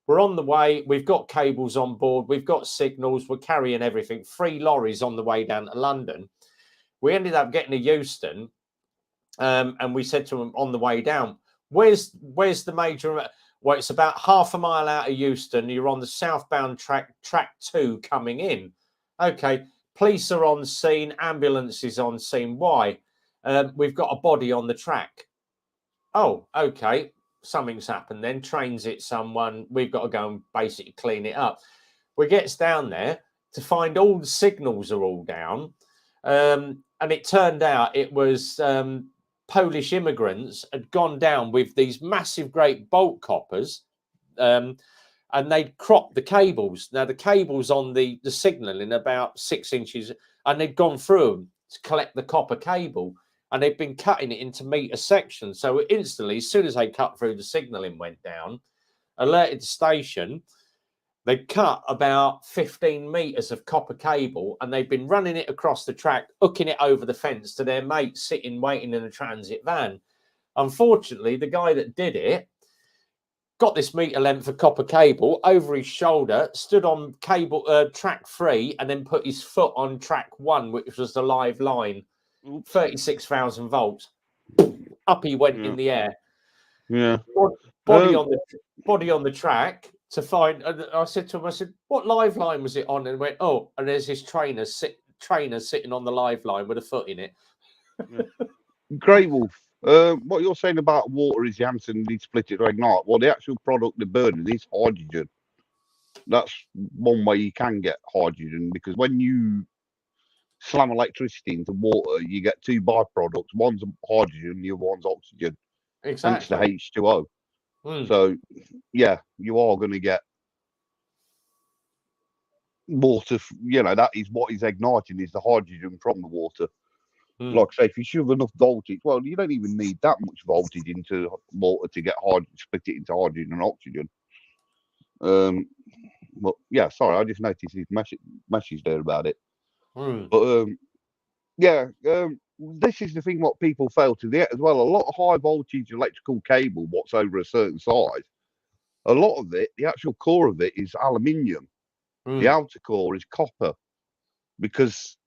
we're on the way. We've got cables on board. We've got signals. We're carrying everything. 3 lorries on the way down to London. We ended up getting to Euston, and we said to them on the way down, where's the major... Well, it's about half a mile out of Euston. You're on the southbound track 2 coming in. Okay, police are on scene. Ambulance is on scene. Why? We've got a body on the track. Oh, okay. Something's happened then. Trains hit someone. We've got to go and basically clean it up. We gets down there to find all the signals are all down. And it turned out it was... Polish immigrants had gone down with these massive great bolt coppers, and they'd cropped the cables. Now the cables on the signal in about 6 inches, and they'd gone through them to collect the copper cable, and they'd been cutting it into metre sections. So instantly, as soon as they cut through, the signalling went down, alerted the station. They cut about 15 metres of copper cable, and they've been running it across the track, hooking it over the fence to their mate sitting waiting in a transit van. Unfortunately, the guy that did it got this metre length of copper cable over his shoulder, stood on track 3, and then put his foot on track 1, which was the live line. 36,000 volts. Up he went in the air. Yeah. Body on the track. To find, I said to him, I said, what live line was it on? And he went, oh, and there's his trainer sitting on the live line with a foot in it. Grey Wolf, what you're saying about water is Janssen did split it to ignite. Well, the actual product they're burning is hydrogen. That's one way you can get hydrogen, because when you slam electricity into water, you get 2 byproducts. One's hydrogen, the other one's oxygen. Exactly. Hence the H2O. So, yeah, you are going to get water. That is what is igniting, is the hydrogen from the water. Like I say, if you shove enough voltage, well, you don't even need that much voltage into water to get split it into hydrogen and oxygen. But yeah, sorry, I just noticed his message there about it. But this is the thing what people fail to get as well. A lot of high voltage electrical cable, what's over a certain size, a lot of it, the actual core of it is aluminium. The outer core is copper, because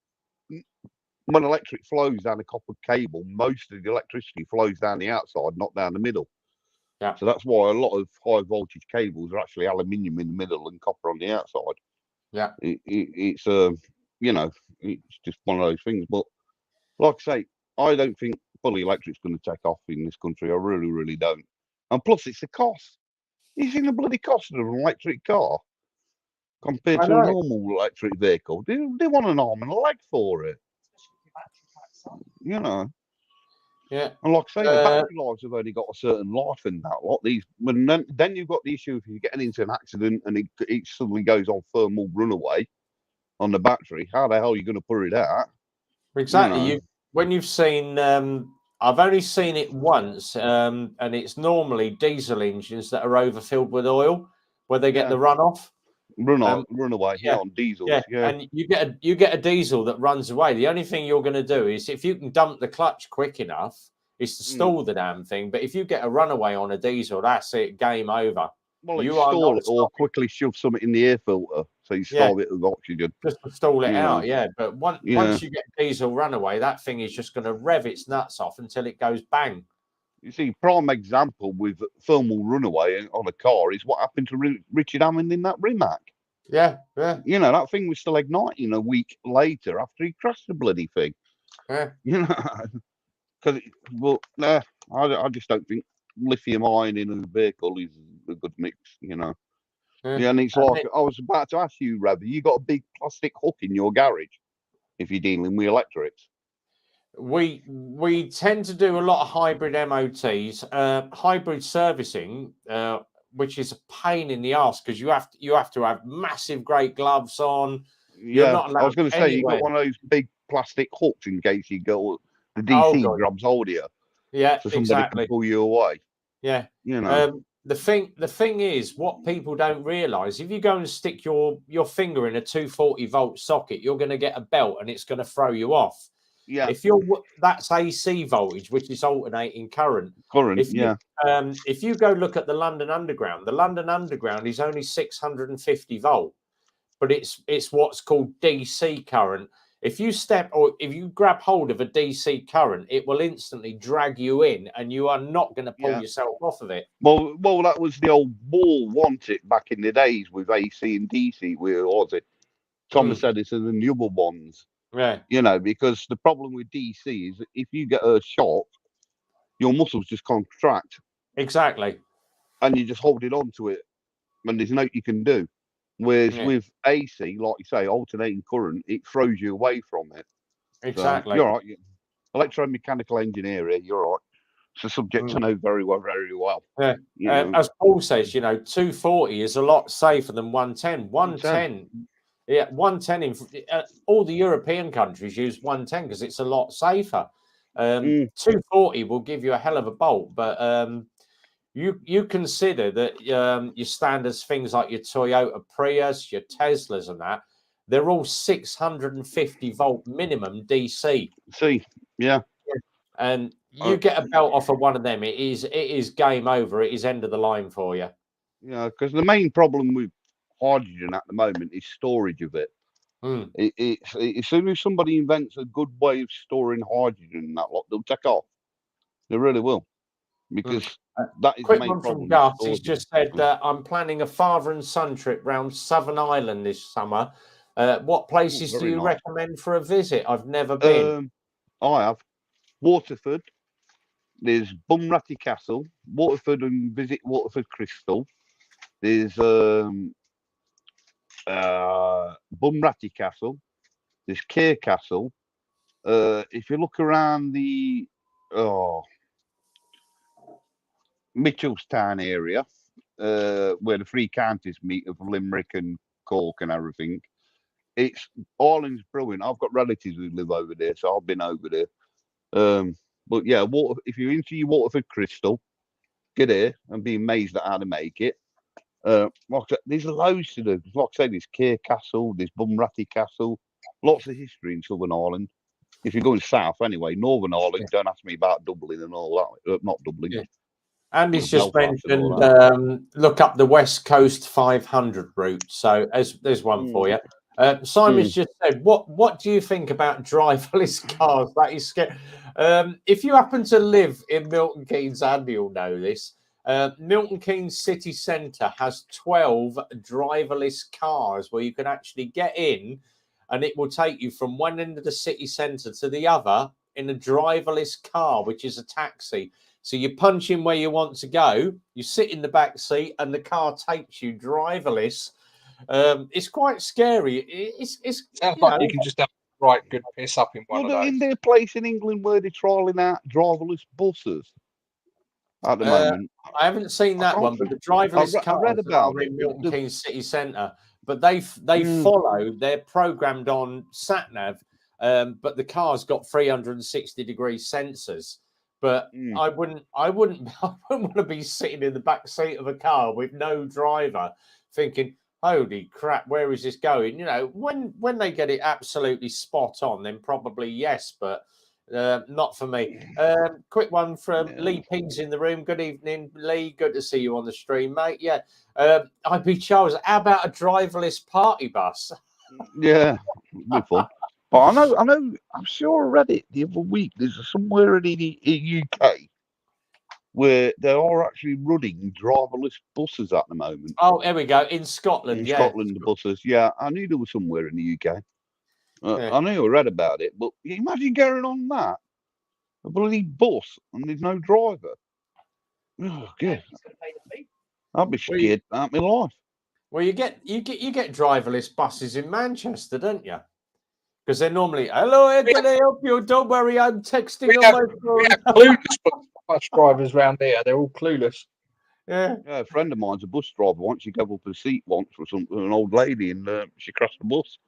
when electric flows down a copper cable, most of the electricity flows down the outside, not down the middle. Yeah. So that's why a lot of high voltage cables are actually aluminium in the middle and copper on the outside. Yeah. It's it's just one of those things. But like I say, I don't think fully electric's going to take off in this country. I really, really don't. And plus, it's a cost. You've seen the bloody cost of an electric car compared to a normal electric vehicle. They want an arm and a leg for it. Yeah. And like I say, the battery lives have only got a certain life in that lot. Then you've got the issue if you're getting into an accident and it suddenly goes on thermal runaway on the battery. How the hell are you going to put it out? Exactly. When you've seen, I've only seen it once, and it's normally diesel engines that are overfilled with oil, where they get the runoff. Runaway on diesels. Yeah. And you get a diesel that runs away. The only thing you're going to do is, if you can dump the clutch quick enough, is to stall the damn thing. But if you get a runaway on a diesel, that's it, game over. Well, you stall it or quickly shove something in the air filter so you stall it with oxygen. Just to stall it out, But once you get diesel runaway, that thing is just going to rev its nuts off until it goes bang. You see, prime example with thermal runaway on a car is what happened to Richard Hammond in that Rimac. Yeah. That thing was still igniting a week later after he crashed the bloody thing. Yeah. Because, I just don't think lithium ion in a vehicle is a good mix, Yeah, and it's like, I was about to ask you, Ravi, you got a big plastic hook in your garage if you're dealing with electrics? We tend to do a lot of hybrid MOTs, hybrid servicing, which is a pain in the ass because you have to have massive great gloves on. Yeah, I was going to say you got one of those big plastic hooks in case you go the DC grabs hold of you. Yeah, so somebody can pull you away. Yeah, the thing is, what people don't realise, if you go and stick your finger in a 240-volt socket, you're going to get a belt and it's going to throw you off. Yeah. If that's AC voltage, which is alternating current. Current. If you go look at the London Underground is only 650 volt, but it's what's called DC current. If you grab hold of a DC current, it will instantly drag you in, and you are not going to pull yourself off of it. Well, that was the old ball, wasn't it, back in the days with AC and DC? Where was it? Thomas Edison and the other ones. Yeah. You know, because the problem with DC is that if you get a shock, your muscles just contract. Exactly. And you just hold it on to it, and there's nothing you can do. Whereas with AC, like you say, alternating current, it throws you away from it. Exactly. So you're right. Electromechanical engineer here, you're right. It's a subject to know very well, very well. Yeah. As Paul says, 240 is a lot safer than 110. 110. Yeah, 110 all the European countries use 110 because it's a lot safer. 240 will give you a hell of a bolt, but you consider that your standards, things like your Toyota Prius, your Teslas and that, they're all 650 volt minimum DC. And you get a belt off of one of them, it is game over. It is end of the line for you. Yeah, because the main problem with hydrogen at the moment is storage of it. As soon as somebody invents a good way of storing hydrogen and that lot, they'll take off. They really will. Because that is quick the main one problem. From Gus. He's just said that I'm planning a father and son trip round Southern Ireland this summer. What places do you recommend for a visit? I've never been. I have Waterford. There's Bunratty Castle, Waterford, and visit Waterford Crystal. There's Bunratty Castle. There's Cahir Castle. If you look around the Mitchelstown area, where the three counties meet of Limerick and Cork and everything, it's Ireland's brilliant. I've got relatives who live over there, so I've been over there. But yeah, if you're into your Waterford Crystal, get here and be amazed at how to make it. Like I said, there's loads to do. Like I said, there's Cahir Castle, there's Bunratty Castle, lots of history in Southern Ireland. If you're going south anyway, Northern Ireland, don't ask me about Dublin and all that. Not Dublin. Yeah. Andy's just mentioned look up the West Coast 500 route. So there's one for you. Simon's just said, what do you think about driverless cars? That is scary. If you happen to live in Milton Keynes, Andy will know this. Milton Keynes city centre has 12 driverless cars where you can actually get in, and it will take you from one end of the city centre to the other in a driverless car, which is a taxi. So you punch in where you want to go, you sit in the back seat, and the car takes you driverless. It's quite scary. It's sounds like you can just have good piss up in one of those. Isn't there a place in England where they're trialling out driverless buses at the moment? I haven't seen that one, but the driverless cars are in Milton Keynes city centre. But they follow. They're programmed on sat nav, but the car's got 360-degree sensors. But I wouldn't want to be sitting in the back seat of a car with no driver, thinking, "Holy crap, where is this going?" When they get it absolutely spot on, then probably yes, but not for me. Quick one from Lee Pings in the room. Good evening, Lee. Good to see you on the stream, mate. Yeah. IB Charles, how about a driverless party bus? Yeah, good fun. But I know, I'm sure I read it the other week. There's somewhere in the UK where they are actually running driverless buses at the moment. Oh, here we go. In Scotland, in Scotland, the buses. Yeah, I knew there was somewhere in the UK. I knew I read about it, but you imagine going on that, a bloody bus, and there's no driver. Oh, good. I'd be scared out my life. Well, you get driverless buses in Manchester, don't you? Because they're normally, "Hello, how can I help you? Don't worry, I'm texting on my phone." We have clueless bus drivers around here. They're all clueless. Yeah. A friend of mine's a bus driver. Once she gave up a seat once for an old lady, and she crashed the bus.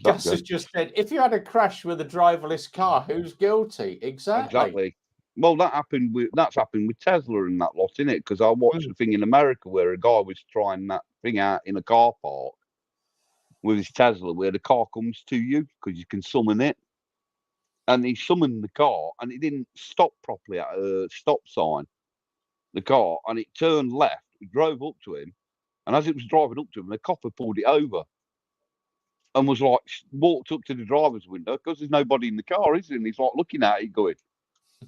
Gus has just said, if you had a crash with a driverless car, who's guilty? Exactly. Well, that's happened with Tesla and that lot, innit? Because I watched a thing in America where a guy was trying that thing out in a car park with his Tesla, where the car comes to you because you can summon it, and he summoned the car, and it didn't stop properly at a stop sign. The car, and it turned left. We drove up to him, and as it was driving up to him, the copper pulled it over, and was like walked up to the driver's window because there's nobody in the car, is there? And he's like looking at it, going,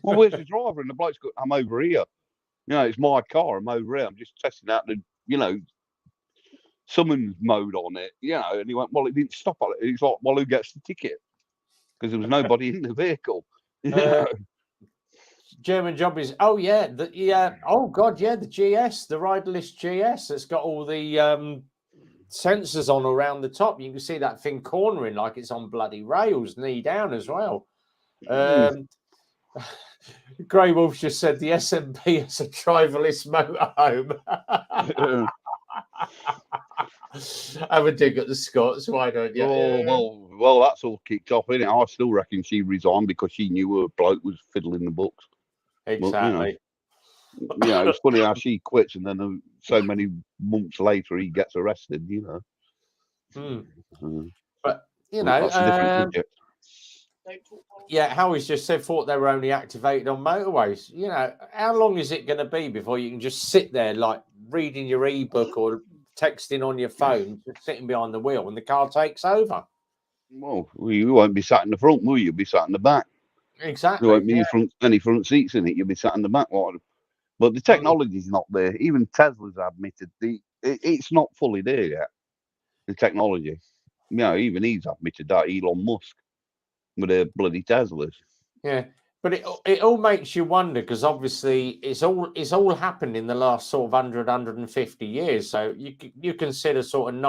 "Well, where's the driver?" And the bloke's going, "I'm over here. You know, it's my car. I'm over here. I'm just testing out the, summons mode on it. You know." And he went, "Well, it didn't stop on it." He's like, "Well, who gets the ticket?" Because there was nobody in the vehicle. German job is oh god, the GS, the riderless GS, that's got all the sensors on around the top. You can see that thing cornering like it's on bloody rails, knee down as well. Grey Wolf just said the SMP is a driverless motorhome. Have a dig at the Scots, why don't you? Well, that's all kicked off, isn't it? I still reckon she resigned because she knew her bloke was fiddling the books. Exactly. But, it's funny how she quits, and then so many months later he gets arrested. But that's a different subject. Yeah, Howie's just said thought they were only activated on motorways. How long is it going to be before you can just sit there like reading your ebook or texting on your phone, just sitting behind the wheel, and the car takes over? Well, you won't be sat in the front, will you? You'll be sat in the back. Exactly. There won't be any front seats in it. You'll be sat in the back. But the technology's not there. Even Tesla's admitted it's not fully there yet. The technology. Even he's admitted that, Elon Musk, with their bloody Teslas. Yeah, but it all makes you wonder, because obviously it's all happened in the last sort of 150 years. So you consider sort of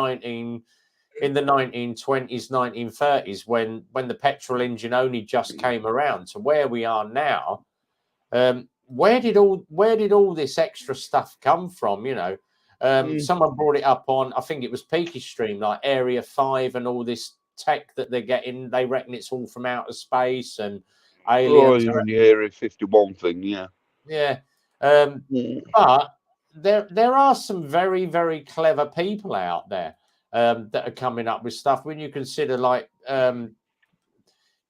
in the 1920s, 1930s, when the petrol engine only just came around, to where we are now. Where did all this extra stuff come from? Someone brought it up on, I think it was Peaky Stream, like Area 5 and all this tech that they're getting. They reckon it's all from outer space and aliens. Oh, the Area 51 thing, yeah. Yeah. But there are some very, very clever people out there that are coming up with stuff. When you consider like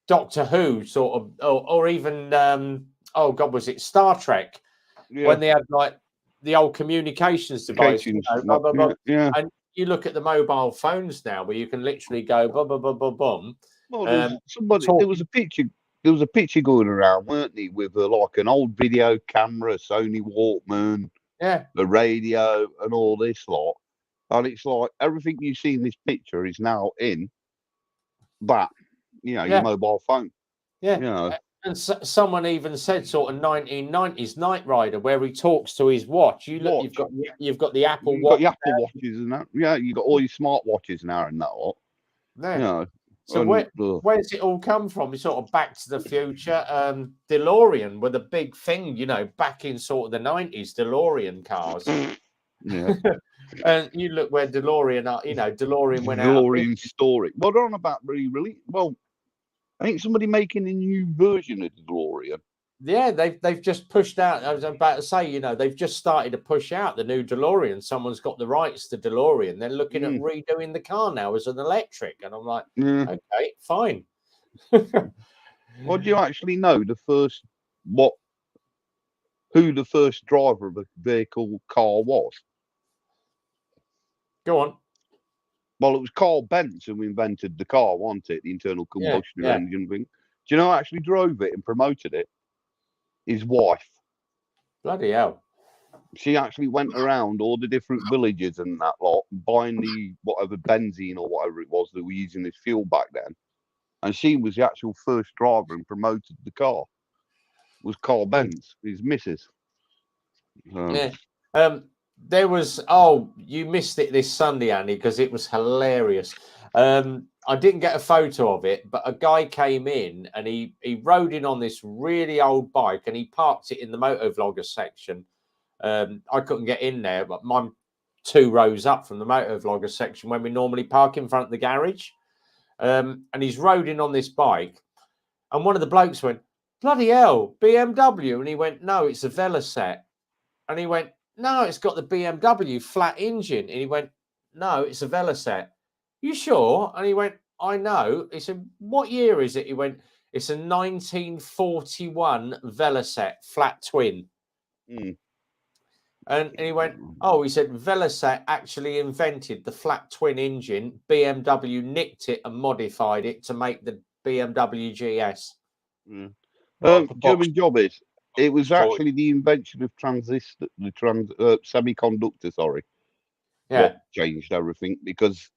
Doctor Who, sort of, or even was it Star Trek? Yeah. When they had like the old communications device, blah, blah, blah. Yeah. And you look at the mobile phones now, where you can literally go blah blah blah blah boom. Well, there was a picture. There was a picture going around, weren't there, with like an old video camera, Sony Walkman, the radio, and all this lot. And it's like everything you see in this picture is now in that, your mobile phone. Yeah. And someone even said sort of 1990s Knight Rider, where he talks to his watch. You've got the Apple Watch. You've got the Apple Watches and that. Yeah, you've got all your smart watches now and that lot. Yeah. So where's it all come from? It's sort of Back to the Future. DeLorean were the big thing, back in sort of the 90s, DeLorean cars. Yeah. And you look where DeLorean are, DeLorean went out. DeLorean story. Well, they're on about really well. I think somebody making a new version of the DeLorean. Yeah, they've just pushed out. I was about to say, they've just started to push out the new DeLorean. Someone's got the rights to DeLorean. They're looking at redoing the car now as an electric, and I'm like, okay, fine. Well, do you actually know who the first driver of a vehicle car was? Go on. Well, it was Carl Benz who invented the car, wasn't it? The internal combustion engine thing. Do you know who actually drove it and promoted it? His wife. Bloody hell. She actually went around all the different villages and that lot, buying the whatever benzene or whatever it was that were using as fuel back then. And she was the actual first driver and promoted the car. It was Carl Benz, his missus. There was, you missed it this Sunday, Andy, because it was hilarious. I didn't get a photo of it, but a guy came in and he rode in on this really old bike and he parked it in the motovlogger section. I couldn't get in there, but I'm 2 rows up from the motovlogger section when we normally park in front of the garage. And he's rode in on this bike. And one of the blokes went, bloody hell, BMW. And he went, no, it's a Velocet. And he went, no, it's got the BMW flat engine. And he went, no, it's a Velocet. You sure? And he went, I know. He said, what year is it? He went, it's a 1941 Velocet flat twin. Mm. And he went, oh, he said, Velocet actually invented the flat twin engine. BMW nicked it and modified it to make the BMW GS. Mm. Like a box. German job is. It was Sorry. actually the invention of semiconductor, sorry, Yeah. what changed everything. Because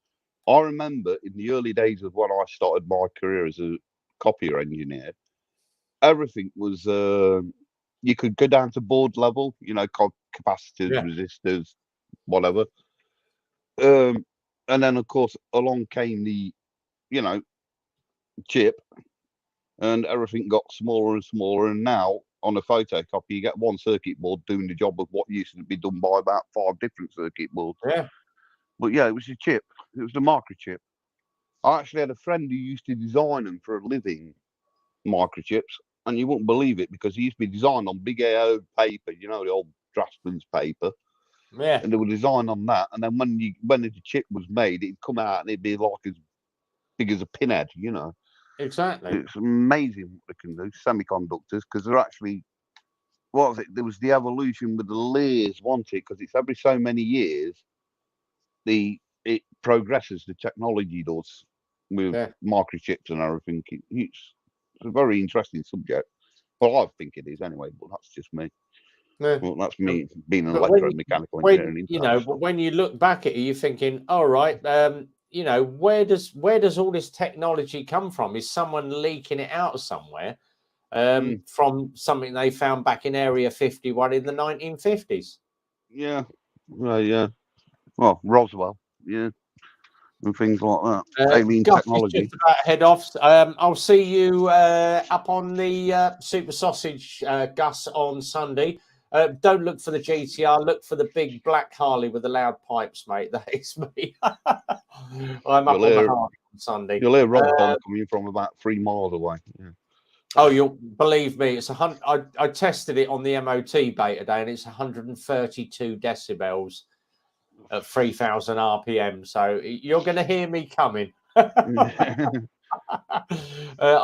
I remember in the early days of when I started my career as a copier engineer, everything was you could go down to board level, you know, capacitors, Yeah. resistors, whatever. And then of course along came the, you know, chip, and everything got smaller and smaller. And now on a photocopy, you get one circuit board doing the job of what used to be done by about 5 different circuit boards. Yeah. But yeah, it was a chip. It was the microchip. I actually had a friend who used to design them for a living, microchips, and you wouldn't believe it because he used to be designed on big A0 paper, you know, the old draftsman's paper. Yeah. And they were designed on that. And then when the chip was made, it'd come out and it'd be like as big as a pinhead, you know. Exactly. It's amazing what they can do, semiconductors, because they're actually, what was it? There was the evolution with the layers, wasn't it? Because it's every so many years, it progresses, the technology does, with microchips and everything. It's a very interesting subject. Well, I think it is anyway, but that's just me. Yeah. Well, that's me being an But electromechanical engineering. You know, but when you look back at it, you're thinking, all right, you know, where does all this technology come from? Is someone leaking it out somewhere from something they found back in Area 51 in the 1950s? Yeah, yeah. Well, Roswell, yeah, and things like that. Alien Gus, technology. it's just about head off. I'll see you up on the Super Sausage, Gus, on Sunday. Don't look for the GTR. Look for the big black Harley with the loud pipes, mate. That is me. I'm up on the Harley on Sunday. You'll hear Rob Don coming from about 3 miles away. Yeah. Oh, you'll believe me. It's I tested it on the MOT beta day, and it's 132 decibels at 3,000 RPM. So you're going to hear me coming. I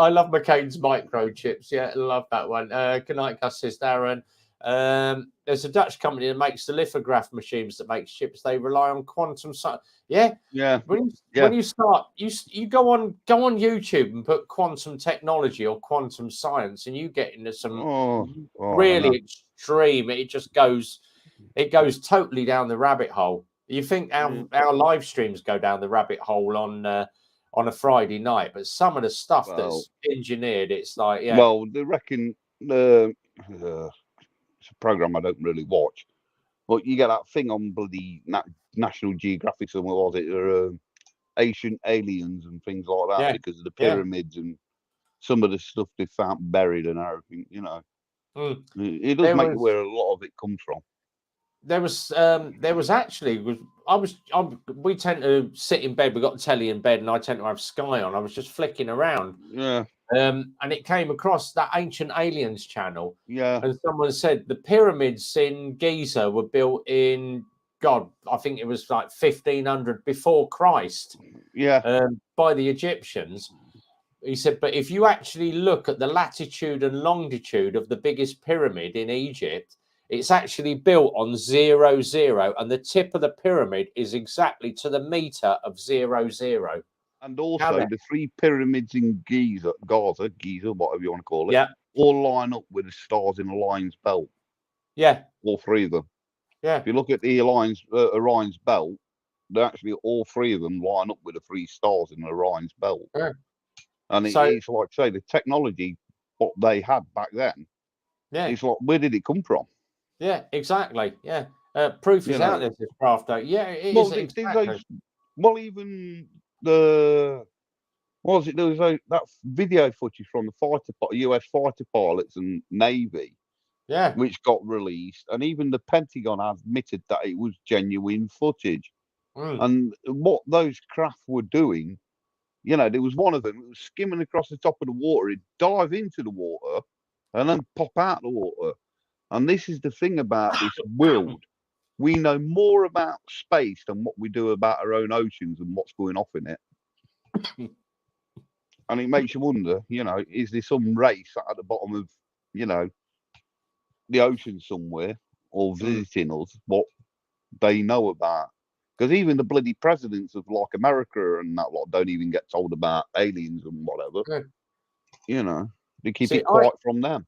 love McCain's microchips. Yeah, love that one. Good night, Gus, says Darren. There's a Dutch company that makes the lithograph machines that makes chips. They rely on quantum science. Yeah. When you start, you go on YouTube and put quantum technology or quantum science, and you get into some really extreme. It goes totally down the rabbit hole. You think our live streams go down the rabbit hole on a Friday night, but some of the stuff that's engineered, it's like, yeah. Well, they reckon it's a program I don't really watch, but you get that thing on bloody National Geographic, or was it, ancient aliens and things like that, because of the pyramids and some of the stuff they found buried and everything, you know. It does make where a lot of it comes from. There was actually, we tend to sit in bed. We got telly in bed, and I tend to have Sky on. I was just flicking around, and it came across that Ancient Aliens channel, and someone said the pyramids in Giza were built in, God, I think it was like 1500 before Christ, by the Egyptians. He said, but if you actually look at the latitude and longitude of the biggest pyramid in Egypt, it's actually built on 0, 0, and the tip of the pyramid is exactly to the meter of 0, 0. And also, the 3 pyramids in Giza, whatever you want to call it, all line up with the stars in Orion's belt. Yeah. All 3 of them. Yeah. If you look at the Orion's belt, they actually, all 3 of them line up with the 3 stars in Orion's belt. Yeah. And it's like, say, the technology, what they had back then, it's like, where did it come from? Yeah, exactly. Yeah. Proof is out there, this craft, though. Yeah, it is. Exactly. Well, even there was that video footage from the US fighter pilots and Navy, which got released, and even the Pentagon admitted that it was genuine footage. And what those craft were doing, you know, there was one of them that was skimming across the top of the water. It'd dive into the water, and then pop out the water. And this is the thing about this world. We know more about space than what we do about our own oceans and what's going off in it. And it makes you wonder, is there some race at the bottom of, the ocean somewhere or visiting us, what they know about? Because even the bloody presidents of like America and that lot don't even get told about aliens and whatever. Yeah. They keep it quiet from them.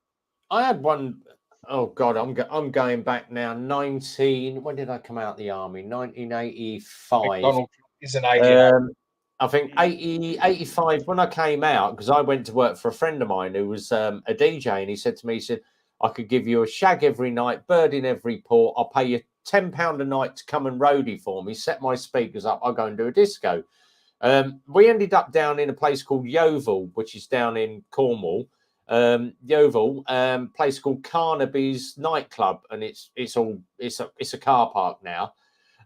I had one. Oh God, I'm going back now. When did I come out of the army? 1985. McDonald is an alien. I think 85 when I came out, because I went to work for a friend of mine who was a DJ, and he said to me, he said, I could give you a shag every night, bird in every port. I'll pay you £10 a night to come and roadie for me, set my speakers up. I'll go and do a disco. We ended up down in a place called Yeovil, which is down in Cornwall. Yeovil, place called Carnaby's nightclub, and it's a car park now.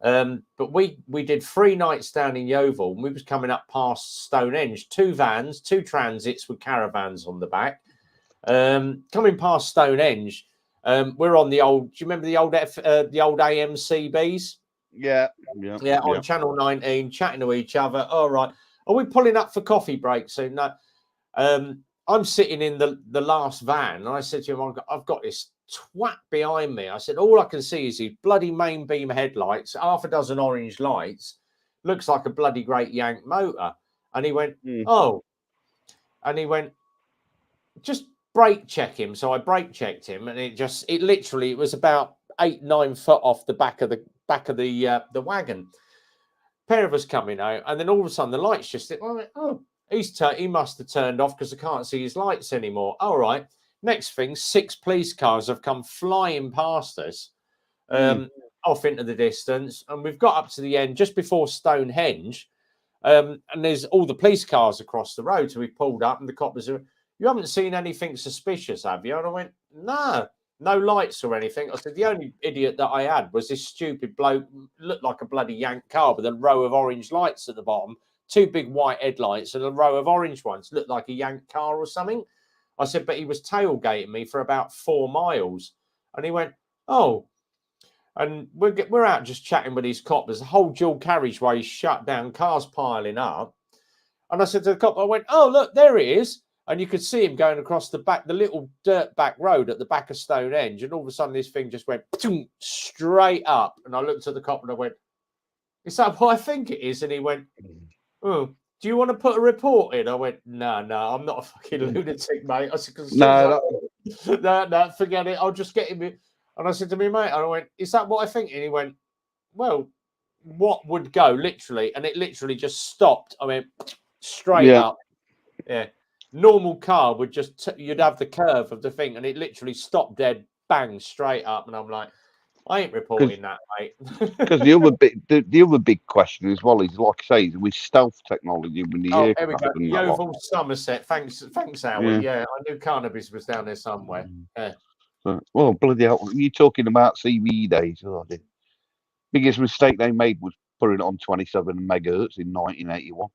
But we did 3 nights down in Yeovil, and we was coming up past Stonehenge, 2 vans, 2 transits with caravans on the back. Coming past Stonehenge, we're on the old. Do you remember the old AMCBs? Yeah. On Channel 19, chatting to each other. All right, are we pulling up for coffee break soon? No. I'm sitting in the last van, and I said to him, I've got this twat behind me. I said, all I can see is these bloody main beam headlights, half a dozen orange lights, looks like a bloody great Yank motor. And he went, oh. And he went, just brake check him. So I brake checked him, and it was about 8-9 foot off the back of the wagon. Pair of us coming out, and then all of a sudden the lights just I went, oh. He must have turned off because I can't see his lights anymore. All right. Next thing, 6 police cars have come flying past us, off into the distance, and we've got up to the end just before Stonehenge, and there's all the police cars across the road. So we pulled up, and the cop was, you haven't seen anything suspicious, have you? And I went, no lights or anything. I said, the only idiot that I had was this stupid bloke, looked like a bloody Yank car with a row of orange lights at the bottom. 2 big white headlights and a row of orange ones. Looked like a Yank car or something. I said, but he was tailgating me for about 4 miles. And he went, oh. And we're out just chatting with these coppers. The whole dual carriageway is shut down, cars piling up. And I said to the cop, I went, oh, look, there he is. And you could see him going across the little dirt back road at the back of Stonehenge. And all of a sudden, this thing just went straight up. And I looked at the cop and I went, is that what I think it is? And he went, oh, do you want to put a report in? I went, no, I'm not a fucking lunatic, mate. I said, no, forget it. I'll just get him. And I said to me, mate, I went, is that what I think? And he went, well, what would go? Literally. And it literally just stopped. I went straight up. Yeah. Normal car would just, you'd have the curve of the thing, and it literally stopped dead, bang, straight up. And I'm like, I ain't reporting that, mate. Because the other big question as well is, like I say, with stealth technology, when the aircraft and Yeovil, Somerset. Thanks, Howard. Yeah, I knew Carnaby's was down there somewhere. Yeah. Well, bloody hell, you're talking about CBE days. Oh, the biggest mistake they made was putting it on 27 megahertz in 1981.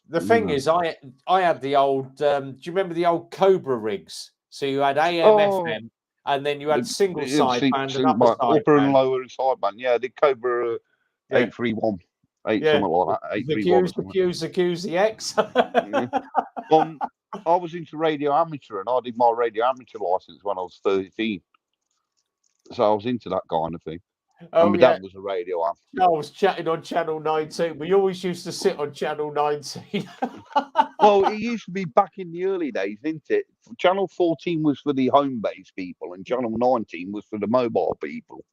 The thing is, I had the old. Do you remember the old Cobra rigs? So you had AM, FM. And then you had single sideband and upper and lower sideband. Yeah, the Cobra 831, something like that. The Q's, the X. I was into radio amateur, and I did my radio amateur license when I was 13. So I was into that kind of thing. And my dad was a radio amateur. I was chatting on Channel 19. We always used to sit on Channel 19. Well, it used to be back in the early days, didn't it? Channel 14 was for the home-based people, and Channel 19 was for the mobile people.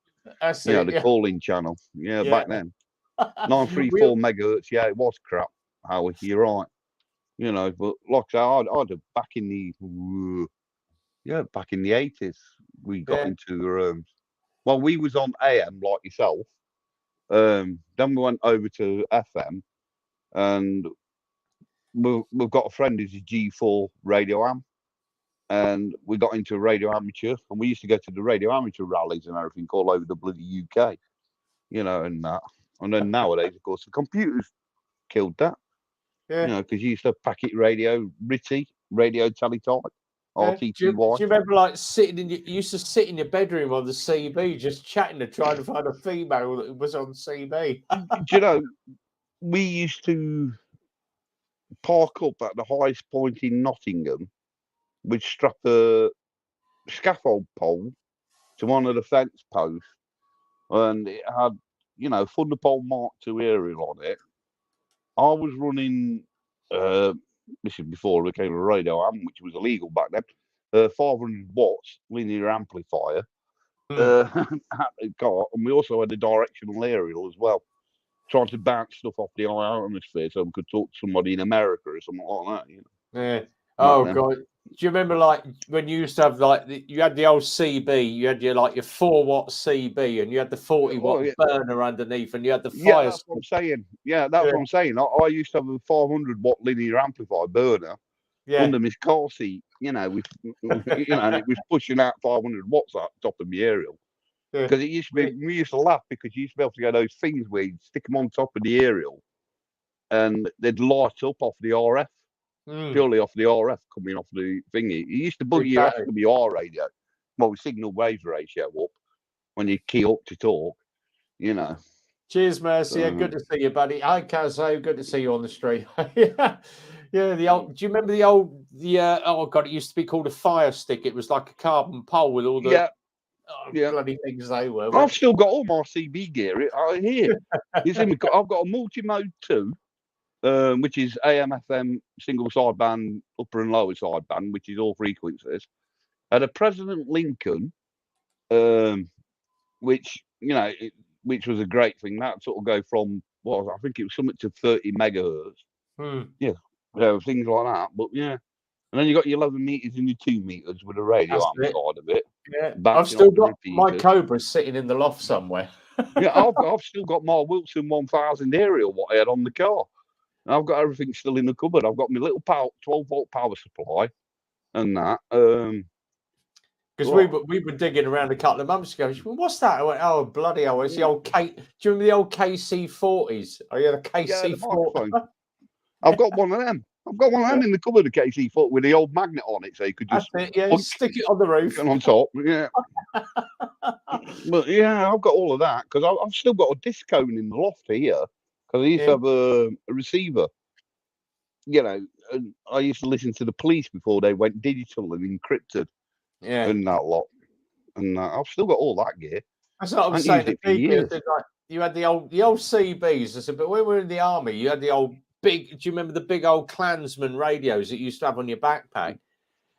That's the calling channel. Yeah, back then. 934 megahertz. Yeah, it was crap, Howard. You're right. But like I said, I'd back in the 80s, we got into well, we was on AM like yourself. Then we went over to FM, and we've got a friend who's a G4 radio am, and we got into radio amateur, and we used to go to the radio amateur rallies and everything all over the bloody UK, and that. And then nowadays, of course, the computers killed that. Because you used to have packet radio, RTTY, radio teletype Yeah. Do you RTTY. remember like you used to sit in your bedroom on the CB just chatting and trying to find a female that was on CB? Do you know, we used to park up at the highest point in Nottingham. We'd strap a scaffold pole to one of the fence posts, and it had, Thunderbolt Mark II aerial on it. I was running, this is before it became a radio amp, which was illegal back then, 500 watts linear amplifier at the car, and we also had a directional aerial as well, trying to bounce stuff off the ionosphere so we could talk to somebody in America or something like that. Yeah. Oh God. Do you remember like when you used to have like you had the old CB, you had your 4-watt CB, and you had the 40-watt burner underneath, and you had the fire. Yeah, that's what I'm saying. Yeah, that's what I'm saying. I used to have a 500-watt linear amplifier burner under my car seat. And it was pushing out 500 watts at the top of my aerial. Because it used to be, we used to laugh because you used to be able to get those things where you'd stick them on top of the aerial, and they'd light up off the RF. Purely off the RF coming off the thingy. You used to put your SWR radio, signal wave ratio up when you key up to talk, Cheers, Mercy. Good to see you, buddy. Hi, Caso. Good to see you on the street. Yeah. The old. Do you remember oh God, it used to be called a fire stick. It was like a carbon pole with all the bloody things they were. I've still got all my CB gear here. I've got a multi-mode 2. Which is AM/FM single sideband, upper and lower sideband, which is all frequencies. Had a President Lincoln, which was a great thing. That sort of go from I think it was something to 30 megahertz. Things like that. But and then you got your 11 meters and your 2 meters with a radio on the side of it. Yeah, I've still got my Cobra sitting in the loft somewhere. I've still got my Wilson 1000 aerial what I had on the car. I've got everything still in the cupboard. I've got my little 12-volt power supply and that. Because we were digging around a couple of months ago. Well, what's that? I went, oh, bloody hell. It's the old Do you remember the old KC40s? Oh, yeah, the KC40. I've got one of them. I've got one of them in the cupboard, a KC40 with the old magnet on it, so you could just stick it on the roof. And on top, But I've got all of that because I've still got a disc cone in the loft here. Because I used to have a receiver, and I used to listen to the police before they went digital and encrypted, and that lot. And I've still got all that gear. That's what I was saying. You had the old CBs. I said, but when we were in the army, you had the old big. Do you remember the big old Klansman radios that you used to have on your backpack?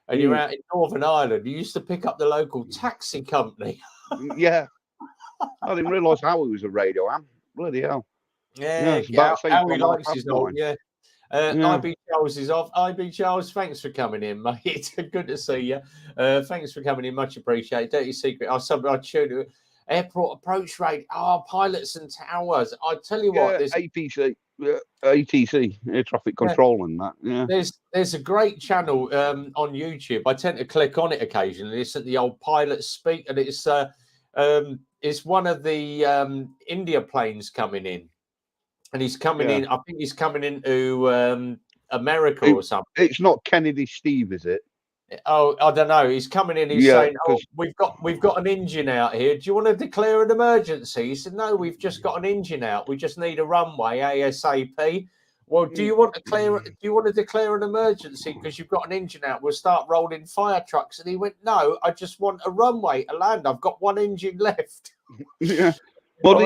And you're out in Northern Ireland. You used to pick up the local taxi company. I didn't realise how it was a radio amp. Bloody hell. How he likes his old, IB Charles is off. IB Charles, thanks for coming in, mate. Good to see you. Thanks for coming in, much appreciated. Dirty Secret. I tuned to Airport Approach Rate. Pilots and Towers. I tell you what, this APC, ATC, air traffic control, and that. Yeah, there's a great channel on YouTube. I tend to click on it occasionally. It's at the old Pilots Speak, and it's one of the India planes coming in. And he's coming in. I think he's coming into America or something. It's not Kennedy Steve, is it? Oh, I don't know. He's coming in. He's saying, we've got an engine out here. Do you want to declare an emergency?" He said, "No, we've just got an engine out. We just need a runway ASAP." "Well, do you want to declare an emergency because you've got an engine out? We'll start rolling fire trucks." And he went, "No, I just want a runway to land. I've got one engine left." Yeah. Well,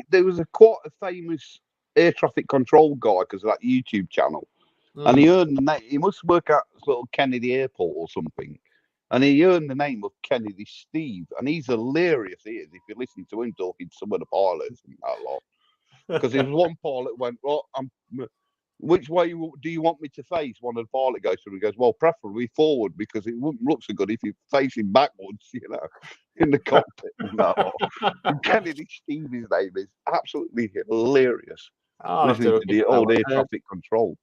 there was quite a famous air traffic control guy because of that YouTube channel, and he earned the name. He must work at sort of Kennedy Airport or something, and he earned the name of Kennedy Steve. And he's hilarious. He is if you listen to him talking to some of the pilots and that lot. Because if one pilot went, "Well, which way do you want me to face?" One of the pilot goes through and goes, "Well, preferably forward because it wouldn't look so good if you're facing backwards, in the cockpit." And Kennedy Steve, his name is absolutely hilarious. Listening to the old air traffic control.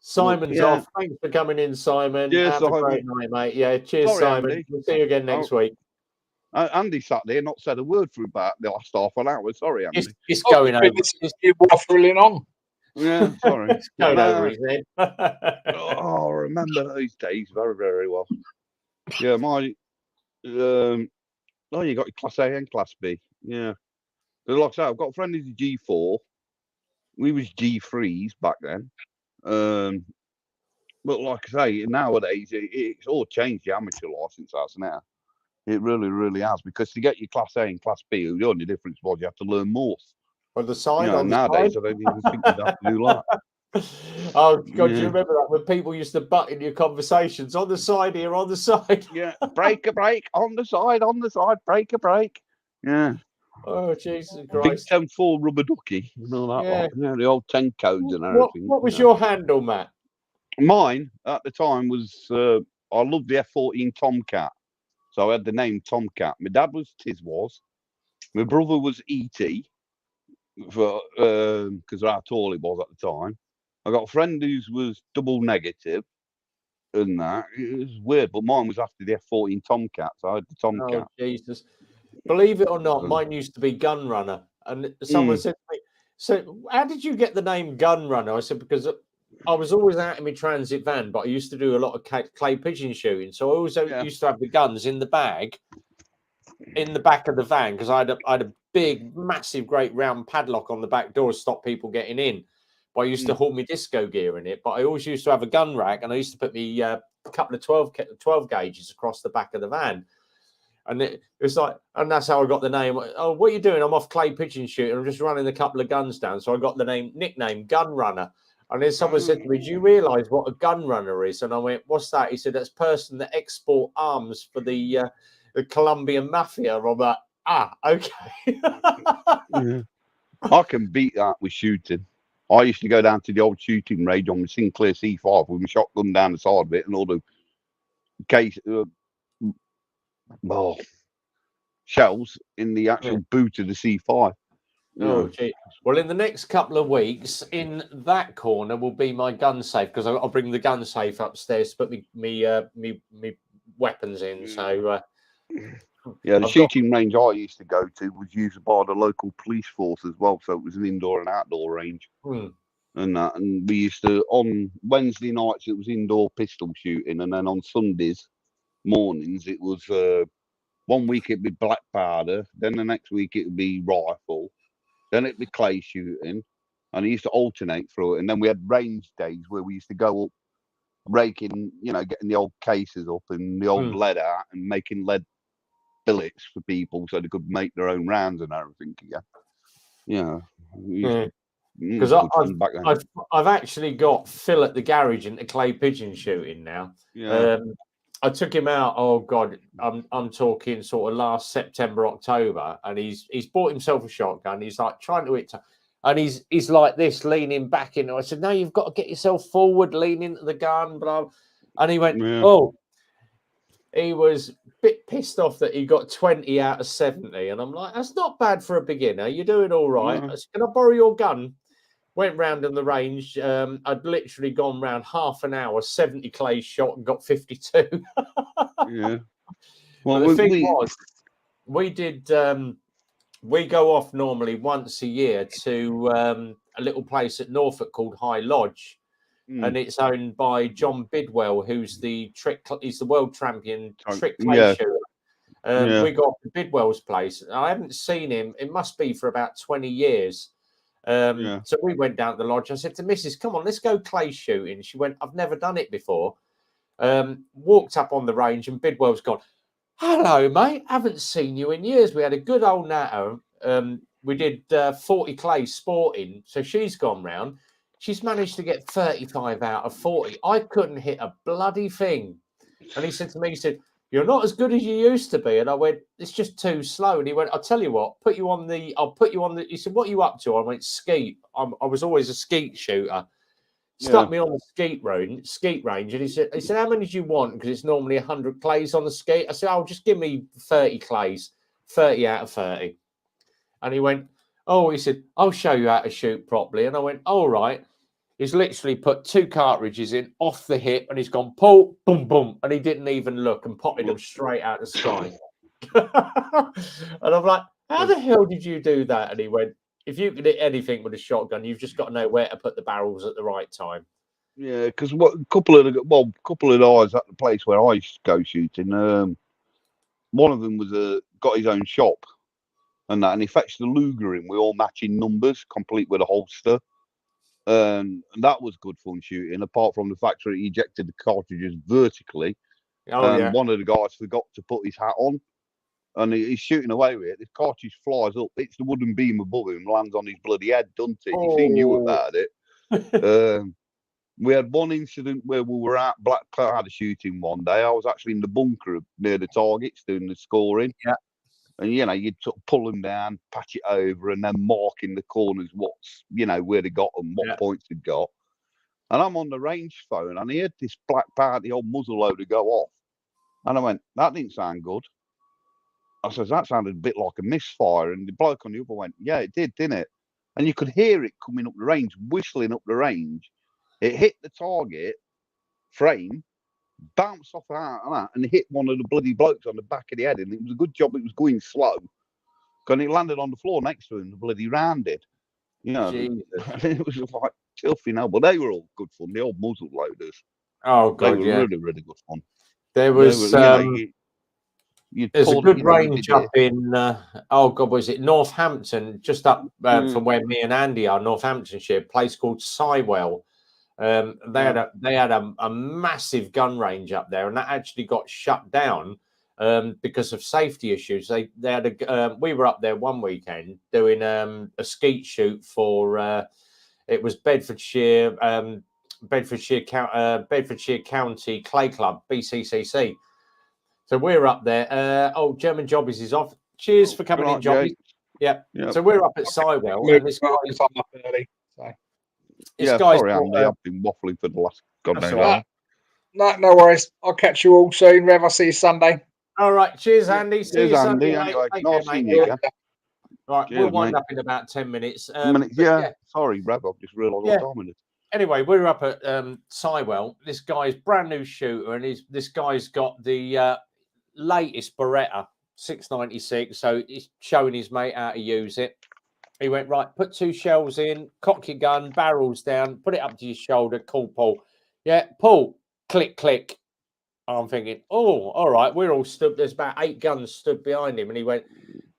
Simon's off. Thanks for coming in, Simon. Have a great night, mate. Yeah, cheers, Simon. Andy. We'll see you again next week. Andy sat there, not said a word for about the last half an hour. Sorry, Andy. It's going over. You're waffling on. Yeah, sorry. It's going over his head. I remember those days very, very well. Yeah, my oh, you got your Class A and Class B. Yeah, but like I say, I've got a friend who's a G4. We was G3s back then. But like I say, nowadays it's all changed. The amateur license has now. It really, really has, because to get your Class A and Class B, the only difference was you have to learn more. On the side, Nowadays side. I don't even think you'd have to do that. Oh God, do you Yeah. remember that when people used to butt in your conversations on the side here, on the side? Yeah, break a break on the side, break a break. Yeah. Oh Jesus Big Christ! 10-4 rubber ducky and all that Yeah. lot. Yeah, the old 10 codes and What everything. was your handle, Matt? Mine at the time was I loved the F-14 Tomcat, so I had the name Tomcat. My dad was Tiswas. My brother was E.T. for because of how tall he was at the time. I got a friend whose was double negative, and that it was weird. But mine was after the F-14 Tomcat, so I had the Tomcat. Oh Jesus! Believe it or not, mine used to be Gun Runner, and someone said to me, "So, how did you get the name Gun Runner?" I said, "Because I was always out in my transit van, but I used to do a lot of clay pigeon shooting, so I also used to have the guns in the bag, in the back of the van, because I had a big, massive, great round padlock on the back door to stop people getting in. But I used to haul my disco gear in it. But I always used to have a gun rack, and I used to put me a couple of 12 gauges across the back of the van." And it was like, and that's how I got the name. Oh, what are you doing? I'm off clay pigeon shooting. I'm just running a couple of guns down. So I got the nickname Gun Runner. And then someone said to me, "Do you realise what a gun runner is?" And I went, "What's that?" He said, "That's a person that export arms for the Colombian mafia." I'm like, okay. Yeah. I can beat that with shooting. I used to go down to the old shooting range on the Sinclair C5 with my shotgun down the side of it and all the case shells in the actual boot of the C5. Oh, gee. Well, in the next couple of weeks, in that corner will be my gun safe, because I'll bring the gun safe upstairs to put me weapons in. So, yeah, the shooting range I used to go to was used by the local police force as well, so it was an indoor and outdoor range. And we used to, on Wednesday nights it was indoor pistol shooting, and then on Sundays mornings it was 1 week it'd be black powder, then the next week it would be rifle, then it'd be clay shooting, and I used to alternate through it. And then we had range days where we used to go up raking, getting the old cases up and the old lead out and making lead billets for people so they could make their own rounds and everything again. Yeah. Because I've actually got Phil at the garage into clay pigeon shooting now. Yeah. I took him out. Oh God, I'm talking sort of last September, October, and he's bought himself a shotgun. He's like trying to hit, and he's like this, leaning back in. I said, "No, you've got to get yourself forward, lean into the gun." Blah. And he went, "Oh." He was a bit pissed off that he got 20 out of 70, and I'm like, "That's not bad for a beginner. You're doing all right." I said, "Can I borrow your gun?" Went round in the range. I'd literally gone round half an hour, 70 clays shot, and got 52. Yeah. Well, the thing was, we did. We go off normally once a year to a little place at Norfolk called High Lodge, and it's owned by John Bidwell, who's he's the world champion trick clay shooter. We got to Bidwell's place. I haven't seen him. It must be for about 20 years. So we went down to the lodge. I said to Mrs, "Come on, let's go clay shooting." She went, "I've never done it before." Walked up on the range, and Bidwell's gone, "Hello, mate. Haven't seen you in years." We had a good old natter. We did 40 clay sporting. So she's gone round. She's managed to get 35 out of 40. I couldn't hit a bloody thing. And he said to me, he said, "You're not as good as you used to be." And I went, "It's just too slow." And he went, "I'll tell you what, I'll put you on the, he said, "What are you up to?" I went, "Skeet." I was always a skeet shooter. Stuck me on the skeet range. And he said, "How many do you want?" Because it's normally 100 clays on the skeet. I said, "Oh, just give me 30 clays, 30 out of 30. And he went, "Oh," he said, "I'll show you how to shoot properly." And I went, "All right." He's literally put 2 cartridges in off the hip, and he's gone pull, boom, boom, and he didn't even look and potted them straight out the sky. And I'm like, "How the hell did you do that?" And he went, "If you could hit anything with a shotgun, you've just got to know where to put the barrels at the right time." Yeah, because what a couple of the guys at the place where I used to go shooting, one of them was got his own shop and he fetched the Luger in with all matching numbers, complete with a holster. And that was good fun shooting, apart from the fact that he ejected the cartridges vertically. Oh And yeah. one of the guys forgot to put his hat on. And he's shooting away with it. The cartridge flies up, hits the wooden beam above him, lands on his bloody head, doesn't it? You see, knew about it. We had one incident where we were at Black Cloud shooting one day. I was actually in the bunker near the targets doing the scoring. Yeah. And, you'd sort of pull them down, patch it over, and then mark in the corners where they got them, what points they'd got. And I'm on the range phone, and I heard this black part, the old muzzle loader go off. And I went, that didn't sound good. I says, that sounded a bit like a misfire. And the bloke on the other went, yeah, it did, didn't it? And you could hear it coming up the range, whistling up the range. It hit the target frame, bounced off that, and hit one of the bloody blokes on the back of the head. And it was a good job it was going slow. And it landed on the floor next to him, the bloody rounded. It was like filthy now. But they were all good fun, the old muzzle loaders. Oh, God, they were really, really good fun. There was... there's a good range up in, was it Northampton, just up from where me and Andy are, Northamptonshire, a place called Sywell. They had a massive gun range up there, and that actually got shut down because of safety issues. They had we were up there one weekend doing a skeet shoot for it was Bedfordshire County Clay Club, BCCC. So we're up there. German Jobbies is off. Cheers for coming in, Jobbies. Yeah. So we're up at Sywell, and this guy's up early. So. Sorry, Andy, I've been waffling for the last god knows how. No worries. I'll catch you all soon. Rev, I'll see you Sunday. All right. Cheers, Andy. See you Sunday. Anyway, nice seeing you again. Right, we'll wind up in about 10 minutes. Sorry, Rev, I've just realised what time it is. Anyway, we're up at Sywell. This guy's brand new shooter, and this guy's got the latest Beretta 696. So he's showing his mate how to use it. He went, right, put 2 shells in, cock your gun, barrels down, put it up to your shoulder. Cool, Paul. Yeah, Paul, click, click. I'm thinking, oh, all right, we're all stood. There's about 8 guns stood behind him. And he went,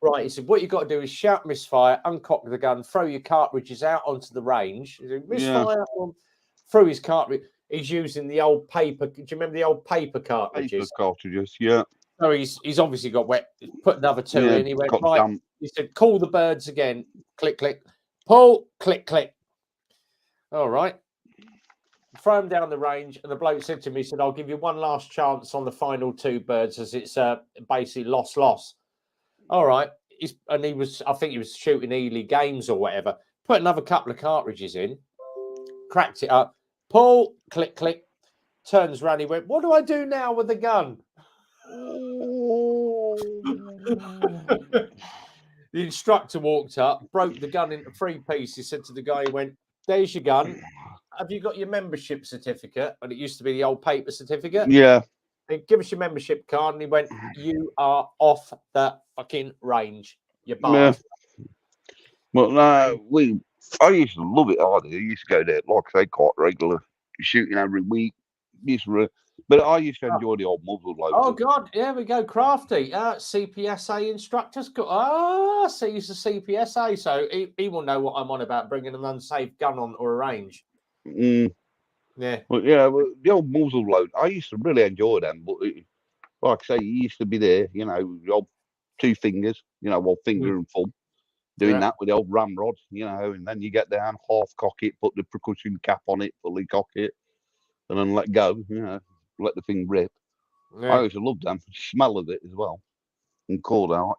right, he said, what you got to do is shout misfire, uncock the gun, throw your cartridges out onto the range. He said, misfire, through his cartridge. He's using the old paper. Do you remember the old paper cartridges? Paper cartridges, yeah. So he's obviously got wet. Put another 2 in. He went, right. Damp. He said, call the birds again. Click, click. Pull, click, click. All right. Throw him down the range. And the bloke said to me, he said, I'll give you one last chance on the final 2 birds as it's basically loss. All right. I think he was shooting Ely Games or whatever. Put another couple of cartridges in. Cracked it up. Pull, click, click. Turns around. He went, what do I do now with the gun? The instructor walked up, broke the gun into 3 pieces, said to the guy, he went, there's your gun. Have you got your membership certificate? And it used to be the old paper certificate. Yeah. Give us your membership card. And he went, you are off the fucking range. You're barred. Yeah. Well, I used to love it. I used to go there, like I say, quite regular, shooting every week. But I used to enjoy the old muzzle loaders. Oh, God. There we go. Crafty. CPSA instructors. So he's a CPSA. So he will know what I'm on about, bringing an unsafe gun onto a range. Yeah. Well, the old muzzle load, I used to really enjoy them. But like I say, you used to be there, the old 2 fingers, one finger and thumb, doing that with the old ramrod, and then you get down, half cock it, put the percussion cap on it, fully cock it, and then let go, let the thing rip. Yeah. I used to love them, smell of it as well, and called out.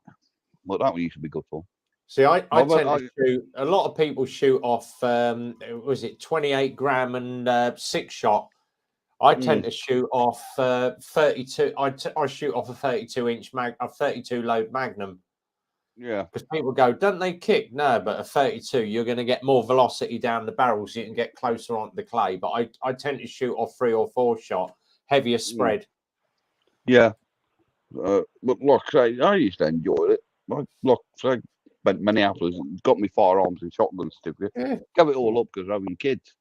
But that used to be good fun. See, I tend to shoot. A lot of people shoot off. Was it 28 gram and 6-shot? I tend to shoot off 32. I shoot off a 32-inch a 32 load Magnum. Yeah, because people go, don't they kick? No, but a 32, you're going to get more velocity down the barrels. You can get closer onto the clay. But I tend to shoot off 3 or 4 shot, heavier spread. Yeah, but like I say, I used to enjoy it. Like I say, spent many hours, got me firearms and shotgun certificate. Yeah. Gave it all up because I was having kids.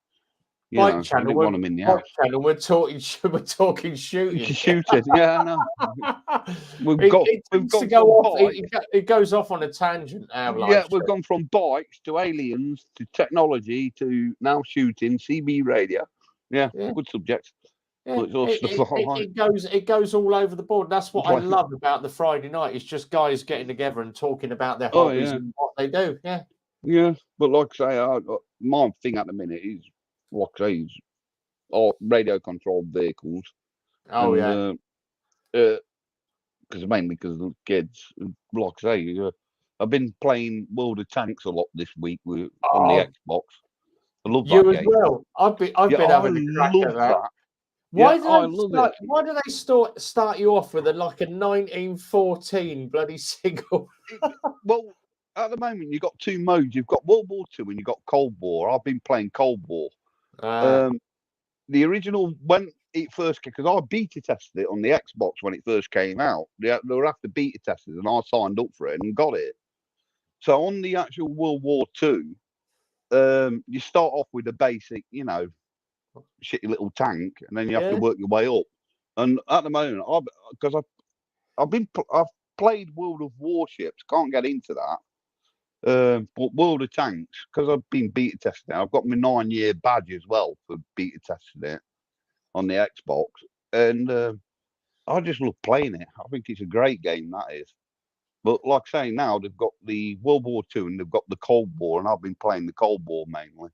You Bike know, I channel. didn't want them in the house. Channel. We're talking shooting. Shooting, yeah, no. We've It gone tends to from go off. bikes. It goes off on a tangent. Our Yeah, live we've stream. gone from bikes to aliens to technology to now shooting, CB radio. Yeah, Yeah. good subject. Yeah, But it's all stuff I like. it goes all over the board. That's what I Like- love about the Friday night. It's just guys getting together and talking about their Oh, hobbies yeah. and what they do. Yeah. Yeah, but like I say, my thing at the minute is, like I say, is radio controlled vehicles. Oh and, because mainly because of the kids. Like I say, I've been playing World of Tanks a lot this week on the Xbox. I love that you as game. well. I've been having a crack at that. Why do they start you off with like a 1914 bloody single? Well, at the moment you've got two modes. You've got World War II and you've got Cold War. I've been playing Cold War. The original, when it first came, because I beta tested it on the Xbox when it first came out. They were after beta testers, and I signed up for it and got it. So on the actual World War II, you start off with a basic, shitty little tank, and then you have to work your way up. And at the moment, I've played World of Warships, can't get into that. But World of Tanks, because I've been beta testing it, I've got my 9-year badge as well for beta testing it on the Xbox, and I just love playing it. I think it's a great game, that is. But like I say, now they've got the World War II and they've got the Cold War, and I've been playing the Cold War mainly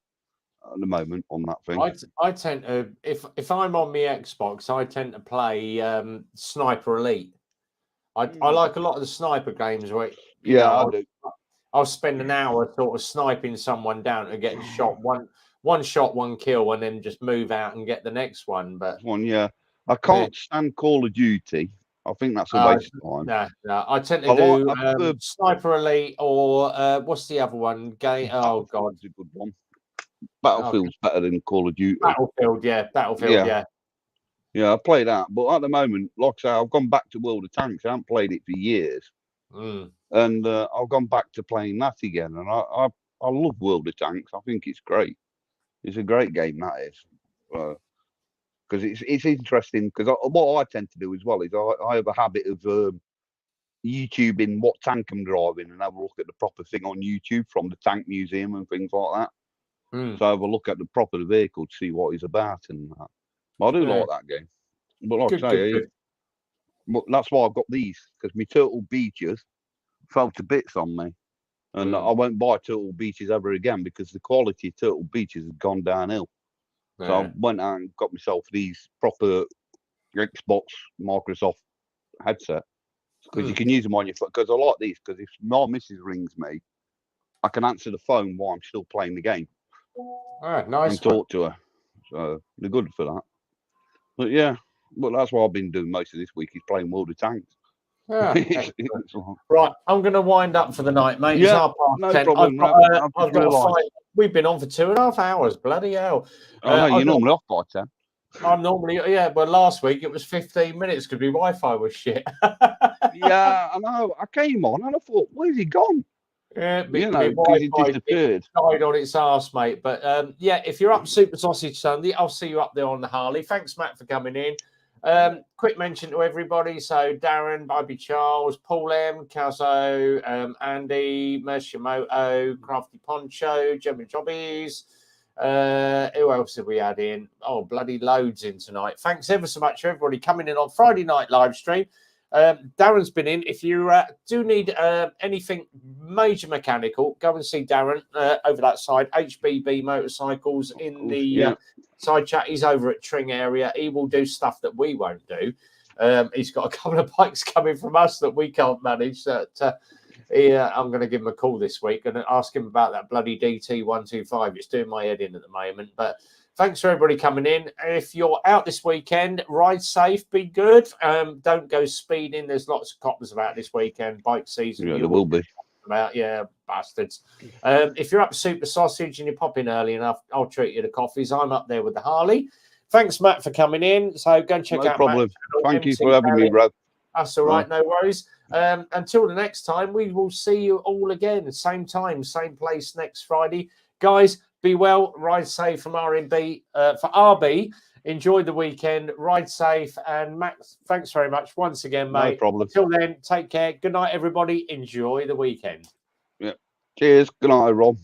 at the moment on that thing. I tend to, if I'm on my Xbox, I tend to play Sniper Elite. I like a lot of the sniper games where I do. I'll spend an hour sort of sniping someone down to get shot, one shot, one kill, and then just move out and get the next one. But I can't stand Call of Duty. I think that's a waste of time. No, I tend to do Sniper Elite or what's the other one? Oh God, a good one. Battlefield's better than Call of Duty. Battlefield, yeah. Yeah, I play that, but at the moment, like I say, I've gone back to World of Tanks. I haven't played it for years, and I've gone back to playing that again. And I love World of Tanks. I think it's great. It's a great game, that is, because it's interesting. Because what I tend to do as well is I have a habit of YouTubing what tank I'm driving and have a look at the proper thing on YouTube from the Tank Museum and things like that. So I have a look at the proper vehicle to see what it's about and that. I do like that game, but like I say, but that's why I've got these, because my Turtle Beaches fell to bits on me, and I won't buy Turtle Beaches ever again because the quality of Turtle Beaches has gone downhill. So I went out and got myself these proper Xbox Microsoft headset, because you can use them on your phone. Because I like these, because if my missus rings me, I can answer the phone while I'm still playing the game. Nice. And talk to her. So they're good for that. But that's what I've been doing most of this week, is playing World of Tanks. Yeah. Right, I'm going to wind up for the night, mate. It's 10:30. Problem. We've been on for 2.5 hours. Bloody hell! I know you're normally off by 10. I'm normally, but last week it was 15 minutes because my Wi-Fi was shit. Yeah, I know. I came on and I thought, where's he gone? Yeah, because he disappeared. Died on its arse, mate. But if you're up Super Sausage Sunday, I'll see you up there on the Harley. Thanks, Matt, for coming in. Quick mention to everybody. So Darren, Bobby Charles, Paul M, Kazo, Andy, Mershimoto, Crafty Poncho, Gemma Jobbies. Who else have we had in? Oh, bloody loads in tonight. Thanks ever so much for everybody coming in on Friday night live stream. Darren's been in. If you do need anything major mechanical, go and see Darren over that side. HBB Motorcycles in the side chat. He's over at Tring area. He will do stuff that we won't do. He's got a couple of bikes coming from us that we can't manage. That I'm going to give him a call this week and ask him about that bloody DT125. It's doing my head in at the moment, but. Thanks for everybody coming in. If you're out this weekend, ride safe, be good. Don't go speeding. There's lots of coppers about this weekend. Bike season. Yeah, there will be. Bastards. If you're up Super Sausage and you pop in early enough, I'll treat you to coffees. I'm up there with the Harley. Thanks, Matt, for coming in. So go and check out Matt. Thank you for having me, bro. That's all right. No worries. Until the next time, we will see you all again. Same time, same place next Friday. Guys, Be well, ride safe from RB. For RB, enjoy the weekend, ride safe. And Max, thanks very much once again, mate. No problem. Till then, take care. Good night, everybody. Enjoy the weekend. Yeah. Cheers. Good night, Rob.